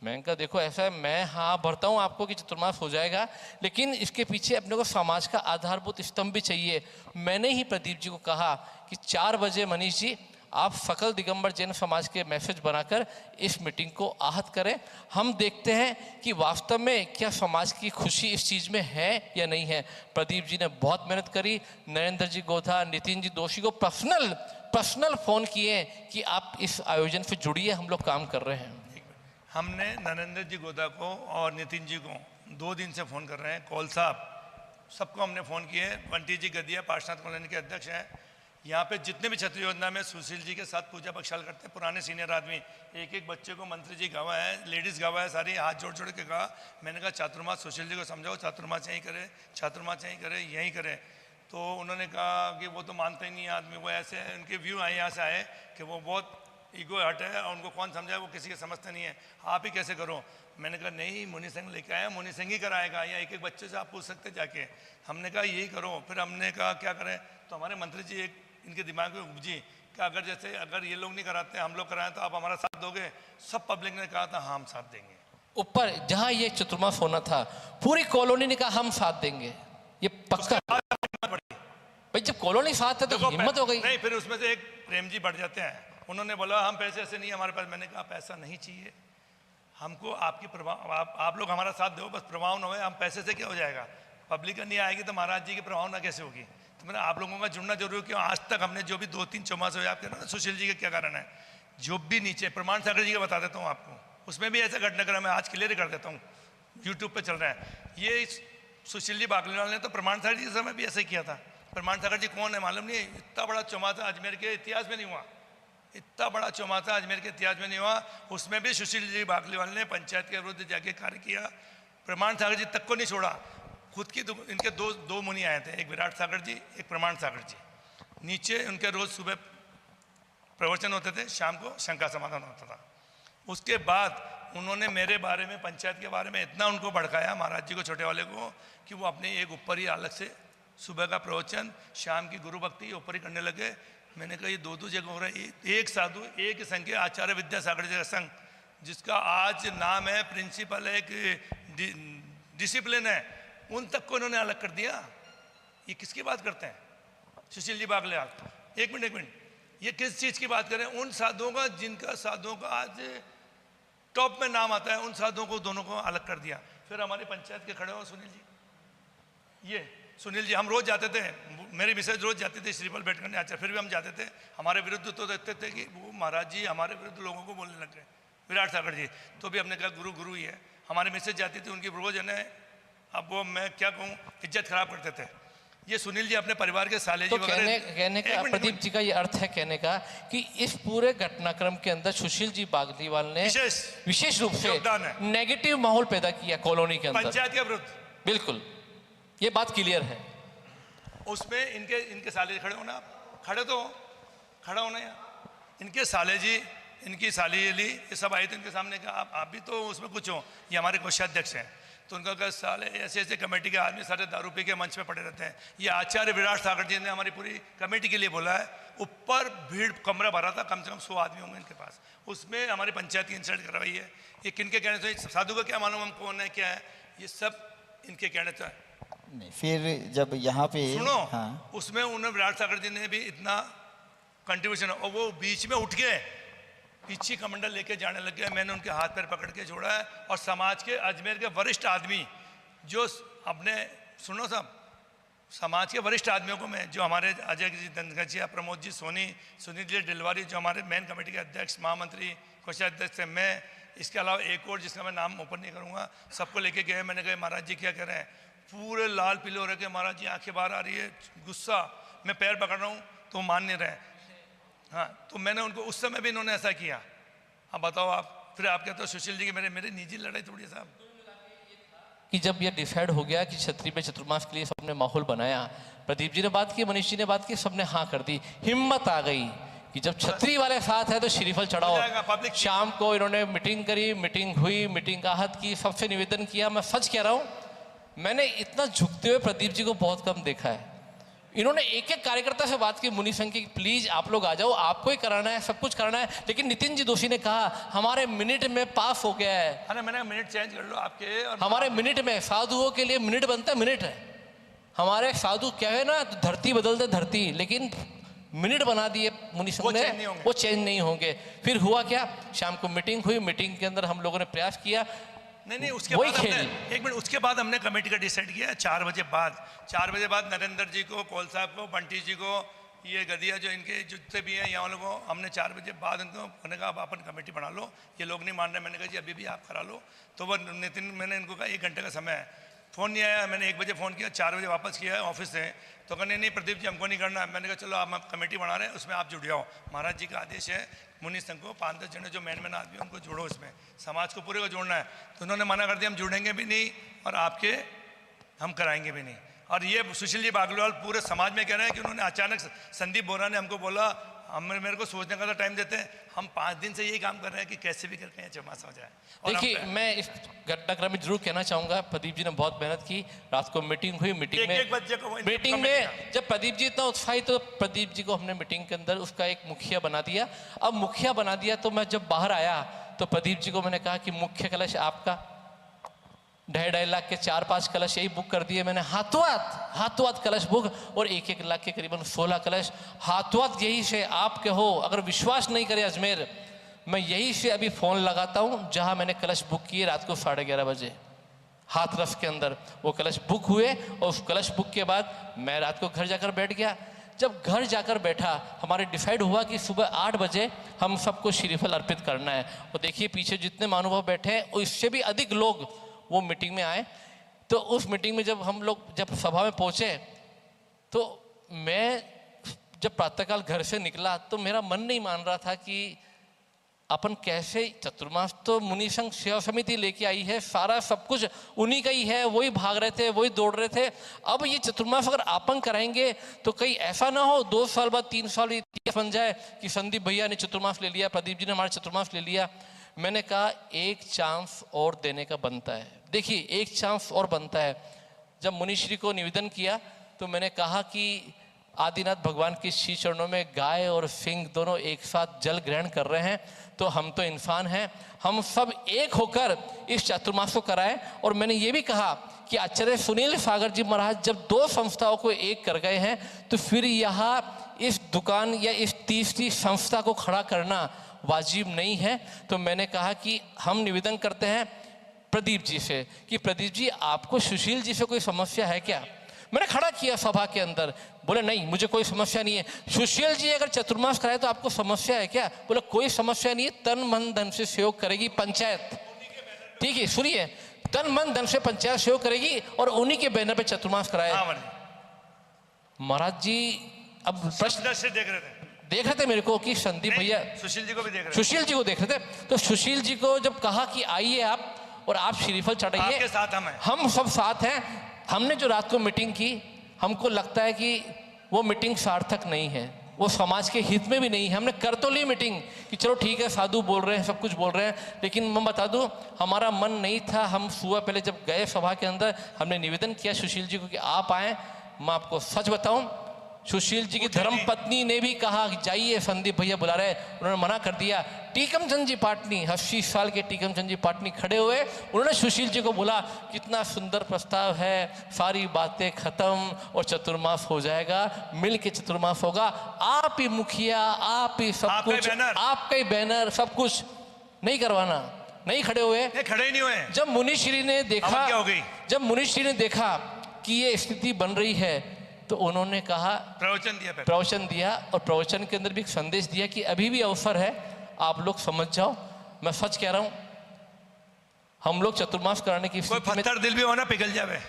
Speaker 3: मैंने कहा देखो ऐसा है, मैं हाँ भरता हूँ आपको कि चतुर्मास हो जाएगा, लेकिन इसके पीछे अपने को समाज का आधारभूत स्तंभ भी चाहिए। मैंने ही प्रदीप जी को कहा कि 4 बजे मनीष जी आप सकल दिगंबर जैन समाज के मैसेज बनाकर इस मीटिंग को आहत करें, हम देखते हैं कि वास्तव में क्या समाज की खुशी इस चीज़ में है या नहीं है। प्रदीप जी ने बहुत मेहनत करी, नरेंद्र जी गोथा, नितिन जी दोषी को पर्सनल फ़ोन किए कि आप इस आयोजन से जुड़िए, हम लोग काम कर रहे हैं।
Speaker 4: हमने नरेंद्र जी गोदा को और नितिन जी को 2 दिन से फ़ोन कर रहे हैं, कौल साहब सबको हमने फ़ोन किए। बंटी जी गदिया पार्षद कॉलोनी के अध्यक्ष हैं। यहाँ पे जितने भी क्षत्रिय योजना में सुशील जी के साथ पूजा बख्शाल करते हैं, पुराने सीनियर आदमी, एक बच्चे को मंत्री जी गवा है, लेडीज़ गवा है, सारी हाथ जोड़ जोड़ के कहा। मैंने कहा चातुर्मास सुशील जी को समझाओ, चातुर्मास यहीं करे, चातुर्मास यहीं करे, यहीं करे। तो उन्होंने कहा कि वो तो मानते ही नहीं आदमी, वो ऐसे उनके व्यू आए यहाँ से आए कि वो बहुत ईगो हट है और उनको कौन समझाए, वो किसी के समझते नहीं है, आप ही कैसे करो। मैंने कहा नहीं मुनि संघ लेके आया, मुनि संघ ही कराएगा, या एक बच्चे से आप पूछ सकते जाके। हमने कहा यही करो। फिर हमने कहा क्या करें, तो हमारे मंत्री जी एक इनके दिमाग में उपजी कि अगर जैसे अगर ये लोग नहीं कराते हम लोग कराएं तो आप हमारा साथ दोगे। सब पब्लिक ने कहा था हाँ हम साथ देंगे।
Speaker 3: ऊपर जहां ये चतुर्मास होना था पूरी कॉलोनी ने कहा हम साथ देंगे, ये पक्का। भाई जब कॉलोनी साथ है तो
Speaker 4: देखो,
Speaker 3: हिम्मत हो गई।
Speaker 4: नहीं, फिर उसमें से एक प्रेम जी बढ़ जाते हैं, उन्होंने बोला हम पैसे ऐसे नहीं हमारे पास। मैंने कहा पैसा नहीं चाहिए हमको, आपकी प्रभाव आप लोग हमारा साथ दो, बस प्रभाव ना हो। हम पैसे से क्या हो जाएगा, पब्लिक नहीं आएगी तो महाराज जी की प्रभाव ना कैसे होगी। तो मैंने आप लोगों का जुड़ना जरूरी, क्यों आज तक हमने जो भी 2-3 चौमास हुए, आप कह रहे हो सुशील जी का क्या कारण है, जो भी नीचे प्रमाण सागर जी का बता देता हूँ आपको, उसमें भी ऐसा घटनाक्रम है, आज क्लियर कर देता हूँ, यूट्यूब पे चल रहा है। ये सुशील जी बागलीवाल ने तो प्रमाण सागर जी के समय भी ऐसा ही किया था। प्रमाण सागर जी कौन है मालूम नहीं है। इतना बड़ा चौमासा अजमेर के इतिहास में नहीं हुआ, इतना बड़ा चौमासा अजमेर के इतिहास में नहीं हुआ। उसमें भी सुशील जी बागलीवाल ने पंचायत के विरुद्ध जाके कार्य किया, प्रमाण सागर जी तक को नहीं छोड़ा। खुद की इनके दो मुनि आए थे, एक विराट सागर जी, एक प्रमाण सागर जी। नीचे उनके रोज सुबह प्रवचन होते थे, शाम को शंका समाधान होता था। उसके बाद उन्होंने मेरे बारे में, पंचायत के बारे में इतना उनको भड़काया महाराज जी को, छोटे वाले को, कि वो अपने एक ऊपर ही अलग से सुबह का प्रवचन, शाम की गुरु भक्ति ऊपर ही करने लगे। मैंने कहा ये दो जगह हो रहा है। एक साधु, एक संघ के आचार्य विद्यासागर जी का संघ, जिसका आज नाम है, प्रिंसिपल है, एक डिसिप्लिन है, उन तक को इन्होंने अलग कर दिया। ये किसकी बात करते हैं सुशील जी बागलीवाल? एक मिनट, ये किस चीज़ की बात करें? उन साधुओं का जिनका साधुओं का आज टॉप में नाम आता है, उन साधुओं को दोनों को अलग कर दिया। फिर हमारी पंचायत के खड़े हो सुनील जी, ये सुनील जी, हम रोज जाते थे, मेरी मिसेज रोज जाती थी श्रीफल भेंट करने आचार्य, फिर भी हम जाते थे। हमारे विरुद्ध तो देखते थे कि वो महाराज जी हमारे विरुद्ध लोगों को बोलने लग गए, विराट सागर जी। तो भी हमने कहा गुरु ही है। हमारी मिसेज जाती थी, उनकी रोज है, अब वो मैं क्या कहूँ, इज्जत खराब करते थे। ये सुनील जी अपने परिवार के साले जी
Speaker 3: तो कहने का प्रदीप जी का ये अर्थ है कहने का कि इस पूरे घटनाक्रम के अंदर सुशील जी बागलीवाल ने विशेष रूप से नेगेटिव माहौल पैदा किया कॉलोनी के अंदर,
Speaker 4: पंचायत के विरुद्ध।
Speaker 3: बिल्कुल, ये बात क्लियर है।
Speaker 4: उसमें इनके साले जी खड़े होना, खड़ा होना यार। इनके साले जी, इनकी साली ली, ये सब आए थे इनके सामने का, आप भी तो उसमें कुछ हो, ये हमारे कोषाध्यक्ष हैं। तो उनका कहा साले ऐसे कमेटी के आदमी सारे दारू पी के मंच पे पड़े रहते हैं। ये आचार्य विराट सागर जी ने हमारी पूरी कमेटी के लिए बोला है। ऊपर भीड़, कमरा भरा था, कम से कम 100 आदमी होंगे इनके पास, उसमें हमारी पंचायत की इंसल्ट करवाई है। ये किनके कहने से? साधु का क्या मालूम हम कौन है क्या है, ये सब इनके कहने से।
Speaker 2: नहीं, फिर जब यहाँ पे
Speaker 4: सुनो,
Speaker 2: हाँ,
Speaker 4: उसमें उन्होंने विराट सागर जी ने भी इतना कंट्रीब्यूशन, और वो बीच में उठ गए, पीछे कमंडल लेके जाने लग गया। मैंने उनके हाथ पैर पकड़ के छोड़ा है। और समाज के, अजमेर के वरिष्ठ आदमी जो अपने, सुनो सब, समाज के वरिष्ठ आदमियों को मैं, जो हमारे अजय जी दंगचिया, प्रमोद जी सोनी, सुनील जी डिलवारी, जो हमारे मेन कमेटी के अध्यक्ष, महामंत्री, कोषाध्यक्ष है, मैं, इसके अलावा एक और जिसका मैं नाम ओपन नहीं करूँगा, सबको लेके गए। मैंने कहा महाराज जी क्या कह रहे हैं? पूरे लाल पीले हो रहे कि महाराज जी आंखें बाहर आ रही है, गुस्सा, मैं पैर पकड़ रहा हूँ तो मान नहीं रहे। हाँ, तो मैंने उनको, उस समय भी इन्होंने ऐसा किया। अब बताओ आप, फिर आप कहते हो सुशील जी की मेरे निजी लड़ाई थोड़ी साहब।
Speaker 3: कि जब ये डिसाइड हो गया कि छतरी पे चतुर्मास के लिए सबने माहौल बनाया, प्रदीप जी ने बात की, मनीष जी ने बात की, सबने हाँ कर दी। हिम्मत आ गई कि जब छतरी वाले साथ है तो श्रीफल चढ़ाओ। शाम को इन्होंने मीटिंग करी, मीटिंग हुई, मीटिंग का आहत की, सबसे निवेदन किया। मैं सच कह रहा हूँ, मैंने इतना झुकते हुए प्रदीप जी को बहुत कम देखा है। इन्होंने एक एक कार्यकर्ता से बात की, मुनि संघ की, प्लीज आप लोग आ जाओ, आपको ही कराना है, सब कुछ कराना है। लेकिन नितिन जी दोषी ने कहा हमारे मिनट में पास हो गया है।
Speaker 4: अरे मैंने मिनट चेंज कर लो आपके, और
Speaker 3: हमारे मिनट में, साधुओं के लिए मिनट बनता है, मिनट है हमारे। साधु क्या है ना, धरती बदलते धरती, लेकिन मिनट बना दिए मुनि संघ ने, वो चेंज नहीं होंगे। फिर हुआ क्या, शाम को मीटिंग हुई, मीटिंग के अंदर हम लोगों ने प्रयास किया।
Speaker 4: नहीं, उसके बाद हमने, एक मिनट, उसके बाद हमने कमेटी का डिसाइड किया 4 बजे बाद नरेंद्र जी को, कौल साहब को, बंटी जी को, ये गदिया जो इनके जितने भी हैं यहाँ लोगों को, हमने 4 बजे बाद उनको, मैंने कहा आप अपन कमेटी बना लो, ये लोग नहीं मान रहे। मैंने कहा जी अभी भी आप करा लो। तो वो नितिन, मैंने इनको कहा 1 घंटे का समय है, फ़ोन नहीं आया। मैंने 1 बजे फ़ोन किया, 4 बजे वापस किया ऑफिस से, तो कहने नहीं प्रदीप जी हमको नहीं करना है। मैंने कहा चलो आप कमेटी बना रहे हैं, उसमें आप जुड़ जाओ। महाराज जी का आदेश है, मुनि संघ को 5-10 जने जो मेन आदमी उनको जोड़ो, इसमें समाज को पूरे को जोड़ना है। तो उन्होंने मना कर दिया, हम जुड़ेंगे भी नहीं और आपके हम कराएंगे भी नहीं। और ये सुशील जी बागलीवाल पूरे समाज में कह रहे हैं कि उन्होंने अचानक, संदीप बोरा ने हमको बोला, मेरे को सोचने का तो टाइम देते हैं, हम 5 दिन से यही काम कर रहे हैं कि कैसे भी करके चौमासा हो जाए।
Speaker 3: देखिए, मैं इस घटनाक्रम में जरूर कहना चाहूंगा, प्रदीप जी ने बहुत मेहनत की, रात को मीटिंग हुई,
Speaker 4: एक बच्चे को
Speaker 3: मीटिंग में जब प्रदीप जी इतना उत्साहित, तो प्रदीप जी को हमने मीटिंग के अंदर उसका एक मुखिया बना दिया। अब मुखिया बना दिया तो मैं जब बाहर आया तो प्रदीप जी को मैंने कहा कि मुख्य कलश आपका, 2.5 लाख के 4-5 कलश यही बुक कर दिए मैंने, हाथों-हाथ कलश बुक, और 1-1 लाख के करीबन 16 कलश हाथों-हाथ यही से आपके हो। अगर विश्वास नहीं करे अजमेर, मैं यही से अभी फ़ोन लगाता हूँ जहाँ मैंने कलश बुक किए रात को 11:30 बजे, हाथरस के अंदर वो कलश बुक हुए। और उस कलश बुक के बाद मैं रात को घर जाकर बैठ गया। जब घर जाकर बैठा, हमारे डिसाइड हुआ कि सुबह 8 बजे हम सबको श्रीफल अर्पित करना है। और देखिए पीछे जितने महानुभाव बैठे हैं और इससे भी अधिक लोग वो मीटिंग में आए। तो उस मीटिंग में जब हम लोग जब सभा में पहुँचे, तो मैं जब प्रातःकाल घर से निकला तो मेरा मन नहीं मान रहा था कि अपन कैसे, चतुर्मास तो मुनि संघ सेवा समिति लेके आई है, सारा सब कुछ उन्हीं का ही है, वही भाग रहे थे, वही दौड़ रहे थे। अब ये चतुर्मास अगर आपन कराएंगे तो कहीं ऐसा ना हो 2 साल बाद 3 साल इतिहास बन जाए कि संदीप भैया ने चतुर्मास ले लिया, प्रदीप जी ने हमारा चतुर्मास ले लिया। मैंने कहा एक चांस और देने का बनता है। देखिए एक चांस और बनता है। जब मुनिश्री को निवेदन किया तो मैंने कहा कि आदिनाथ भगवान के श्री चरणों में गाय और सिंह दोनों एक साथ जल ग्रहण कर रहे हैं, तो हम तो इंसान हैं, हम सब एक होकर इस चतुर्मास को कराएं। और मैंने ये भी कहा कि आचार्य सुनील सागर जी महाराज जब 2 संस्थाओं को एक कर गए हैं, तो फिर यहाँ इस दुकान या इस तीसरी संस्था को खड़ा करना वाजिब नहीं है। तो मैंने कहा कि हम निवेदन करते हैं प्रदीप जी से कि प्रदीप जी आपको सुशील जी से कोई समस्या है क्या। मैंने खड़ा किया सभा के अंदर, बोले नहीं मुझे कोई समस्या नहीं है। सुशील जी अगर चतुर्मास कराए तो आपको समस्या है क्या। बोले कोई समस्या नहीं है, तन मन धन से सहयोग करेगी पंचायत। ठीक है सुनिए, तन मन धन से पंचायत सहयोग करेगी और उन्हीं के बैनर पे चतुर्मास कराए। महाराज जी अब प्रश्न
Speaker 4: से देख रहे
Speaker 3: थे मेरे को कि संदीप भैया
Speaker 4: सुशील जी को भी देख रहे थे,
Speaker 3: सुशील जी को देख रहे थे। तो सुशील जी को जब कहा कि आइए आप और आप श्रीफल चढ़ाइए,
Speaker 4: आपके साथ
Speaker 3: हम सब साथ हैं। हमने जो रात को मीटिंग की, हमको लगता है कि वो मीटिंग सार्थक नहीं है, वो समाज के हित में भी नहीं है। हमने कर तो ली मीटिंग कि चलो ठीक है साधु बोल रहे हैं, सब कुछ बोल रहे हैं, लेकिन मैं बता दूं हमारा मन नहीं था। हम सुबह पहले जब गए सभा के अंदर, हमने निवेदन किया सुशील जी को कि आप आए। मैं आपको सच बताऊं, सुशील जी की धर्म पत्नी ने भी कहा कि जाइए संदीप भैया बुला रहे, उन्होंने मना कर दिया। टीकम चंद जी पाटनी, 80 साल के टीकम चंद जी पाटनी खड़े हुए, उन्होंने सुशील जी को बोला कितना सुंदर प्रस्ताव है, सारी बातें खत्म और चतुर्मास हो जाएगा, मिल के चतुर्मास होगा। आप ही मुखिया, आप ही सब कुछ, आपका ही बैनर, सब कुछ नहीं करवाना। नहीं खड़े हुए,
Speaker 4: खड़े नहीं हुए।
Speaker 3: जब मुनिश्री ने देखा,
Speaker 4: क्या हो गई?
Speaker 3: जब मुनिश्री ने देखा कि ये स्थिति बन रही है, तो उन्होंने कहा प्रवचन दिया और प्रवचन के अंदर भी एक संदेश दिया कि अभी भी अवसर है, आप लोग समझ जाओ। मैं सच कह रहा हूं, हम लोग चतुर्मास कराने की
Speaker 4: कोई पत्थर दिल भी होना पिघल जाए,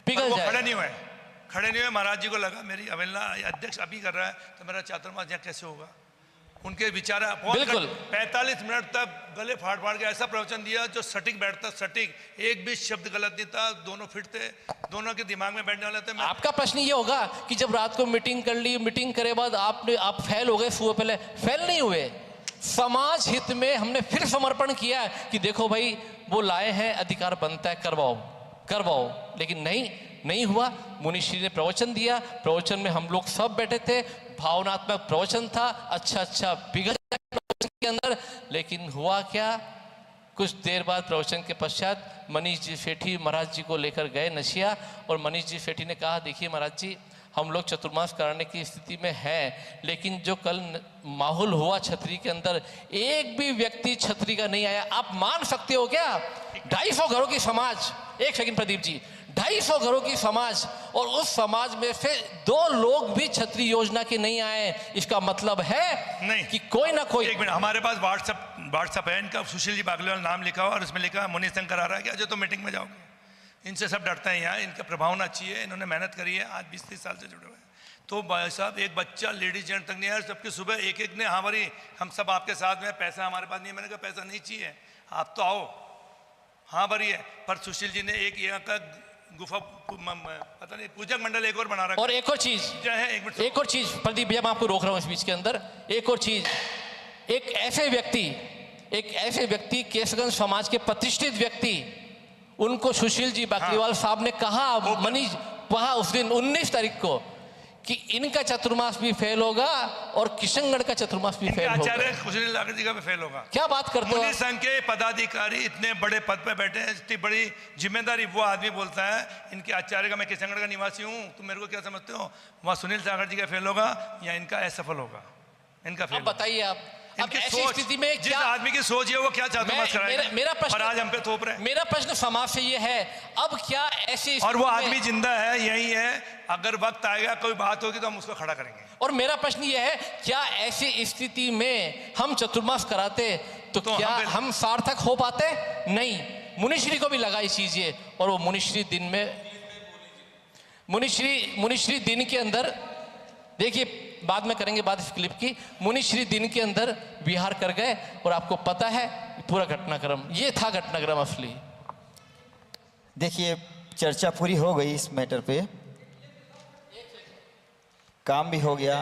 Speaker 3: पिघल जाए।
Speaker 4: खड़े नहीं हुए। महाराज जी को लगा मेरी अवहेलना अध्यक्ष अभी कर रहा है तो मेरा चतुर्मास यहाँ कैसे होगा। उनके विचार
Speaker 3: बिल्कुल
Speaker 4: 45 मिनट तक गले फाड़ फाड़ के ऐसा प्रवचन दिया जो सटीक बैठता, सटीक, एक भी शब्द गलत नहीं था, दोनों फिट थे, दोनों के दिमाग में बैठने वाले थे।
Speaker 3: आपका प्रश्न ये होगा कि जब रात को मीटिंग कर ली, मीटिंग करे बाद आप फेल हो गए। सुबह पहले फेल नहीं हुए, समाज हित में हमने फिर समर्पण किया कि देखो भाई वो लाए हैं, अधिकार बनता है, करवाओ। लेकिन नहीं हुआ। मुनिश्री ने प्रवचन दिया, प्रवचन में हम लोग सब बैठे थे, भावनात्मक प्रवचन था, अच्छा पिघल प्रवचन के अंदर। लेकिन हुआ क्या, कुछ देर बाद प्रवचन के पश्चात मनीष जी सेठी महाराज जी को लेकर गए नशिया, और मनीष जी सेठी ने कहा देखिए महाराज जी हम लोग चतुर्मास कराने की स्थिति में हैं, लेकिन जो कल माहौल हुआ छतरी के अंदर, एक भी व्यक्ति छतरी का नहीं आया। आप मान सकते हो क्या 250 घरों की समाज, एक सेकंड प्रदीप जी, 250 घरों की समाज, और उस समाज में से 2 लोग भी छतरी योजना के नहीं आए। इसका मतलब है नहीं कि कोई ना कोई।
Speaker 4: एक मिनट, हमारे पास व्हाट्सएप है इनका, सुशील जी बागलेवाल नाम लिखा हुआ और उसमें लिखा मुनि संघ करा रहा है कि आज तो मीटिंग में जाओगे। इनसे सब डरते हैं यहाँ, इनका प्रभावना अच्छी है, इन्होंने मेहनत करी है, आज 20-30 साल से जुड़े हुए हैं। तो भाई साहब एक बच्चा लेडीज जेंट तक नहीं है, सबके सुबह एक ने हाँ भाई हम सब आपके साथ में, पैसा हमारे पास नहीं है। मैंने कहा पैसा नहीं चाहिए, आप तो आओ, हाँ भरी है। पर सुशील जी ने एक यहाँ का गुफा पता नहीं पूजक मंडल एक और बना रखा।
Speaker 3: और एक और चीज एक और चीज प्रदीप भैया मैं आपको रोक रहा हूँ इस बीच के अंदर। एक और चीज, एक ऐसे व्यक्ति केसगंज समाज के प्रतिष्ठित व्यक्ति उनको सुशील जी बाकलीवाल साहब ने कहा, मनीष वहाँ उस दिन 19 तारीख को, कि इनका चतुर्मास भी फेल होगा और किशनगढ़ का चतुर्मास भी फेल होगा।
Speaker 4: आचार्य कुशल लाकर जी का भी फेल होगा।
Speaker 3: क्या बात करते हो?
Speaker 4: मुनि संघ के पदाधिकारी इतने बड़े पद पे बैठे हैं, इतनी बड़ी जिम्मेदारी, वो आदमी बोलता है इनके आचार्य का, मैं किशनगढ़ का निवासी हूँ, तुम मेरे को क्या समझते हो? वहाँ सुनील सागर जी का फेल होगा या इनका असफल होगा? इनका फेल।
Speaker 3: अब बताइए आप, अब ऐसी स्थिति में
Speaker 4: जिस
Speaker 3: क्या
Speaker 4: आदमी की सोच है वो क्या चतुर्मास कराएगा?
Speaker 3: मेरा प्रश्न,
Speaker 4: और आज हम पे थोप रहे हैं।
Speaker 3: मेरा प्रश्न समाज से ये है, अब क्या ऐसी
Speaker 4: और वो
Speaker 3: स्थिति में-
Speaker 4: आदमी जिंदा है, यही है, अगर वक्त आएगा कोई बात होगी तो हम उसको खड़ा करेंगे।
Speaker 3: और मेरा प्रश्न ये है, क्या ऐसी स्थिति में हम चतुर्मास कराते तो क्या हम सार्थक हो पाते? नहीं। मुनिश्री को भी लगा इस चीज ये, और वो मुनिश्री दिन में, मुनिश्री दिन के अंदर, देखिए बाद में करेंगे बात इस क्लिप की, मुनिश्री दिन के अंदर विहार कर गए, और आपको पता है पूरा घटनाक्रम, ये था घटनाक्रम असली।
Speaker 2: देखिए चर्चा पूरी हो गई इस मैटर पे, काम भी हो गया।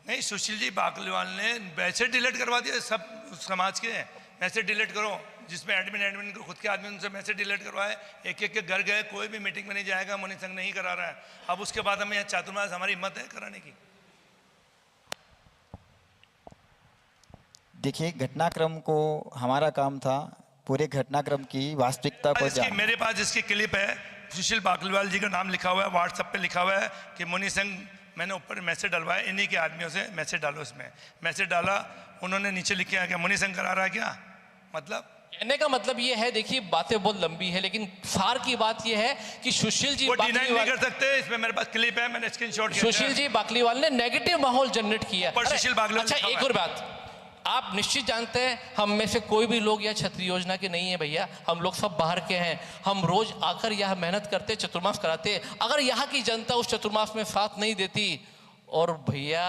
Speaker 4: नहीं, सुशील जी बाकलीवाल ने वैसे डिलीट करवा दिया सब समाज के, मैसेज डिलीट करो, जिसमें एडमिन को खुद के आदमी उनसे मैसेज डिलीट करवाए, एक एक के घर गए, कोई भी मीटिंग में नहीं जाएगा, मुनि संघ नहीं करा रहा है। अब उसके बाद हमें यहाँ चातुर्मास, हमारी हिम्मत है कराने की।
Speaker 2: देखिए घटनाक्रम को, हमारा काम था पूरे घटनाक्रम की वास्तविकता को जानना।
Speaker 4: मेरे पास इसकी क्लिप है, सुशील बाकलीवाल जी का नाम लिखा हुआ है, व्हाट्सएप पे लिखा हुआ है कि मुनि संघ, मैंने ऊपर मैसेज डलवाया, इन्हीं के आदमियों से मैसेज डालो, इसमें मैसेज डाला, उन्होंने नीचे लिखा क्या मुनि संघ करा रहा है क्या? मतलब
Speaker 3: कहने का मतलब ये है, देखिए बातें बहुत लंबी है, लेकिन सार की बात ये है कि सुशील जी
Speaker 4: वो डिनाई नहीं कर सकते। इसमें मेरे पास क्लिप है, मैंने स्क्रीनशॉट किया।
Speaker 3: सुशील जी बाकलीवाल ने नेगेटिव माहौल जनरेट किया।
Speaker 4: पर सुशील बाकलीवाल,
Speaker 3: अच्छा एक और बात, आप निश्चित जानते हैं हम में से कोई भी लोग या छतरी योजना के नहीं है भैया, हम लोग सब बाहर के हैं, हम रोज आकर यहाँ मेहनत करते, चतुर्मास कराते। अगर यहाँ की जनता उस चतुर्मास में साथ नहीं देती, और भैया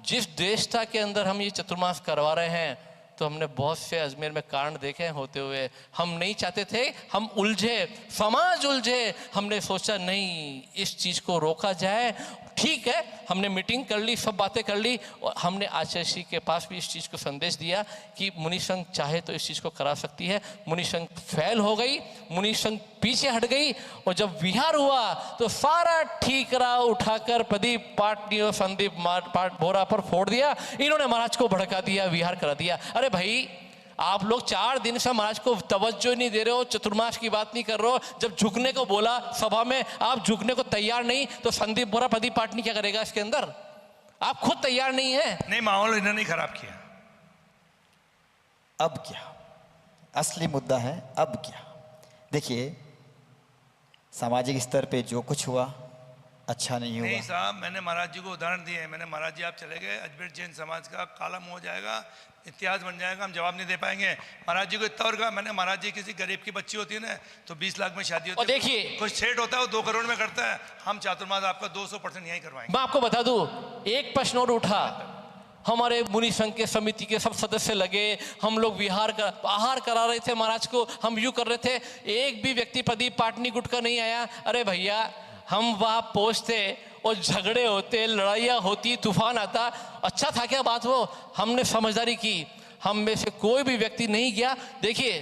Speaker 3: जिस देशता के अंदर हम ये चतुर्मास करवा रहे हैं, तो हमने बहुत से अजमेर में कारण देखे होते हुए, हम नहीं चाहते थे, हम उलझे, समाज उलझे, हमने सोचा नहीं इस चीज़ को रोका जाए। ठीक है, हमने मीटिंग कर ली, सब बातें कर ली, और हमने आचार्य श्री के पास भी इस चीज़ को संदेश दिया कि मुनि संघ चाहे तो इस चीज़ को करा सकती है। मुनि संघ फेल हो गई, मुनि संघ पीछे हट गई, और जब विहार हुआ तो सारा ठीकरा उठाकर प्रदीप पाटनी और संदीप बोरा पर फोड़ दिया। इन्होंने महाराज को भड़का दिया, विहार करा दिया। अरे भाई, आप लोग 4 दिन से महाराज को तवज्जो नहीं दे रहे हो, चतुर्मास की बात नहीं कर रहे हो। जब झुकने को बोला सभा में, आप झुकने को तैयार नहीं, तो संदीप बोरा प्रदीप पाटनी क्या करेगा इसके अंदर? आप खुद तैयार नहीं है।
Speaker 4: नहीं, माहौल इन्होंने खराब किया।
Speaker 2: अब क्या असली मुद्दा है? अब क्या? देखिए सामाजिक स्तर पे जो कुछ हुआ अच्छा नहीं हुआ।
Speaker 4: नहीं साहब, मैंने महाराज जी को उदाहरण दिए हैं। मैंने महाराज जी आप चले गए, अजमेर जैन समाज का काला मुंह हो जाएगा, इतिहास बन जाएगा, हम जवाब नहीं दे पाएंगे। महाराज जी को इतना और कहा मैंने, महाराज जी किसी गरीब की बच्ची होती है ना, तो 20 लाख में शादी होती है,
Speaker 3: देखिए
Speaker 4: कुछ सेठ होता है वो 2 करोड़ में करता है, हम चातुर्मास आपका 200% यही करवाएंगे।
Speaker 3: मैं आपको बता दूं, एक प्रश्न और उठा, हमारे मुनि संघ के समिति के सब सदस्य लगे, हम लोग आहार करा रहे थे महाराज को, हम यूं कर रहे थे, एक भी व्यक्ति प्रदीप पाटनी गुट का नहीं आया। अरे भैया, हम वहाँ पहुँचते और झगड़े होते, लड़ाइयाँ होती, तूफान आता, अच्छा था क्या बात? वो हमने समझदारी की, हम में से कोई भी व्यक्ति नहीं गया। देखिए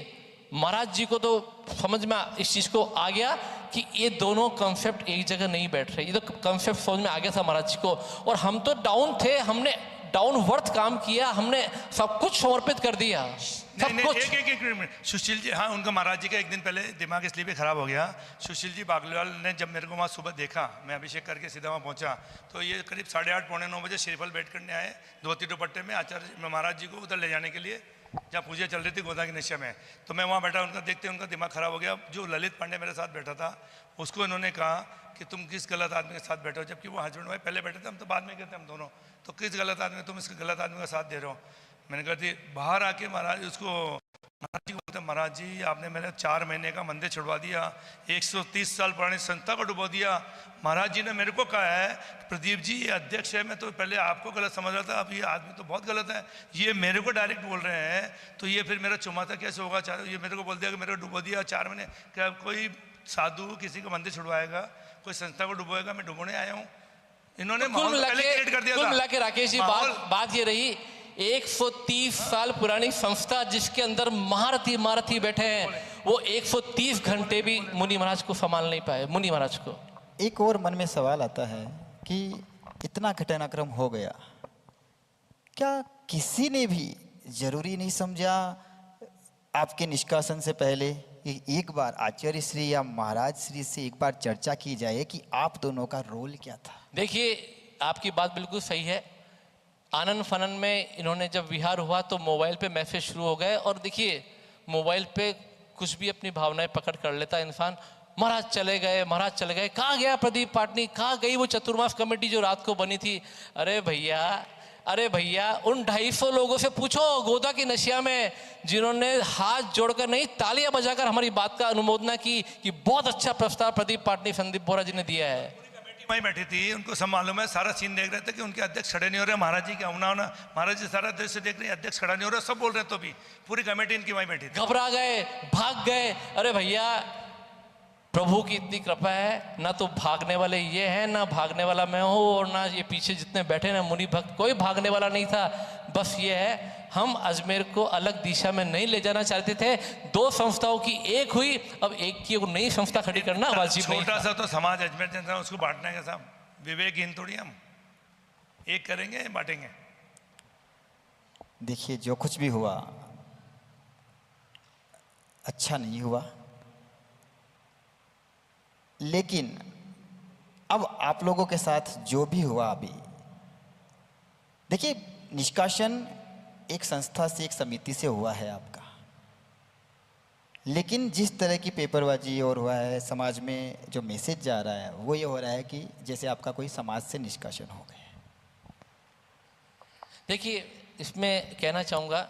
Speaker 3: महाराज जी को तो समझ में इस चीज़ को आ गया कि ये दोनों कॉन्सेप्ट एक जगह नहीं बैठ रहे, ये तो कॉन्सेप्ट समझ में आ गया था महाराज जी को। और हम तो डाउन थे, हमने डाउनवर्थ काम किया, हमने सब कुछ समर्पित कर दिया, सब कुछ।
Speaker 4: एक मिनट, सुशील जी, हाँ उनका महाराज जी का एक दिन पहले दिमाग इसलिए भी खराब हो गया। सुशील जी बाकलीवाल ने जब मेरे को वहाँ सुबह देखा, मैं अभिषेक करके सीधा वहाँ पहुँचा, तो ये करीब 8:30 पौने 9 बजे श्रीफल बैठ करने आए, धोती दुपट्टे में, आचार्य महाराज जी को उधर ले जाने के लिए, जहाँ पूजा चल रही थी गोदा की नशा में। तो मैं वहाँ बैठा, उनका देखते उनका दिमाग खराब हो गया। जो ललित पांडे मेरे साथ बैठा था, उसको इन्होंने कहा कि तुम किस गलत आदमी के साथ बैठे हो, जबकि वो हस्बैंड वाइफ पहले बैठे थे, हम तो बाद में गए थे हम दोनों, तो किस गलत आदमी, तुम इस गलत आदमी का साथ दे रहे हो। मैंने कहा थी बाहर आके महाराज उसको, महाराज जी को बोलते, महाराज जी आपने मेरे 4 महीने का मंदिर छुड़वा दिया, 130 साल पुरानी संस्था को डुबो दिया। महाराज जी ने मेरे को कहा है प्रदीप जी ये अध्यक्ष है, मैं तो पहले आपको गलत समझ रहा था, अब ये आदमी तो बहुत गलत है, ये मेरे को डायरेक्ट बोल रहे हैं, तो ये फिर मेरा चुमाता कैसे होगा? ये मेरे को बोल दिया कि मेरे को डुबो दिया 4 महीने। क्या कोई साधु किसी को मंदिर छुड़वाएगा, कोई संस्था को डुबोएगा? मैं डुबोने आया हूँ। इन्होंने
Speaker 3: कुल मिला के राकेश जी बात ये रही 130 साल पुरानी संस्था जिसके अंदर महारथी बैठे हैं, वो 130 घंटे भी मुनि महाराज को संभाल नहीं पाए। मुनि महाराज को
Speaker 2: एक और मन में सवाल आता है कि इतना घटनाक्रम हो गया, क्या किसी ने भी जरूरी नहीं समझा आपके निष्कासन से पहले कि एक बार आचार्य श्री या महाराज श्री से एक बार चर्चा की जाए कि आप दोनों का रोल क्या था?
Speaker 3: देखिए, आपकी बात बिल्कुल सही है। आनन फनन में इन्होंने जब विहार हुआ तो मोबाइल पे मैसेज शुरू हो गए, और देखिए मोबाइल पे कुछ भी अपनी भावनाएं पकड़ कर लेता इंसान। महाराज चले गए, महाराज चले गए, कहाँ गया प्रदीप पाटनी, कहाँ गई वो चतुर्मास कमेटी जो रात को बनी थी? अरे भैया उन 250 लोगों से पूछो गोदा की नशिया में, जिन्होंने हाथ जोड़कर नहीं तालियां बजाकर हमारी बात का अनुमोदना की कि बहुत अच्छा प्रस्ताव प्रदीप पाटनी संदीप बोहरा जी ने दिया है।
Speaker 4: वहीं बैठी थी, उनको सब मालूम है, सारा सीन देख रहे थे कि उनके अध्यक्ष खड़े नहीं हो रहे, महाराज जी क्या होना होना, महाराज जी सारा दृश्य देख रहे हैं, अध्यक्ष खड़ा नहीं हो रहा, सब बोल रहे तो भी पूरी कमेटी इनकी वहीं बैठी थी।
Speaker 3: घबरा गए, भाग गए। अरे भैया, प्रभु की इतनी कृपा है, ना तो भागने वाले ये हैं, ना भागने वाला मैं हूँ, और ना ये पीछे जितने बैठे ना मुनि भक्त, कोई भागने वाला नहीं था। बस ये है, हम अजमेर को अलग दिशा में नहीं ले जाना चाहते थे। 2 संस्थाओं की एक हुई, अब एक की नई संस्था खड़ी करना वाजिब नहीं
Speaker 4: छोटा
Speaker 3: था।
Speaker 4: सा तो समाज अजमेर जनता उसको बांटना है साहब, विवेकहीन थोड़ी हम एक करेंगे बांटेंगे।
Speaker 2: देखिए, जो कुछ भी हुआ अच्छा नहीं हुआ, लेकिन अब आप लोगों के साथ जो भी हुआ अभी, देखिए निष्कासन एक संस्था से, एक समिति से हुआ है आपका, लेकिन जिस तरह की पेपरबाजी और हुआ है, समाज में जो मैसेज जा रहा है वो ये हो रहा है कि जैसे आपका कोई समाज से निष्कासन हो गया।
Speaker 3: देखिए, इसमें कहना चाहूँगा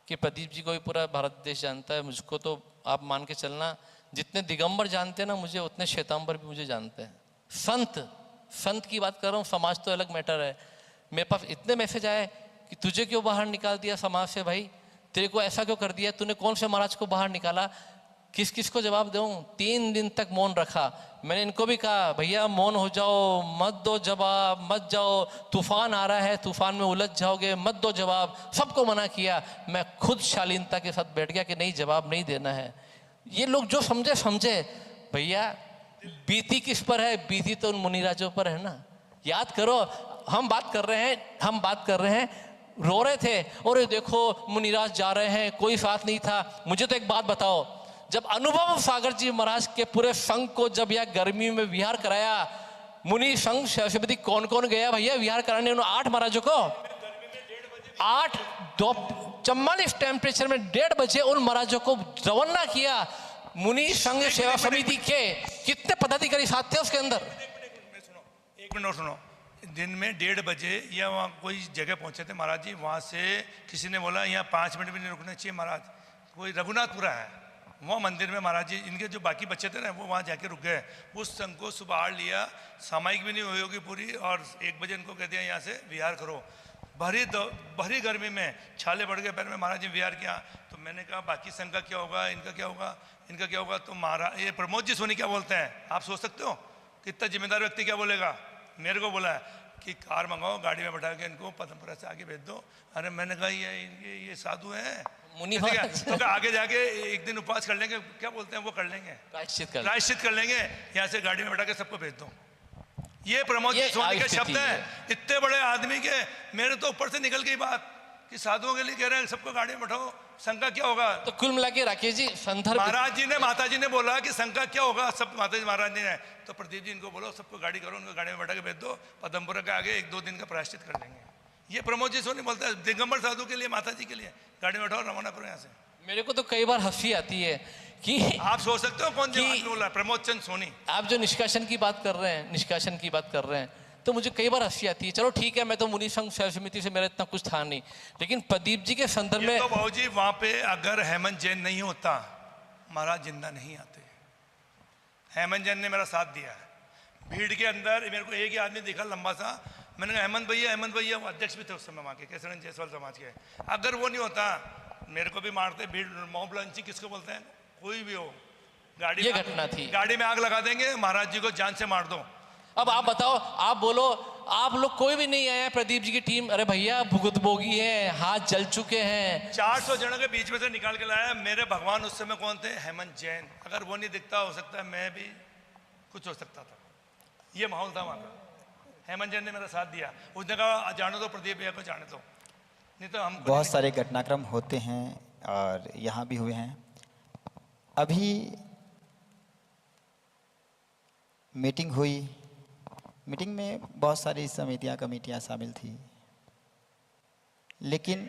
Speaker 3: कि प्रदीप जी को भी पूरा भारत देश जानता है, मुझको तो आप मान के चलना, जितने दिगंबर जानते हैं ना मुझे, उतने श्वेतांबर भी मुझे जानते हैं। संत की बात कर रहा हूँ, समाज तो अलग मैटर है। मेरे पास इतने मैसेज आए कि तुझे क्यों बाहर निकाल दिया समाज से भाई, तेरे को ऐसा क्यों कर दिया, तूने कौन से महाराज को बाहर निकाला, किस किस को जवाब दूँ। 3 दिन तक मौन रखा। मैंने इनको भी कहा, भैया मौन हो जाओ, मत दो जवाब, मत जाओ, तूफान आ रहा है, तूफान में उलझ जाओगे, मत दो जवाब। सबको मना किया। मैं खुद शालीनता के साथ बैठ गया कि नहीं, जवाब नहीं देना है। ये लोग जो समझे भैया, बीती किस पर है, बीती तो उन मुनिराजों पर है ना। याद करो, हम बात कर रहे हैं, रो रहे थे, और देखो मुनिराज जा रहे हैं, कोई साथ नहीं था। मुझे तो एक बात बताओ, जब अनुभव सागर जी महाराज के पूरे संघ को जब यह गर्मी में विहार कराया, मुनि संघ समिति कौन कौन गया भैया विहार कराने? उन्होंने 8 महाराजों को 44 टेम्परेचर में 1:30 बजे उन महाराजों को रवाना किया। मुनि संघ सेवा समिति के कितने पदाधिकारी साथ थे उसके अंदर?
Speaker 4: एक मिनट सुनो। दिन में 1:30 बजे या वहाँ कोई जगह पहुंचे थे महाराज जी, वहाँ से किसी ने बोला यहाँ 5 मिनट भी नहीं रुकना चाहिए महाराज। कोई रघुनाथपुरा है, वहाँ मंदिर में महाराज जी, इनके जो बाकी बच्चे थे ना, वो वहाँ जाके रुक गए। उस संघ को सुबह लिया, सामायिक भी नहीं हुई होगी पूरी, और 1 बजे इनको कह दिया यहाँ से विहार करो। भरी गर्मी में छाले बढ़ गए पैर में, महाराज जी विहार किया। तो मैंने कहा बाकी संघ का क्या होगा, इनका क्या होगा, इनका क्या होगा? तो महाराज ये प्रमोद जी सोनी क्या बोलते हैं, आप सोच सकते हो कितना जिम्मेदार व्यक्ति क्या बोलेगा? मेरे को बोला है कि कार मंगाओ, गाड़ी में बैठा के इनको पदमपुरा से आगे भेज दो। अरे मैंने कहा ये साधु है
Speaker 3: मुनि
Speaker 4: तो आगे जाके एक दिन उपवास कर लेंगे, क्या बोलते हैं वो कर लेंगे, प्रायश्चित कर लेंगे, यहाँ से गाड़ी में बैठा के सबको भेज दो। ये प्रमोद जी सोनी के शब्द हैं, इतने बड़े आदमी के। मेरे तो ऊपर से निकल गई बात कि साधुओं के लिए कह रहे हैं सबको गाड़ी में बैठाओ, संघ का क्या होगा?
Speaker 3: तो कुल मिला के राकेश जी, संदर्भ
Speaker 4: महाराज जी ने, माता जी ने बोला कि संघ का क्या होगा, सब माता जी महाराज जी ने। तो प्रदीप जी इनको बोलो सबको गाड़ी करो, उनको गाड़ी में बैठा के भेज दो, पदमपुरा के आगे 1-2 दिन का प्रायश्चित कर लेंगे। ये प्रमोद जी सोनी बोलता है दिगंबर साधु के लिए, माता जी के लिए, गाड़ी में बैठाओ, रवाना करो यहाँ से।
Speaker 3: मेरे को तो कई बार हंसी आती है कि
Speaker 4: आप सोच सकते हो कौन बोल रहा है? प्रमोद चंद सोनी।
Speaker 3: आप जो निष्कासन की बात कर रहे हैं, तो मुझे कई बार हंसी आती है। चलो ठीक है, मैं तो मुनि संघ सेवा समिति से मेरा इतना कुछ था नहीं, लेकिन प्रदीप जी के संदर्भ में
Speaker 4: तो बाबू जी वहां पे अगर हेमंत जैन नहीं होता, महाराज जिंदा नहीं आते। हेमंत जैन ने मेरा साथ दिया है भीड़ के अंदर। मेरे को एक ही आदमी दिखा लंबा सा, मैंने कहा हेमंत भैया, वो अध्यक्ष भी थे उस समय वहाँ के, केसरगंज जायसवाल समाज के। अगर वो नहीं होता मेरे को भी मारते। भीड़ मॉब लंचिंग किसको बोलते हैं, कोई भी हो, गाड़ी
Speaker 3: ये घटना थी,
Speaker 4: गाड़ी में आग लगा देंगे, महाराज जी को जान से मार दो।
Speaker 3: अब आप बताओ, आप बोलो आप लोग कोई भी नहीं आया, प्रदीप जी की टीम, अरे भैया भुगत भोगी है, हाथ जल चुके हैं।
Speaker 4: 400 जनों के बीच में से निकाल के लाया। मेरे भगवान उस समय कौन थे? हेमंत जैन। अगर वो नहीं दिखता, हो सकता है मैं भी कुछ हो सकता था। ये माहौल था वहाँ का। हेमंत जैन ने मेरा साथ दिया। उसने कहा जाने दो प्रदीप भैया को, जाने दो, नहीं तो हम
Speaker 2: बहुत सारे घटनाक्रम होते हैं और यहाँ भी हुए हैं। अभी मीटिंग हुई, मीटिंग में बहुत सारी समितियाँ कमेटियाँ शामिल थी, लेकिन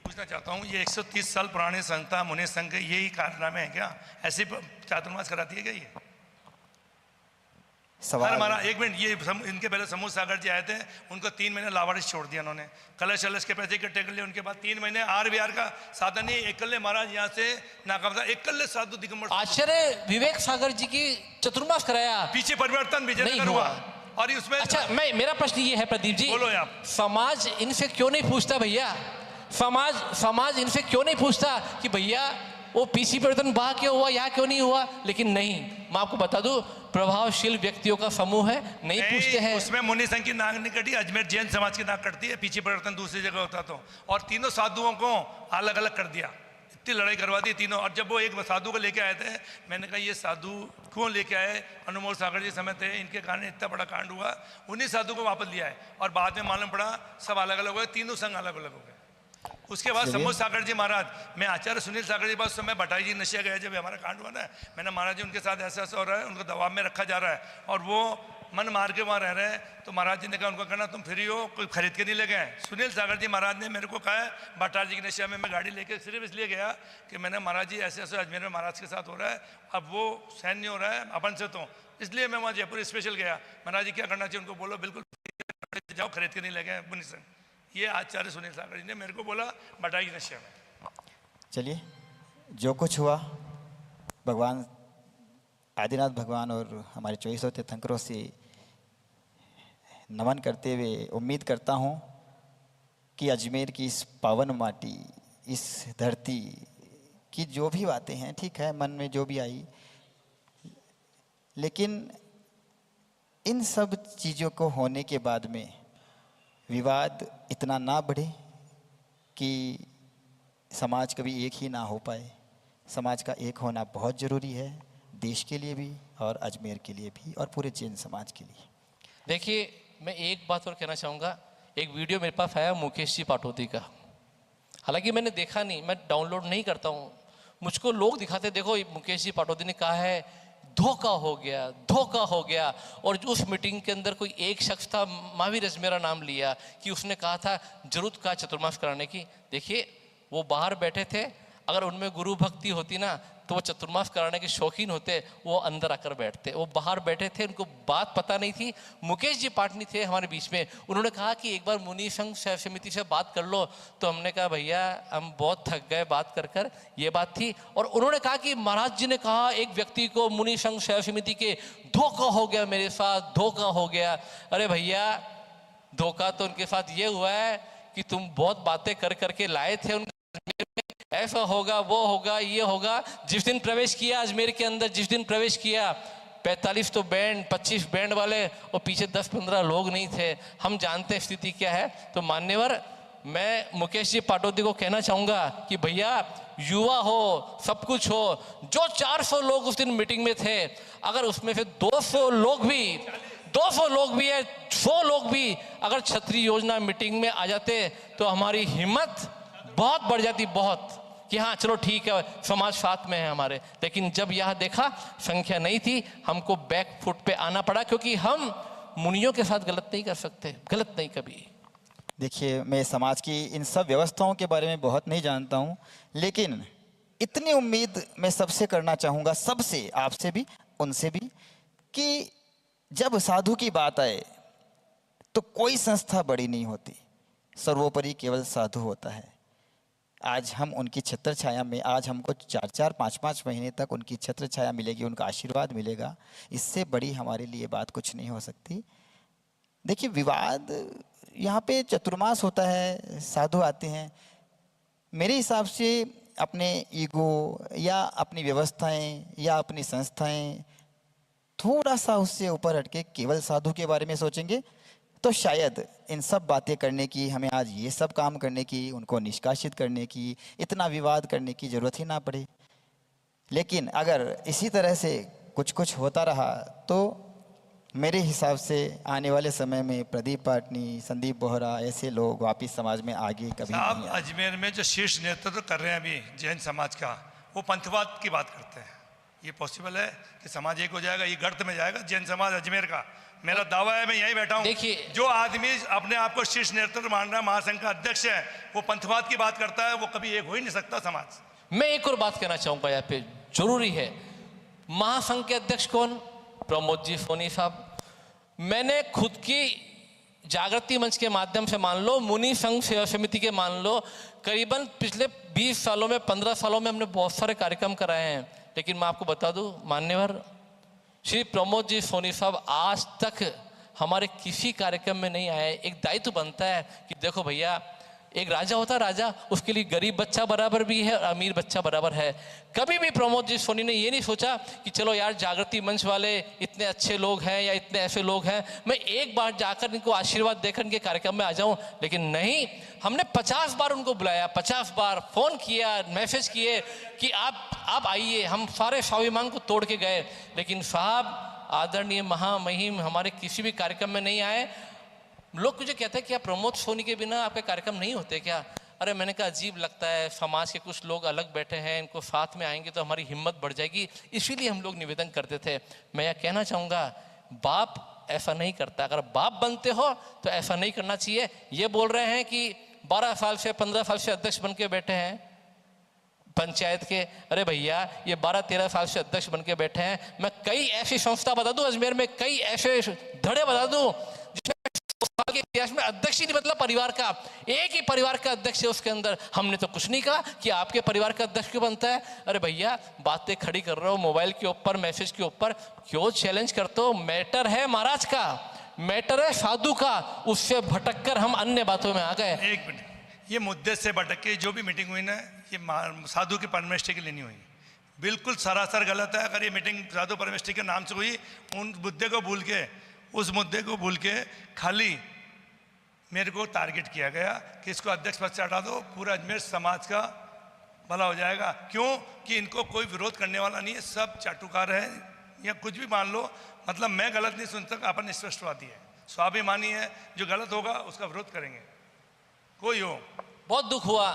Speaker 4: पूछना चाहता हूँ, ये 130 साल पुरानी संस्था मुनि संघ के यही कारनामे हैं क्या? ऐसे चातुर्मास कराती है क्या ये?
Speaker 2: सवाल
Speaker 4: हमारा एक मिनट, ये इनके पहले समूह सागर जी आए थे, उनको 3 महीने लावारिस छोड़ दिया उन्होंने। कलश अलश के पैसे इकट्ठे कर लिए, उनके बाद 3 महीने RVR का साधन नहीं, एकल्ले महाराज यहाँ से नाकाम था, एकल्ले साधु दिगंबर
Speaker 3: आचार्य विवेक सागर जी की चतुर्मास कराया,
Speaker 4: पीछे परिवर्तन
Speaker 3: नहीं
Speaker 4: विजयनगर हुआ। और ये उसमें
Speaker 3: अच्छा, मेरा प्रश्न ये है प्रदीप जी,
Speaker 4: बोलो आप।
Speaker 3: समाज इनसे क्यों नहीं पूछता भैया? समाज इनसे क्यों नहीं पूछता कि भैया वो पीसी परिवर्तन वहां क्यों हुआ, यहाँ क्यों नहीं हुआ? लेकिन नहीं, मैं आपको बता दूं, प्रभावशील व्यक्तियों का समूह है, नहीं पूछते हैं।
Speaker 4: उसमें मुनि संघ की नाक नहीं कटी, अजमेर जैन समाज की नाक कटती है, पीछे परिवर्तन दूसरी जगह होता तो। और तीनों साधुओं को अलग अलग कर दिया, इतनी लड़ाई करवा दी तीनों। और जब वो एक साधु को लेके आए थे, मैंने कहा ये साधु क्यों लेके आए? अनुमोल सागर जी समय थे, इनके कारण इतना बड़ा कांड हुआ। उन्हीं साधु को वापस लिया है और बाद में मालूम पड़ा सब अलग अलग हो गए, तीनों संघ अलग अलग हो गए। उसके बाद समूह सागर जी महाराज, मैं आचार्य सुनील सागर जी पास समय भट्टाई जी नशे गए, जब हमारा कांड हुआ ना, मैंने महाराज जी उनके साथ ऐसा ऐसा हो रहा है, उनको दबाव में रखा जा रहा है और वो मन मार के वहाँ रह रहे हैं। तो महाराज जी ने कहा उनको कहना तुम फ्री हो, कोई खरीद के नहीं ले गए। सुनील सागर जी महाराज ने मेरे को कहा भट्टाई जी की नशे में, मैं गाड़ी लेके सिर्फ इसलिए गया कि मैंने महाराज जी ऐसे ऐसे अजमेर में महाराज के साथ हो रहा है, अब वो सहन नहीं हो रहा है अपन से, तो इसलिए मैं वहाँ जयपुर स्पेशल गया। महाराज जी क्या करना चाहिए उनको बोलो, बिल्कुल जाओ, खरीद के नहीं ले गए मुनि संघ। ये आचार्य सुनील सागर जी ने मेरे को बोला भट्टाई की नशे में।
Speaker 2: चलिए, जो कुछ हुआ भगवान आदिनाथ भगवान और हमारे 24 तीर्थंकरों से नमन करते हुए उम्मीद करता हूँ कि अजमेर की इस पावन माटी, इस धरती की जो भी बातें हैं, ठीक है, मन में जो भी आई, लेकिन इन सब चीज़ों को होने के बाद में विवाद इतना ना बढ़े कि समाज कभी एक ही ना हो पाए। समाज का एक होना बहुत ज़रूरी है, देश के लिए भी और अजमेर के लिए भी और पूरे जैन समाज के लिए।
Speaker 3: देखिए, मैं एक बात और कहना चाहूँगा, एक वीडियो मेरे पास आया मुकेश जी पाटोदी का, हालांकि मैंने देखा नहीं, मैं डाउनलोड नहीं करता हूँ, मुझको लोग दिखाते, देखो मुकेश जी पाटोदी ने कहा है धोखा हो गया, धोखा हो गया। और उस मीटिंग के अंदर कोई एक शख्स था, महावीर मेरा नाम लिया, कि उसने कहा था जरूरत का चतुर्मास कराने की। देखिए, वो बाहर बैठे थे, अगर उनमें गुरु भक्ति होती ना तो वो चतुर्मास कराने के शौकीन होते, वो अंदर आकर बैठते। वो बाहर बैठे थे, उनको बात पता नहीं थी। मुकेश जी पाटनी थे हमारे बीच में, उन्होंने कहा कि एक बार मुनि संघ समिति से बात कर लो। तो हमने कहा भैया हम बहुत थक गए बात कर कर, ये बात थी। और उन्होंने कहा कि महाराज जी ने कहा एक व्यक्ति को मुनि संघ समिति के धोखा हो गया, मेरे साथ धोखा हो गया। अरे भैया, धोखा तो उनके साथ ये हुआ है कि तुम बहुत बातें कर करके लाए थे उनके, ऐसा होगा वो होगा ये होगा। जिस दिन प्रवेश किया अजमेर के अंदर, जिस दिन प्रवेश किया 45 तो बैंड, 25 बैंड वाले और पीछे 10-15 लोग नहीं थे। हम जानते हैं स्थिति क्या है। तो मान्यवर, मैं मुकेश जी पाटोदी को कहना चाहूँगा कि भैया युवा हो, सब कुछ हो, जो 400 लोग उस दिन मीटिंग में थे, अगर उसमें से 200 लोग भी 100 लोग भी अगर क्षत्रिय योजना मीटिंग में आ जाते तो हमारी हिम्मत बहुत बढ़ जाती, बहुत, कि हाँ चलो ठीक है समाज साथ में है हमारे। लेकिन जब यह देखा संख्या नहीं थी, हमको बैक फुट पे आना पड़ा, क्योंकि हम मुनियों के साथ गलत नहीं कर सकते, गलत नहीं कभी।
Speaker 2: देखिए, मैं समाज की इन सब व्यवस्थाओं के बारे में बहुत नहीं जानता हूँ, लेकिन इतनी उम्मीद मैं सबसे करना चाहूँगा, सबसे, आपसे भी उनसे भी, कि जब साधु की बात आए तो कोई संस्था बड़ी नहीं होती, सर्वोपरि केवल साधु होता है। आज हम उनकी छत्र छाया में, आज हमको 4-4, 5-5 महीने तक उनकी छत्र छाया मिलेगी, उनका आशीर्वाद मिलेगा, इससे बड़ी हमारे लिए बात कुछ नहीं हो सकती। देखिए, विवाद यहाँ पे चतुर्मास होता है, साधु आते हैं, मेरे हिसाब से अपने ईगो या अपनी व्यवस्थाएं या अपनी संस्थाएं थोड़ा सा उससे ऊपर हटके केवल साधु के बारे में सोचेंगे तो शायद इन सब बातें करने की, हमें आज ये सब काम करने की, उनको निष्कासित करने की, इतना विवाद करने की ज़रूरत ही ना पड़े। लेकिन अगर इसी तरह से कुछ कुछ होता रहा तो मेरे हिसाब से आने वाले समय में प्रदीप पाटनी, संदीप बोहरा ऐसे लोग वापिस समाज में आगे कभी
Speaker 4: साहब
Speaker 2: नहीं आए।
Speaker 4: अजमेर में जो शीर्ष नेतृत्व कर रहे हैं अभी जैन समाज का, वो पंथवाद की बात करते हैं। ये पॉसिबल है कि समाज एक हो जाएगा, ये गर्त में जाएगा जैन समाज अजमेर का? मेरा दावा है, मैं यहीं बैठा हूँ।
Speaker 3: देखिए,
Speaker 4: जो आदमी अपने आप को शीर्ष नेतृत्व मान रहा है, महासंघ का अध्यक्ष है, वो पंथवाद की बात करता है, वो कभी एक हो ही नहीं सकता समाज।
Speaker 3: मैं एक और बात कहना चाहूंगा यहाँ पे, जरूरी है। महासंघ के अध्यक्ष कौन? प्रमोद जी सोनी साहब। मैंने खुद की जागृति मंच के माध्यम से मान लो, मुनि संघ सेवा समिति के मान लो, करीबन पिछले 20 सालों में, 15 सालों में हमने बहुत सारे कार्यक्रम कराए हैं। लेकिन मैं आपको बता दूं, मान्यवर श्री प्रमोद जी सोनी साहब आज तक हमारे किसी कार्यक्रम में नहीं आए। एक दायित्व बनता है कि देखो भैया, एक राजा होता है, राजा उसके लिए गरीब बच्चा बराबर भी है और अमीर बच्चा बराबर है। कभी भी प्रमोद जी सोनी ने ये नहीं सोचा कि चलो यार जागृति मंच वाले इतने अच्छे लोग हैं या इतने ऐसे लोग हैं, मैं एक बार जाकर इनको आशीर्वाद देकर इनके कार्यक्रम में आ जाऊं। लेकिन नहीं, हमने 50 बार उनको बुलाया, 50 बार फ़ोन किया, मैसेज किए कि आप आइए। हम सारे स्वाभिमान को तोड़ के गए, लेकिन साहब आदरणीय महामहिम हमारे किसी भी कार्यक्रम में नहीं आए। लोग मुझे कहते हैं क्या प्रमोद सोनी के बिना आपके कार्यक्रम नहीं होते क्या? अरे मैंने कहा अजीब लगता है, समाज के कुछ लोग अलग बैठे हैं, इनको साथ में आएंगे तो हमारी हिम्मत बढ़ जाएगी, इसीलिए हम लोग निवेदन करते थे। मैं यह कहना चाहूँगा, बाप ऐसा नहीं करता। अगर बाप बनते हो तो ऐसा नहीं करना चाहिए। ये बोल रहे हैं कि 12 साल से 15 साल से अध्यक्ष बन के बैठे हैं पंचायत के। अरे भैया, ये 12-13 साल से अध्यक्ष बन के बैठे हैं। मैं कई ऐसी संस्था बता दूं अजमेर में, कई ऐसे धड़े बता दूं जिसमें के इतिहास में अध्यक्ष ही नहीं मतलब परिवार का, एक ही परिवार का अध्यक्ष है उसके अंदर। हमने तो कुछ नहीं कहा कि आपके परिवार का अध्यक्ष क्यों बनता है। अरे भैया, बातें खड़ी कर रहे हो मोबाइल के ऊपर, मैसेज के ऊपर, क्यों चैलेंज करते हो? मैटर है महाराज का, मैटर है साधु का, उससे भटक कर हम अन्य बातों में आ गए।
Speaker 4: एक मिनट, ये मुद्दे से भटक के जो भी मीटिंग हुई ना, ये साधु की परमेष्टि के लिए नहीं हुई। बिल्कुल सरासर गलत है। अगर ये मीटिंग साधु परमेष्टि के नाम से हुई, उन मुद्दे को भूल के, उस मुद्दे को भूल के खाली मेरे को टारगेट किया गया कि इसको अध्यक्ष पद से हटा दो, पूरा अजमेर समाज का भला हो जाएगा। क्यों? कि इनको कोई विरोध करने वाला नहीं है, सब चाटुकार है या कुछ भी मान लो। मतलब मैं गलत नहीं सुन सकता, अपन स्पष्टवादी है, स्वाभिमानी है, जो गलत होगा उसका विरोध करेंगे, कोई हो।
Speaker 3: बहुत दुख हुआ,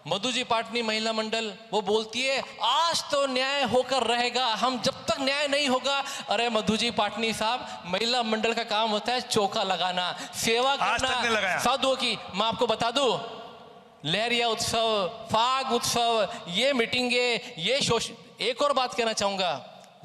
Speaker 3: मधु जी पाटनी महिला मंडल वो बोलती है आज तो न्याय होकर रहेगा, हम जब तक न्याय नहीं होगा। अरे मधु जी पाटनी साहब, महिला मंडल का काम होता है चौका लगाना, सेवा करना साधुओं की। मैं आपको बता दूं, लहरिया उत्सव, फाग उत्सव, ये मीटिंगे, ये एक और बात कहना चाहूंगा,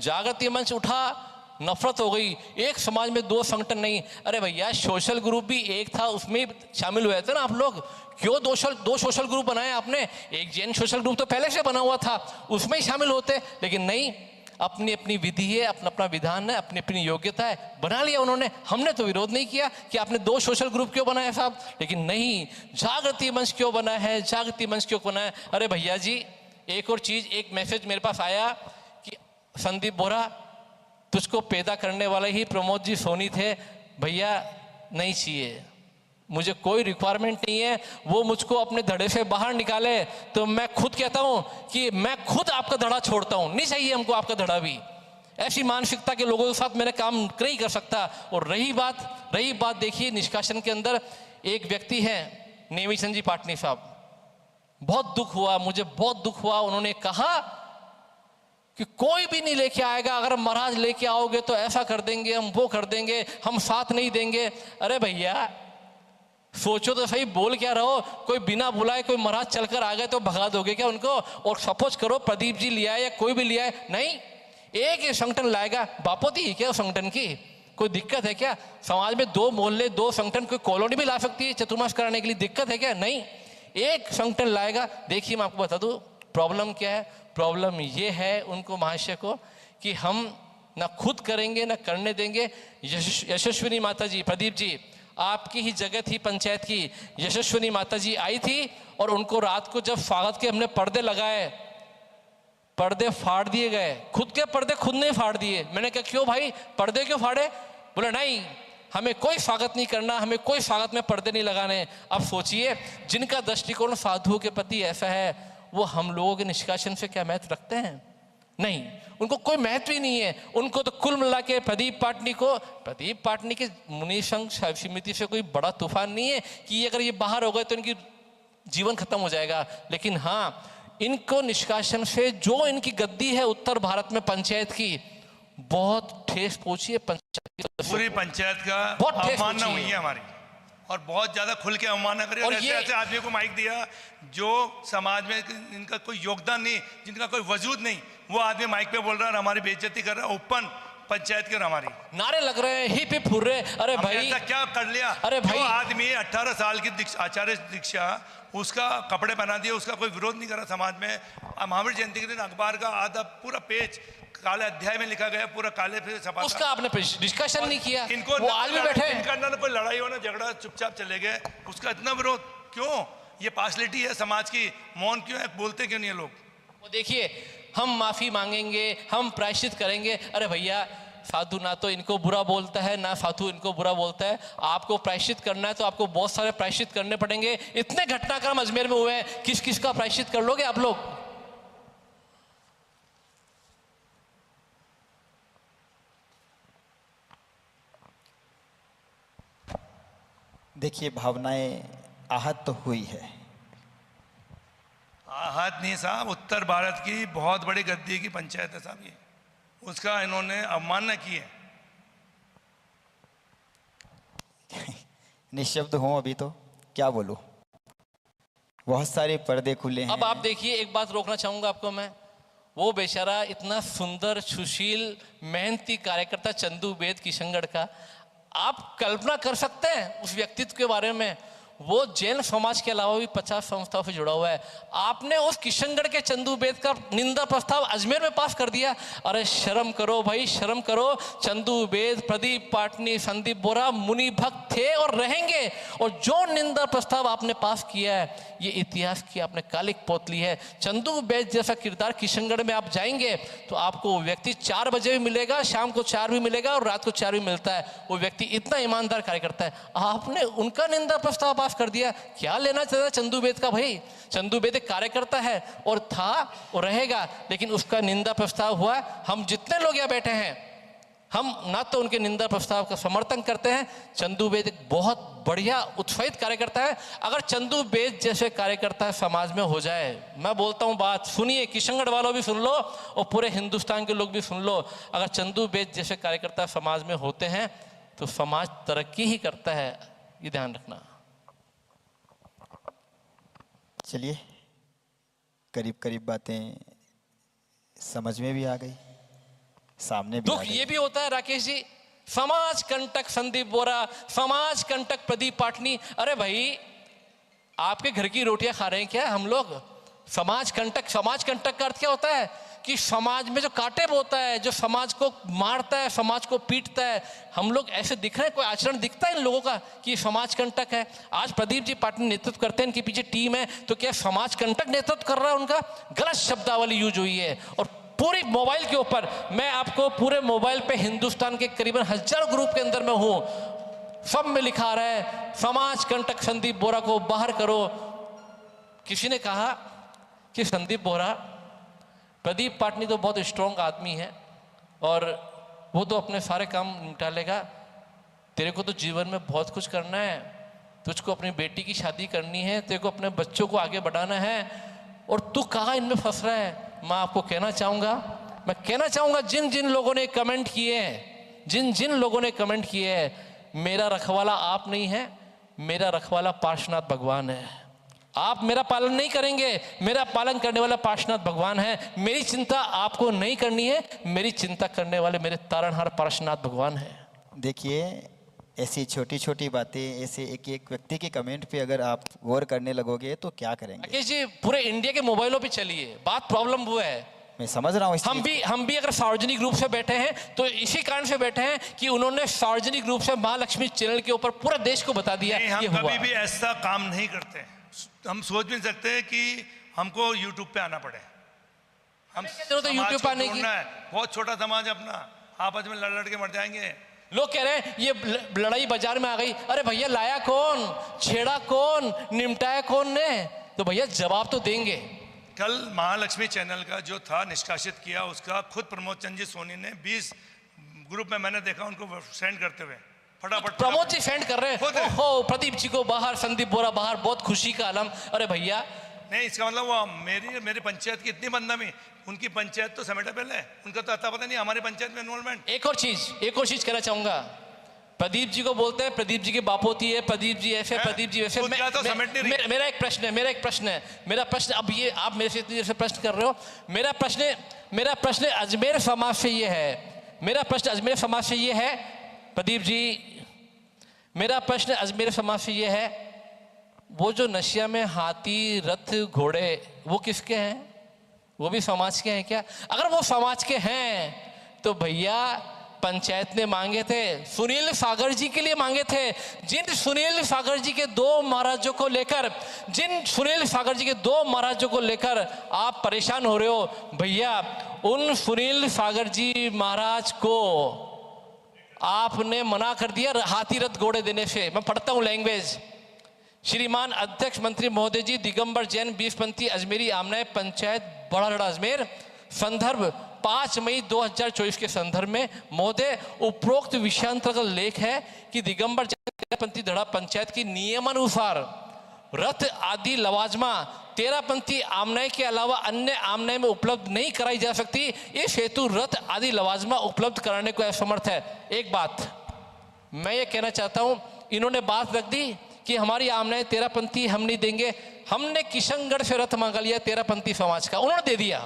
Speaker 3: जागृति मंच उठा, नफरत हो गई, एक समाज में 2 संगठन नहीं। अरे भैया, सोशल ग्रुप भी एक था, उसमें शामिल हुए थे ना आप लोग। क्यों दो सोशल ग्रुप बनाए आपने? एक जैन सोशल ग्रुप तो पहले से बना हुआ था, उसमें ही शामिल होते। लेकिन नहीं, अपनी अपनी विधि है, अपना अपना विधान है, अपनी अपनी योग्यता है, बना लिया उन्होंने। हमने तो विरोध नहीं किया कि आपने 2 सोशल ग्रुप क्यों बनाए साहब। लेकिन नहीं, जागृति मंच क्यों बना है, जागृति मंच क्यों बना है। अरे भैया जी, एक और चीज, एक मैसेज मेरे पास आया कि संदीप बोहरा, तुझको पैदा करने वाले ही प्रमोद जी सोनी थे। भैया नहीं चाहिए, मुझे कोई रिक्वायरमेंट नहीं है, वो मुझको अपने धड़े से बाहर निकाले तो मैं खुद कहता हूं कि मैं खुद आपका धड़ा छोड़ता हूं, नहीं चाहिए हमको आपका धड़ा भी। ऐसी मानसिकता के लोगों के साथ मैंने काम नहीं कर सकता। और रही बात देखिए, निष्कासन के अंदर एक व्यक्ति है नेमी चंद जी पाटनी साहब, बहुत दुख हुआ, मुझे बहुत दुख हुआ। उन्होंने कहा कि कोई भी नहीं लेके आएगा, अगर महाराज लेके आओगे तो ऐसा कर देंगे, हम वो कर देंगे, हम साथ नहीं देंगे। अरे भैया, सोचो तो सही, बोल क्या रहो? कोई बिना बुलाए कोई महाराज चलकर आ गए तो भगा दोगे क्या उनको? और सपोज करो प्रदीप जी लिया है या कोई भी लिया है, नहीं, एक ही संगठन लाएगा। बापोती है क्या उस संगठन की? कोई दिक्कत है क्या? समाज में 2 मोहल्ले, 2 संगठन, कोई कॉलोनी भी ला सकती है चतुर्मास कराने के लिए, दिक्कत है क्या? नहीं, एक संगठन लाएगा। देखिए, मैं आपको बता दूं प्रॉब्लम क्या है। प्रॉब्लम ये है उनको, महाशय को, कि हम ना खुद करेंगे ना करने देंगे। यशस्विनी माता जी, प्रदीप जी, आपकी ही जगह थी पंचायत की, यशस्विनी माता जी आई थी और उनको रात को जब स्वागत के हमने पर्दे लगाए, पर्दे फाड़ दिए गए। खुद के पर्दे खुद ने फाड़ दिए। मैंने कहा क्यों भाई, पर्दे क्यों फाड़े? बोले नहीं, हमें कोई स्वागत नहीं करना, हमें कोई स्वागत में पर्दे नहीं लगाने। अब सोचिए, जिनका दृष्टिकोण साधुओं के प्रति ऐसा है, वो हम लोगों के निष्कासन से क्या महत्व रखते हैं? नहीं, उनको कोई महत्व ही नहीं है। उनको तो कुल मिला के प्रदीप पाटनी के मुनि संघ समिति से कोई बड़ा तूफान नहीं है कि अगर ये बाहर हो गए तो इनकी जीवन खत्म हो जाएगा। लेकिन हाँ, इनको निष्कासन से जो इनकी गद्दी है उत्तर भारत में पंचायत की, बहुत ठेस पहुंची है।
Speaker 4: पूरी पंचायत का
Speaker 3: बहुत ठेस
Speaker 4: अवमानना
Speaker 3: पहुंची
Speaker 4: हुई है हमारी, और बहुत ज्यादा खुल के अवमानना करी। और ऐसे ऐसे आदमी को माइक दिया जो समाज में इनका कोई योगदान नहीं, जिनका कोई वजूद नहीं, वो आदमी माइक पे बोल रहा है और हमारी बेइज्जती कर रहा है ओपन पंचायत के। और हमारी नारे
Speaker 3: लग रहे हैं, हिप हिप फुर्रे। अरे भाई,
Speaker 4: ऐसा क्या कर लिया?
Speaker 3: अरे भाई,
Speaker 4: जो आदमी 18 साल की आचार्य दीक्षा, उसका कपड़े पहना दिए, उसका कोई विरोध नहीं करा समाज में। महावीर जयंती के दिन अखबार का आधा पूरा पेज काले अध्याय में लिखा गया, पूरा काले पे छपा, उसका आपने डिस्कशन नहीं किया। इनको वो आज भी बैठे, इनका ना कोई लड़ाई हो ना झगड़ा, चुपचाप चले गए। उसका इतना विरोध क्यों? ये पार्शलिटी है समाज की, मौन क्यों है, बोलते क्यों नहीं है लोग? वो
Speaker 3: देखिए, हम माफी मांगेंगे, हम प्रायश्चित करेंगे। अरे भैया, साधु ना तो इनको बुरा बोलता है, ना साधु इनको बुरा बोलता है। आपको प्रायश्चित करना है तो आपको बहुत सारे प्रायश्चित करने पड़ेंगे। इतने घटनाक्रम अजमेर में हुए हैं, किस किस का प्रायश्चित कर लोगे आप लोग?
Speaker 2: देखिए, भावनाएं आहत तो हुई है।
Speaker 4: आहत नहीं साहब, उत्तर भारत की बहुत बड़ी गद्दी की पंचायत है साहब, ये उसका इन्होंने अवमानना की है।
Speaker 2: निशब्द हूं अभी तो, क्या बोलूं, बहुत सारे पर्दे खुले हैं।
Speaker 3: अब आप देखिए, एक बात रोकना चाहूंगा आपको मैं, वो बेचारा इतना सुंदर, सुशील, मेहनती कार्यकर्ता चंदू बेद किशनगढ़ का, आप कल्पना कर सकते हैं उस व्यक्तित्व के बारे में? वो जैन समाज के अलावा भी 50 संस्थाओं से जुड़ा हुआ है। आपने उस किशनगढ़ के चंदू बेद का निंदा प्रस्ताव अजमेर में पास कर दिया। अरे शर्म करो भाई, शर्म करो। चंदू बेद, प्रदीप पाटनी, संदीप बोरा मुनि भक्त थे और रहेंगे, और जो निंदा प्रस्ताव आपने पास किया है, ये इतिहास की आपने कालिक पोत ली है। चंदू बेद जैसा किरदार किशनगढ़ में आप जाएंगे तो आपको वो व्यक्ति 4 बजे भी मिलेगा, शाम को 4 भी मिलेगा और रात को 4 भी मिलता है। वो व्यक्ति इतना ईमानदार कार्यकर्ता है, आपने उनका निंदा प्रस्ताव पास कर दिया। क्या लेना चाहता चंदू बेद का? भाई, चंदू बेद एक कार्यकर्ता है और था और रहेगा, लेकिन उसका निंदा प्रस्ताव हुआ। हम जितने लोग यहाँ बैठे हैं, हम ना तो उनके निंदा प्रस्ताव का समर्थन करते हैं। चंदू बेद एक बहुत बढ़िया उत्साहित कार्यकर्ता है। अगर चंदू बेद जैसे कार्यकर्ता समाज में हो जाए, मैं बोलता हूँ, बात सुनिए, किशनगढ़ वालों भी सुन लो और पूरे हिंदुस्तान के लोग भी सुन लो, अगर चंदू बेद जैसे कार्यकर्ता समाज में होते हैं तो समाज तरक्की ही करता है, ये ध्यान रखना।
Speaker 2: चलिए, करीब करीब बातें समझ में भी आ गई, सामने भी
Speaker 3: दुख ये भी होता है राकेश जी, समाज कंटक संदीप बोरा, समाज कंटक प्रदीप पाटनी। अरे भाई, आपके घर की रोटियां खा रहे हैं क्या हम लोग? समाज कंटक का अर्थ क्या होता है? कि समाज में जो काटे बोता है, जो समाज को मारता है, समाज को पीटता है, हम लोग ऐसे दिख रहे हैं? कोई आचरण दिखता है इन लोगों का कि समाज कंटक है? आज प्रदीप जी पाटिल नेतृत्व करते हैं, इनके पीछे टीम है, तो क्या समाज कंटक नेतृत्व कर रहा है उनका? गलत शब्दावली यूज हुई है। और पूरी मोबाइल के ऊपर, मैं आपको पूरे मोबाइल पे हिंदुस्तान के करीबन 1000 ग्रुप के अंदर में हूं, सब में लिखा रहा है समाज कंटक संदीप बोरा को बाहर करो। किसी ने कहा कि संदीप बोरा, प्रदीप पाटनी तो बहुत स्ट्रॉन्ग आदमी है और वो तो अपने सारे काम निपटा लेगा, तेरे को तो जीवन में बहुत कुछ करना है, तुझको अपनी बेटी की शादी करनी है, तेरे को अपने बच्चों को आगे बढ़ाना है, और तू कहाँ इनमें फंस रहा है? मैं आपको कहना चाहूँगा, जिन जिन लोगों ने कमेंट किए हैं, जिन लोगों ने कमेंट किए हैं, मेरा रखवाला आप नहीं है, मेरा रखवाला पार्श्वनाथ भगवान है। आप मेरा पालन नहीं करेंगे, मेरा पालन करने वाला पार्श्वनाथ भगवान है। मेरी चिंता आपको नहीं करनी है, मेरी चिंता करने वाले मेरे तारणहार पार्श्वनाथ भगवान है।
Speaker 2: देखिए, ऐसी छोटी छोटी बातें, ऐसे एक एक व्यक्ति के कमेंट पे अगर आप गौर करने लगोगे तो क्या करेंगे?
Speaker 3: राकेश जी, पूरे इंडिया के मोबाइलों पे चलिए, बात प्रॉब्लम वो है।
Speaker 2: मैं समझ रहा हूँ,
Speaker 3: हम भी अगर सार्वजनिक रूप से बैठे हैं तो इसी कारण से बैठे हैं कि उन्होंने सार्वजनिक रूप से महालक्ष्मी चैनल के ऊपर पूरा देश को बता दिया।
Speaker 4: हम कभी भी ऐसा काम नहीं करते, हम सोच भी नहीं सकते कि हमको यूट्यूब पे आना पड़े। हम
Speaker 3: यूट्यूब पे आने की,
Speaker 4: बहुत छोटा समाज अपना, आपस में लड़ लड़ के मर जाएंगे।
Speaker 3: लोग कह रहे हैं ये लड़ाई बाजार में आ गई। अरे भैया लाया कौन, छेड़ा कौन, निपटाया कौन ने? तो भैया जवाब तो देंगे।
Speaker 4: कल महालक्ष्मी चैनल का जो था निष्कासित किया, उसका खुद प्रमोद चंद जी सोनी ने 20 ग्रुप में मैंने देखा उनको सेंड करते हुए, फटाफट
Speaker 3: प्रमोद जी सेंड कर रहे
Speaker 4: खुद
Speaker 3: हैं,
Speaker 4: है।
Speaker 3: ओहो प्रदीप जी को बाहर, संदीप बोरा बाहर, बहुत खुशी का आलम। अरे भैया
Speaker 4: नहीं, इसका मतलब वो मेरी पंचायत की इतनी बदनामी, उनकी पंचायत तो समेटा पहले, उनका तो आता पता नहीं हमारी पंचायत में इन्वॉल्वमेंट।
Speaker 3: एक और चीज कहना चाहूंगा। प्रदीप जी को बोलते हैं प्रदीप जी की बापोती है, प्रदीप जी ऐसे, प्रदीप जी वैसे। मेरा एक प्रश्न है, मेरा प्रश्न अब ये, आप मेरे से इतनी देर से प्रश्न कर रहे हो, मेरा प्रश्न अजमेर समाज से ये है, मेरा प्रश्न अजमेर समाज से ये है प्रदीप जी, मेरा प्रश्न अजमेर समाज से ये है, वो जो नशिया में हाथी रथ घोड़े वो किसके हैं? वो भी समाज के हैं क्या? अगर वो समाज के हैं तो भैया पंचायत ने मांगे थे, सुनील सागर जी के लिए मांगे थे। जिन सुनील सागर जी के दो महाराजों को लेकर आप परेशान हो रहे हो, भैया उन सुनील सागर जी महाराज को आपने मना कर दिया हाथी रथ घोड़े देने से। मैं पढ़ता हूं लैंग्वेज। श्रीमान अध्यक्ष मंत्री महोदय जी, दिगंबर जैन 20 अजमेरी आमनाय पंचायत बड़ागढ़ अजमेर, संदर्भ 5 मई 2024 के संदर्भ में महोदय, उपरोक्त विषयांतर्गत लेख है कि दिगंबर जैन धड़ा पंचायत की नियमानुसार रथ आदि लवाजमा 13 आमनाय के अलावा अन्य आमनाय में उपलब्ध नहीं कराई जा सकती। इस हेतु रथ आदि लवाजमा उपलब्ध कराने को असमर्थ है। एक बात मैं ये कहना चाहता हूं, इन्होंने बात रख दी कि हमारी आमनाय 13 हम नहीं देंगे। हमने किशनगढ़ से रथ मांगा लिया 13 समाज का, उन्होंने दे दिया,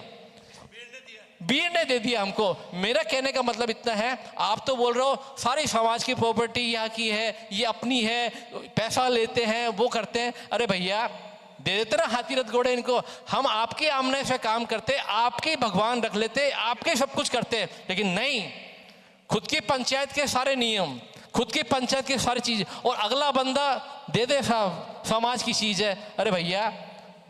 Speaker 3: बीर ने दे दिया हमको। मेरा कहने का मतलब इतना है, आप तो बोल रहे हो सारी समाज की प्रॉपर्टी यहाँ की है, ये अपनी है, पैसा लेते हैं, वो करते हैं। अरे भैया दे देते ना हाथी रथ घोड़े इनको, हम आपके आमने से काम करते, आपके भगवान रख लेते, आपके सब कुछ करते, लेकिन नहीं, खुद की पंचायत के सारे नियम, खुद की पंचायत की सारी चीज, और अगला बंदा दे दे साहब समाज की चीज है। अरे भैया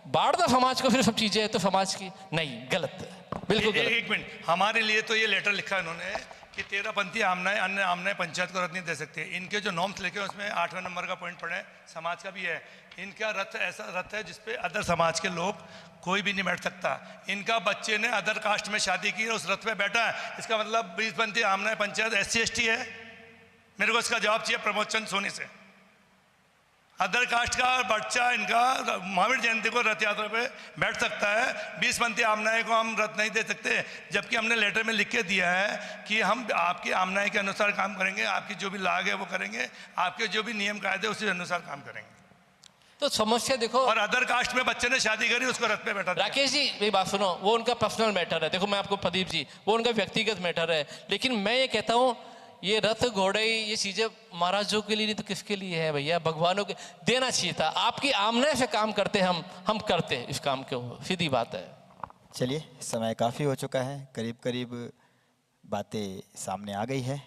Speaker 3: बांट दो समाज को, फिर सब चीजें तो समाज की नहीं, गलत, बिल्कुल गलत।
Speaker 4: एक मिनट, हमारे लिए तो ये लेटर लिखा है इन्होंने कि 13 आमनाय अन्य आमनाय पंचायत को रथ नहीं दे सकते। इनके जो नॉर्म्स लिखे उसमें 8वें नंबर का पॉइंट पढ़े, समाज का भी है। इनका रथ ऐसा रथ है जिसपे अदर समाज के लोग कोई भी नहीं बैठ सकता। इनका बच्चे ने अदर कास्ट में शादी की है, उस रथ पे बैठा है, इसका मतलब 20 आमनाय पंचायत SC/ST है। मेरे को इसका जवाब चाहिए प्रमोद चंद सोनी से। अदर कास्ट का बच्चा इनका महावीर जयंती को रथ यात्रा पे बैठ सकता है, 20 आमनाय को हम रथ नहीं दे सकते, जबकि हमने लेटर में लिख के दिया है कि हम आपके आमनाय के अनुसार काम करेंगे, आपकी जो भी लाग है वो करेंगे, आपके जो भी नियम कायदे उसी अनुसार काम करेंगे।
Speaker 3: तो समस्या देखो,
Speaker 4: और अदर कास्ट में बच्चे ने शादी करी, उसको रथ पे बैठा दिया।
Speaker 3: राकेश जी मेरी बात सुनो, वो उनका पर्सनल मैटर है। देखो मैं आपको, प्रदीप जी वो उनका व्यक्तिगत मैटर है, लेकिन मैं ये कहता हूँ ये रथ घोड़े ये चीजें महाराजों के लिए नहीं तो किसके लिए है भैया? भगवानों के देना चाहिए था। आपकी आमने से काम करते हम करते इस काम को, सीधी बात है।
Speaker 2: चलिए समय काफ़ी हो चुका है, करीब करीब बातें सामने आ गई है।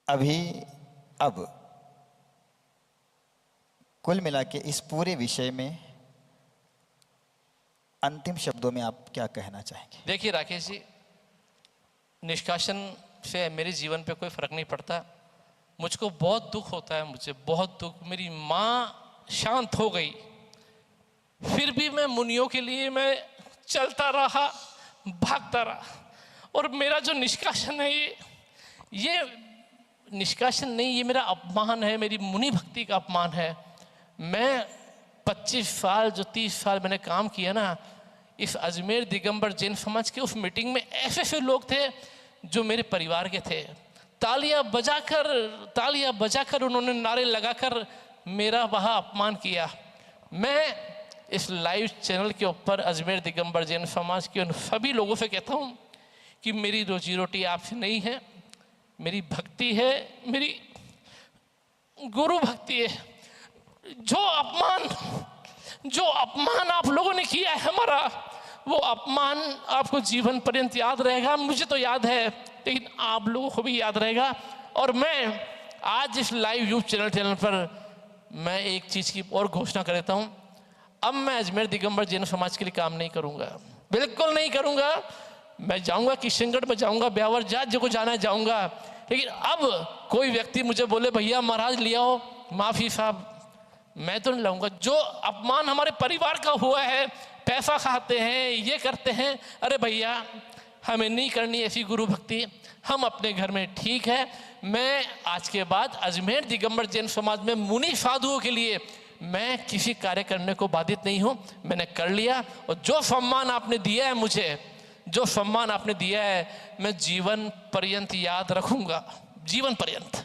Speaker 2: अब कुल मिला के इस पूरे विषय में अंतिम शब्दों में आप क्या कहना चाहेंगे?
Speaker 3: देखिए राकेश जी, निष्कासन से मेरे जीवन पे कोई फर्क नहीं पड़ता। मुझको बहुत दुख होता है, मुझे बहुत दुख। मेरी माँ शांत हो गई, फिर भी मैं मुनियों के लिए मैं चलता रहा, भागता रहा। और मेरा जो निष्कासन है ये निष्कासन नहीं, ये मेरा अपमान है, मेरी मुनि भक्ति का अपमान है। मैं 25 साल जो 30 साल मैंने काम किया ना इस अजमेर दिगंबर जैन समाज के, उस मीटिंग में ऐसे ऐसे लोग थे जो मेरे परिवार के थे। तालियां बजाकर उन्होंने नारे लगाकर मेरा वहाँ अपमान किया। मैं इस लाइव चैनल के ऊपर अजमेर दिगंबर जैन समाज के उन सभी लोगों से कहता हूँ कि मेरी रोजी रोटी आपसे नहीं है, मेरी भक्ति है, मेरी गुरु भक्ति है। जो अपमान आप लोगों ने किया है हमारा, वो अपमान आपको जीवन पर्यंत याद रहेगा। मुझे तो याद है, लेकिन आप लोगों को भी याद रहेगा। और मैं आज इस लाइव यूट्यूब चैनल पर मैं एक चीज़ की और घोषणा कर देता हूँ, अब मैं अजमेर दिगंबर जैन समाज के लिए काम नहीं करूँगा, बिल्कुल नहीं करूँगा। मैं जाऊंगा किशनगढ़ में जाऊंगा, ब्यावर जहाँ जो को जाना जाऊंगा। लेकिन अब कोई व्यक्ति मुझे बोले भैया महाराज ले आओ माफ़ी साहब, मैं तो नहीं लाऊंगा। जो अपमान हमारे परिवार का हुआ है, पैसा खाते हैं, ये करते हैं, अरे भैया हमें नहीं करनी ऐसी गुरु भक्ति, हम अपने घर में ठीक है। मैं आज के बाद अजमेर दिगंबर जैन समाज में मुनि साधुओं के लिए मैं किसी कार्य करने को बाधित नहीं हूँ। मैंने कर लिया, और जो सम्मान आपने दिया है मुझे, जो सम्मान आपने दिया है, मैं जीवन पर्यंत याद रखूंगा, जीवन पर्यंत।